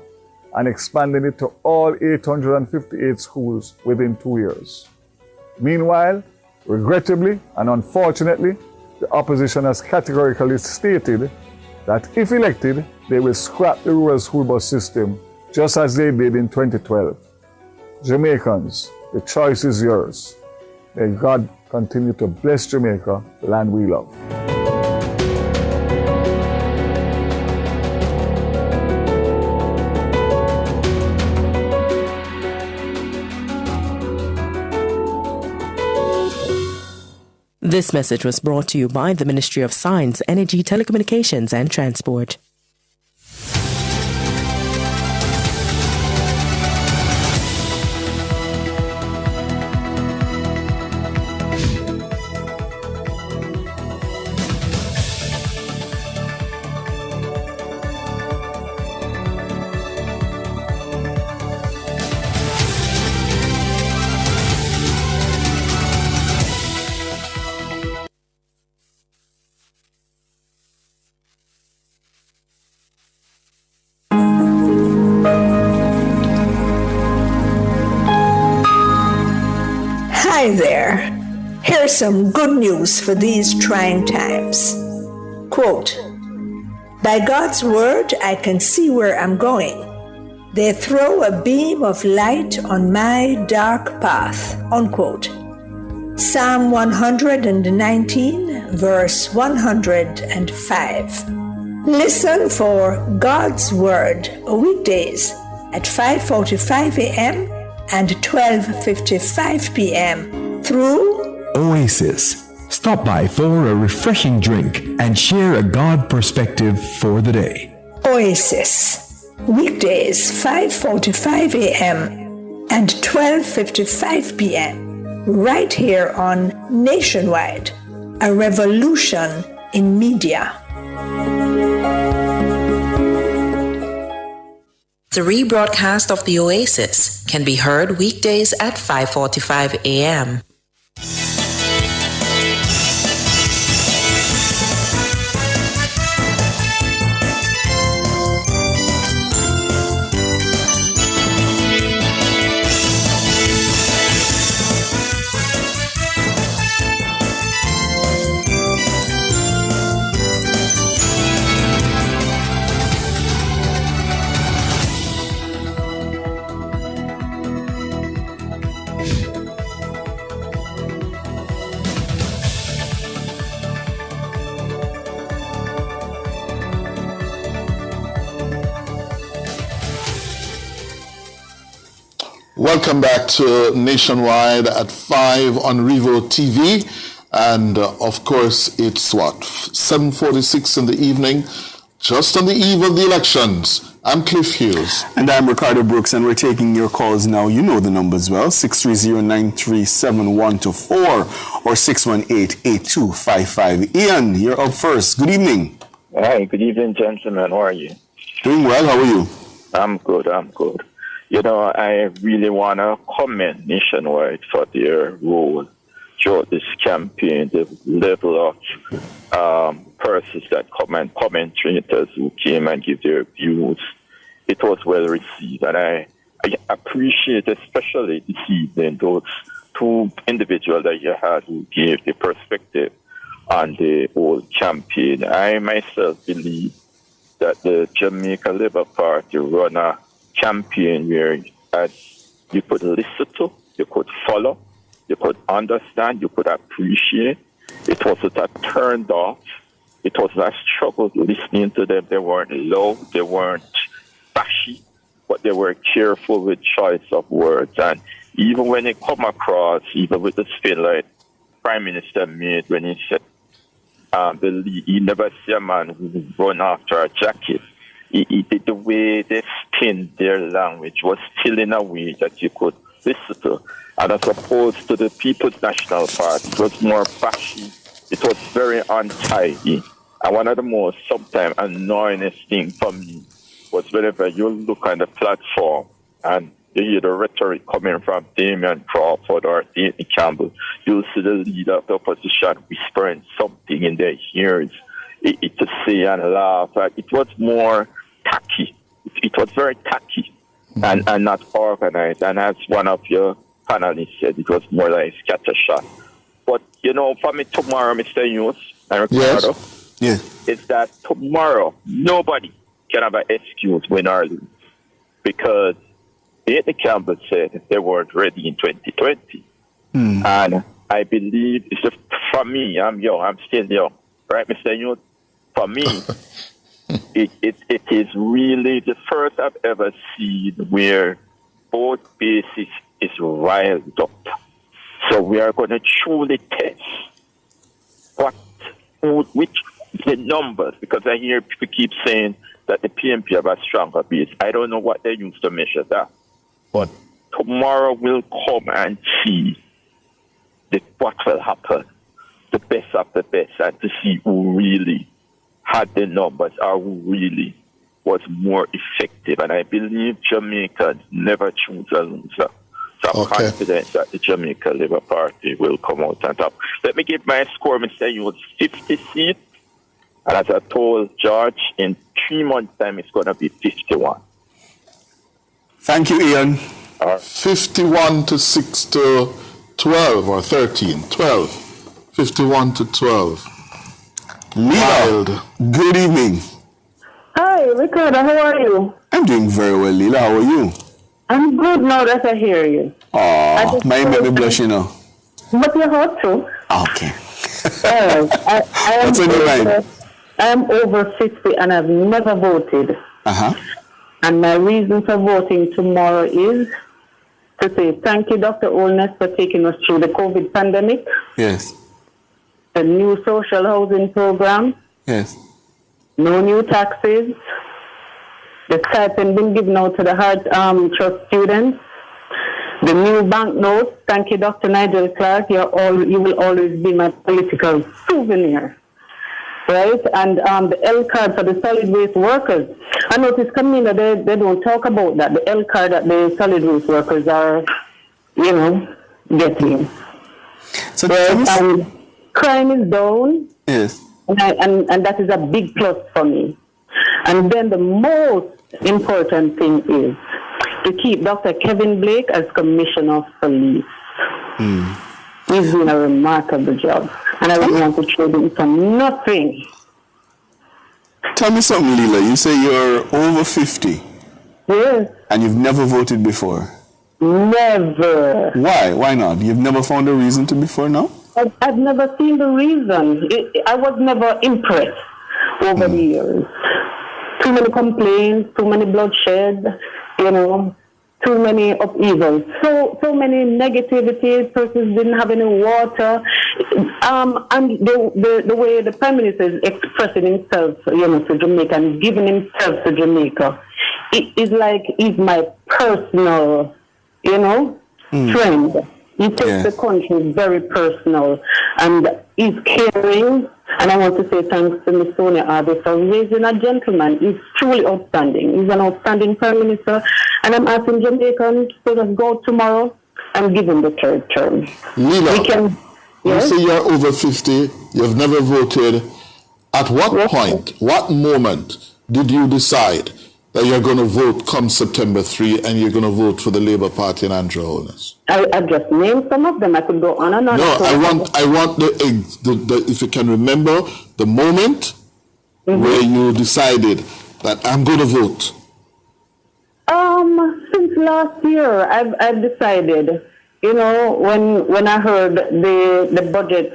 and expanding it to all 858 schools within 2 years. Meanwhile, regrettably and unfortunately, the opposition has categorically stated that if elected, they will scrap the rural school bus system just as they did in 2012. Jamaicans, the choice is yours. May God continue to bless Jamaica, the land we love. This message was brought to you by the Ministry of Science, Energy, Telecommunications and Transport. Hi there. Here's some good news for these trying times. Quote, by God's word, I can see where I'm going. They throw a beam of light on my dark path. Unquote. Psalm 119, verse 105. Listen for God's word weekdays at 5:45 a.m. and 12:55 p.m. through Oasis. Stop by for a refreshing drink and share a God perspective for the day. Oasis. Weekdays 5:45 a.m. and 12:55 p.m. right here on Nationwide, a revolution in media. The rebroadcast of the Oasis can be heard weekdays at 5:45 a.m. Welcome back to Nationwide at 5 on Revo TV. And of course, it's 7:46 in the evening, just on the eve of the elections. I'm Cliff Hughes. And I'm Ricardo Brooks, and we're taking your calls now. You know the numbers well, 630-937-124 or 618-8255. Ian, you're up first. Good evening. Hi, good evening, gentlemen. How are you? Doing well. How are you? I'm good. You know, I really want to commend Nationwide for their role throughout this campaign, the level of persons that commentators who came and give their views. It was well received, and I appreciate especially this evening those two individuals that you had who gave the perspective on the whole campaign. I myself believe that the Jamaica Labour Party run a campaign where you could listen to, you could follow, you could understand, you could appreciate. It wasn't a turned off. It was a struggle listening to them. They weren't low, they weren't bashy, but they were careful with choice of words. And even when it come across, even with the spin like Prime Minister made when he said, he never see a man who run after a jacket. The way they spin their language was still in a way that you could listen to. And as opposed to the People's National Party, it was more bashy. It was very untidy. And one of the most sometimes annoyingest things for me was whenever you look on the platform and you hear the rhetoric coming from Damian Crawford or Anthony Campbell, you'll see the leader of the opposition whispering something in their ears to say and laugh. It was more tacky. It was very tacky and not organized. And as one of your panelists said, it was more like scattershot. But, for me tomorrow, Mr. Youth and Ricardo, is that tomorrow nobody can have an excuse win or lose. Because Anthony Campbell said they weren't ready in 2020. And I believe, for me, I'm young, I'm still young, right, Mr. Youth? For me, it is really the first I've ever seen where both bases is riled up. So we are going to truly test which the numbers, because I hear people keep saying that the PNP have a stronger base. I don't know what they use to measure that. But tomorrow we'll come and see what will happen, the best of the best, and to see who really had the numbers or who really was more effective. And I believe Jamaicans never choose a loser. So I'm confident that the Jamaica Labour Party will come out on top. Let me give my score, Mr. Youth, 50 seats. And as I told George, in 3 months' time, it's going to be 51. Thank you, Ian. 51 to 6 to 12 or 13. 12. 51 to 12. Leela, good evening. Hi, Ricardo, how are you? I'm doing very well, Leela. How are you? I'm good now that I hear you. Oh, my baby blush, But you're hot too. Okay. What's on your mind? I'm over 50 and I've never voted. And my reason for voting tomorrow is to say thank you, Dr. Holness, for taking us through the COVID pandemic. Yes. The new social housing program. Yes. No new taxes. The stipend being given out to the Hart Trust students. The new banknotes. Thank you, Dr. Nigel Clark. You will always be my political souvenir. Right? And the L card for the solid waste workers. I notice coming in that they don't talk about that. The L card that the solid waste workers are, getting. So right? Crime is down. Yes. And that is a big plus for me. And then the most important thing is to keep Dr. Kevin Blake as Commissioner of Police. He's doing a remarkable job. And I don't want to trade him for nothing. Tell me something, Leela. You say you're over 50. Yes. And you've never voted before? Never. Why? Why not? You've never found a reason to before now? I've never seen the reason. I was never impressed over the years. Too many complaints, too many bloodshed, too many upheavals, so many negativity. Persons didn't have any water, and the way the Prime Minister is expressing himself, to Jamaica and giving himself to Jamaica, it is like he's my personal, friend. He takes the country very personal, and he's caring. And I want to say thanks to Ms. Sonia Harvey for raising a gentleman. He's truly outstanding. He's an outstanding Prime Minister. And I'm asking Jamaicans to just go tomorrow and give him the third term. Leela, you say you're over 50, you've never voted. At what point, what moment did you decide that you're going to vote come September 3 and you're going to vote for the Labour Party and Andrew Holness? I just named some of them. I could go on and on. No, I want the if you can remember the moment where you decided that I'm going to vote. Since last year, I've decided, when I heard the budget,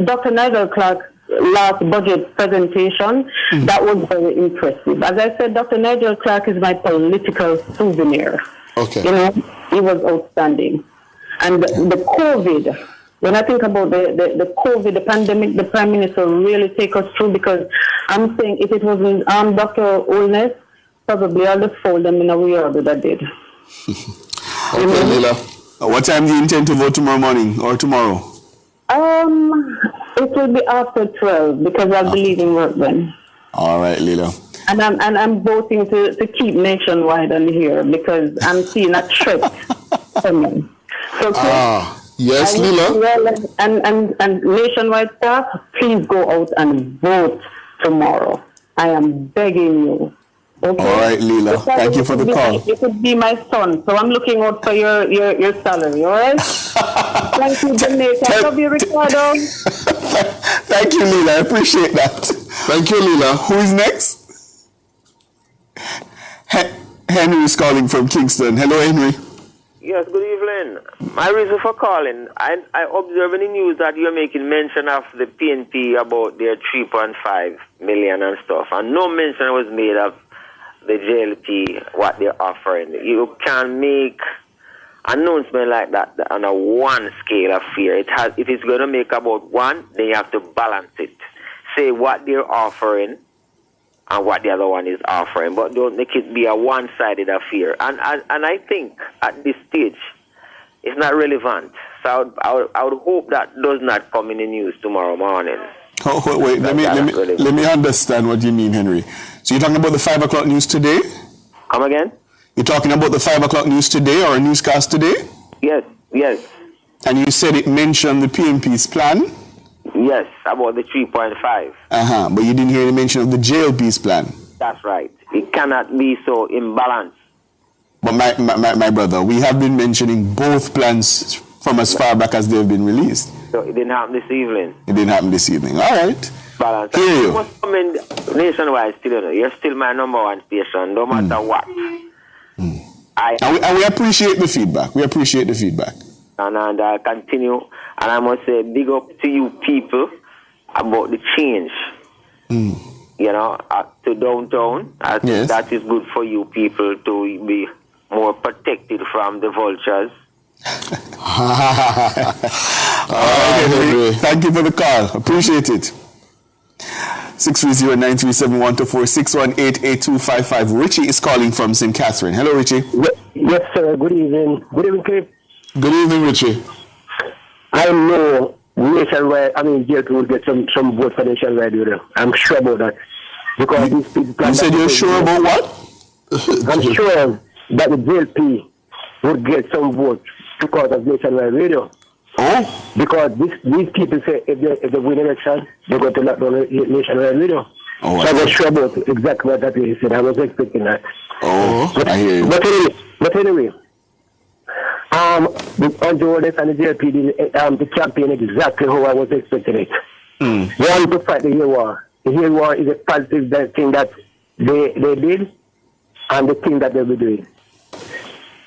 Dr. Nigel Clark's last budget presentation, that was very impressive. As I said, Dr. Nigel Clark is my political souvenir. Okay. He was outstanding. And the COVID, when I think about the COVID, the pandemic, the Prime Minister really take us through, because I'm saying if it wasn't Dr. Holness, probably I'll just fold them in a way order that did. Okay, Leela. What time do you intend to vote tomorrow morning or tomorrow? It will be after 12 because I'll be leaving work then. All right, Leela. And I'm voting to keep Nationwide on here because I'm seeing a threat coming. So yes, Leela. And Nationwide staff, please go out and vote tomorrow. I am begging you. Okay? All right, Leela. Thank you for the call. You could be my son, so I'm looking out for your salary, all right? Thank you, Jamaica. I love you, Ricardo. Thank you, Leela. I appreciate that. Thank you, Leela. Who is next? Henry is calling from Kingston. Hello, Henry. Yes, good evening. My reason for calling, I observe in the news that you're making mention of the PNP about their 3.5 million and stuff, and no mention was made of the JLP, what they're offering. You can make announcement like that on a one scale of fear. If it's going to make about one, then you have to balance it. Say what they're offering and what the other one is offering, but don't make it be a one-sided affair. And I think at this stage, it's not relevant. So I would hope that does not come in the news tomorrow morning. Oh, wait, let me understand what you mean, Henry. So you're talking about the 5 o'clock news today? Come again? You're talking about the 5 o'clock news today or a newscast today? Yes. And you said it mentioned the PNP's plan? Yes, about the 3.5. But you didn't hear any mention of the JLP's plan? That's right. It cannot be so imbalanced. But my brother, we have been mentioning both plans from as far back as they've been released. So it didn't happen this evening. It didn't happen this evening. All right. Balance. Hear you. Must come in Nationwide still, you're still my number one station, no matter what. And we appreciate the feedback. And I'll continue. And I must say, big up to you people about the change. You know, to downtown. I think that is good for you people to be more protected from the vultures. Thank you for the call. Appreciate it. 630-937-1246 1-88255. Richie is calling from St. Catherine. Hello, Richie. Yes, sir. Good evening. Good evening, Cliff. Good evening, Richie. I know Nationwide, JLP will get some vote for Nationwide. I'm sure about that. Because these people. You said you're sure about what? I'm sure that the JLP would get some votes because of Nationwide Radio. Oh? Because these people say if they win election, they're going to lock down Nationwide Radio. Oh, so I was sure about exactly what that is. I was expecting that. Oh, I hear you. But anyway, the Honduras and the JLP the campaign exactly how I was expecting it. One, to fight the Hill War. The Hill War is a positive thing that they did and the thing that they will be doing.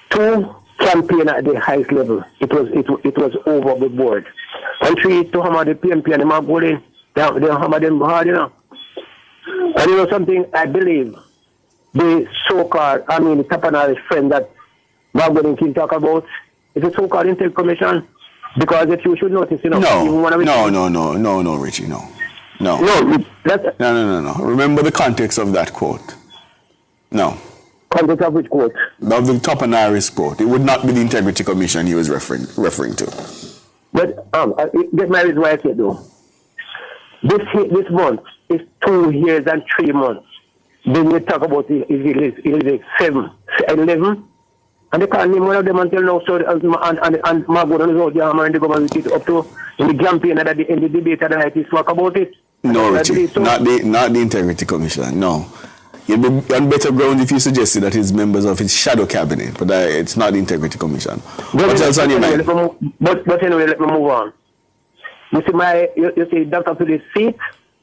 Two, campaign at the highest level. It was over the board. And three, to hammer the PNP and the Magoli, they hammer them hard, And you know something, I believe the so-called, the Tapanari's friend that Magoli can talk about, is a so-called Intel Commission. Because if you should notice, No, Richie, no. No. Remember the context of that quote. No. Context of which quote? Of the Tapanari's quote. It would not be the Integrity Commission he was referring to. But get my reason why I say though. This month is 2 years and 3 months. Then we talk about it is 7, 11. And they can't name one of them until now. So and Margot is out there and the government is up to in the campaign and in the debate and I talk about it. No, Richie, not the Integrity Commission. No. You'd be on better ground if you suggested that he's members of his shadow cabinet, but it's not the Integrity Commission. What else on your mind? But anyway, let me move on. You see, Dr. Phil's seat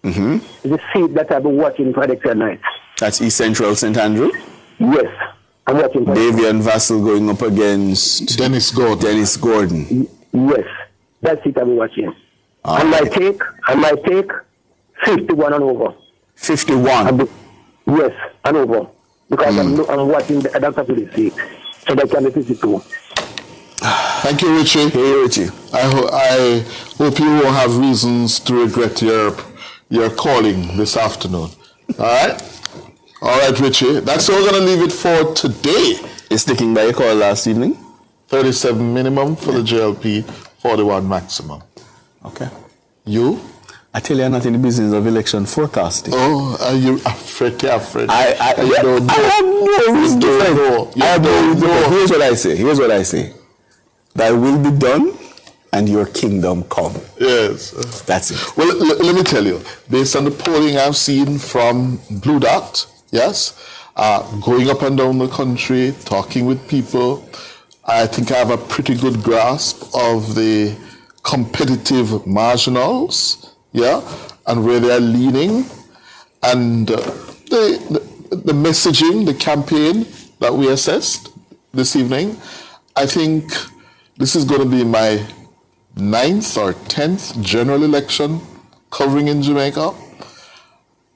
is the seat that I've been watching for the night. That's East Central St. Andrew? Yes, I'm watching. Davian Vassell going up against Dennis Gordon. Yes, that's it I'm watching. And my take, 51 and over. 51? Yes, and over. Because I'm watching Dr. Phil's seat. So that can be 52. Thank you, Richie. Hey, Richie. I hope you won't have reasons to regret your calling this afternoon. All right, Richie. That's all we're going to leave it for today. You're sticking by your call last evening? 37 minimum for the JLP, 41 maximum. Okay. You? I tell you, I'm not in the business of election forecasting. Oh, are you afraid? I have no reason to Here's what I say. Thy will be done and your kingdom come. Yes. That's it. Well, let me tell you, based on the polling I've seen from Blue Dot, yes, going up and down the country, talking with people, I think I have a pretty good grasp of the competitive marginals, yeah, and where they are leaning, and the messaging, the campaign that we assessed this evening. I think this is going to be my 9th or 10th general election covering in Jamaica.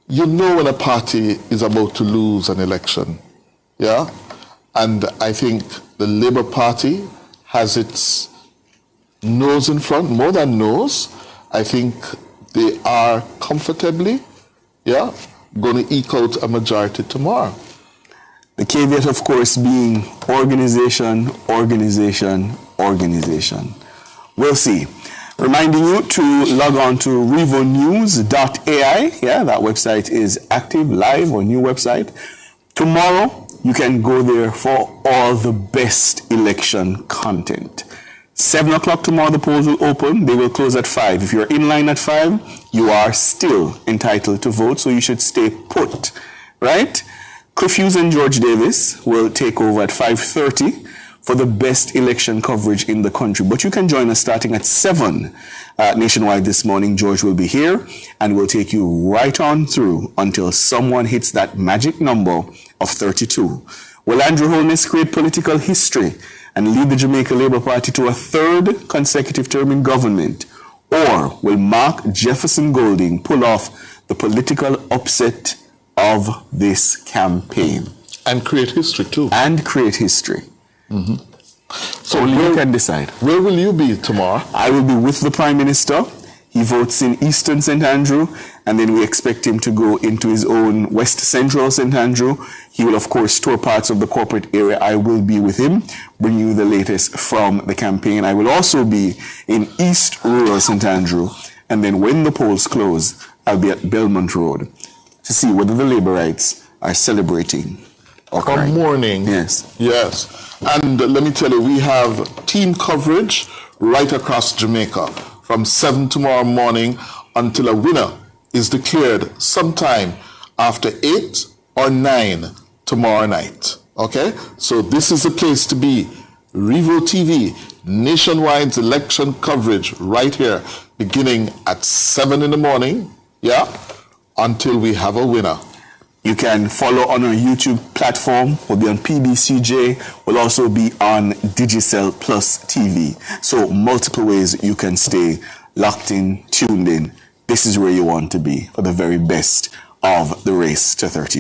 You know when a party is about to lose an election, yeah? And I think the Labour Party has its nose in front, more than nose. I think they are comfortably, yeah, going to eke out a majority tomorrow. The caveat, of course, being organization. We'll see. Reminding you to log on to revonews.ai. Yeah, that website is active, live, or new website. Tomorrow, you can go there for all the best election content. 7 o'clock tomorrow, the polls will open. They will close at 5. If you're in line at 5, you are still entitled to vote, so you should stay put, right? Cliff Hughes and George Davis will take over at 5:30 for the best election coverage in the country. But you can join us starting at 7 nationwide this morning. George will be here and will take you right on through until someone hits that magic number of 32. Will Andrew Holness create political history and lead the Jamaica Labour Party to a 3rd consecutive term in government? Or will Mark Jefferson Golding pull off the political upset of this campaign? And create history too. And create history. Mm-hmm. So only you can decide. Where will you be tomorrow? I will be with the Prime Minister. He votes in Eastern St. Andrew, and then we expect him to go into his own West Central St. Andrew. He will, of course, tour parts of the corporate area. I will be with him, bring you the latest from the campaign. I will also be in East Rural St. Andrew, and then when the polls close, I'll be at Belmont Road to see whether the Labourites are celebrating or crying. Morning. Yes. Yes. And let me tell you, we have team coverage right across Jamaica from 7 tomorrow morning until a winner is declared sometime after 8 or 9 tomorrow night. Okay? So this is the place to be. Revo TV, nationwide election coverage right here, beginning at 7 in the morning, yeah, until we have a winner. You can follow on our YouTube platform. We'll be on PBCJ. We'll also be on Digicel Plus TV. So multiple ways you can stay locked in, tuned in. This is where you want to be for the very best of the race to 30.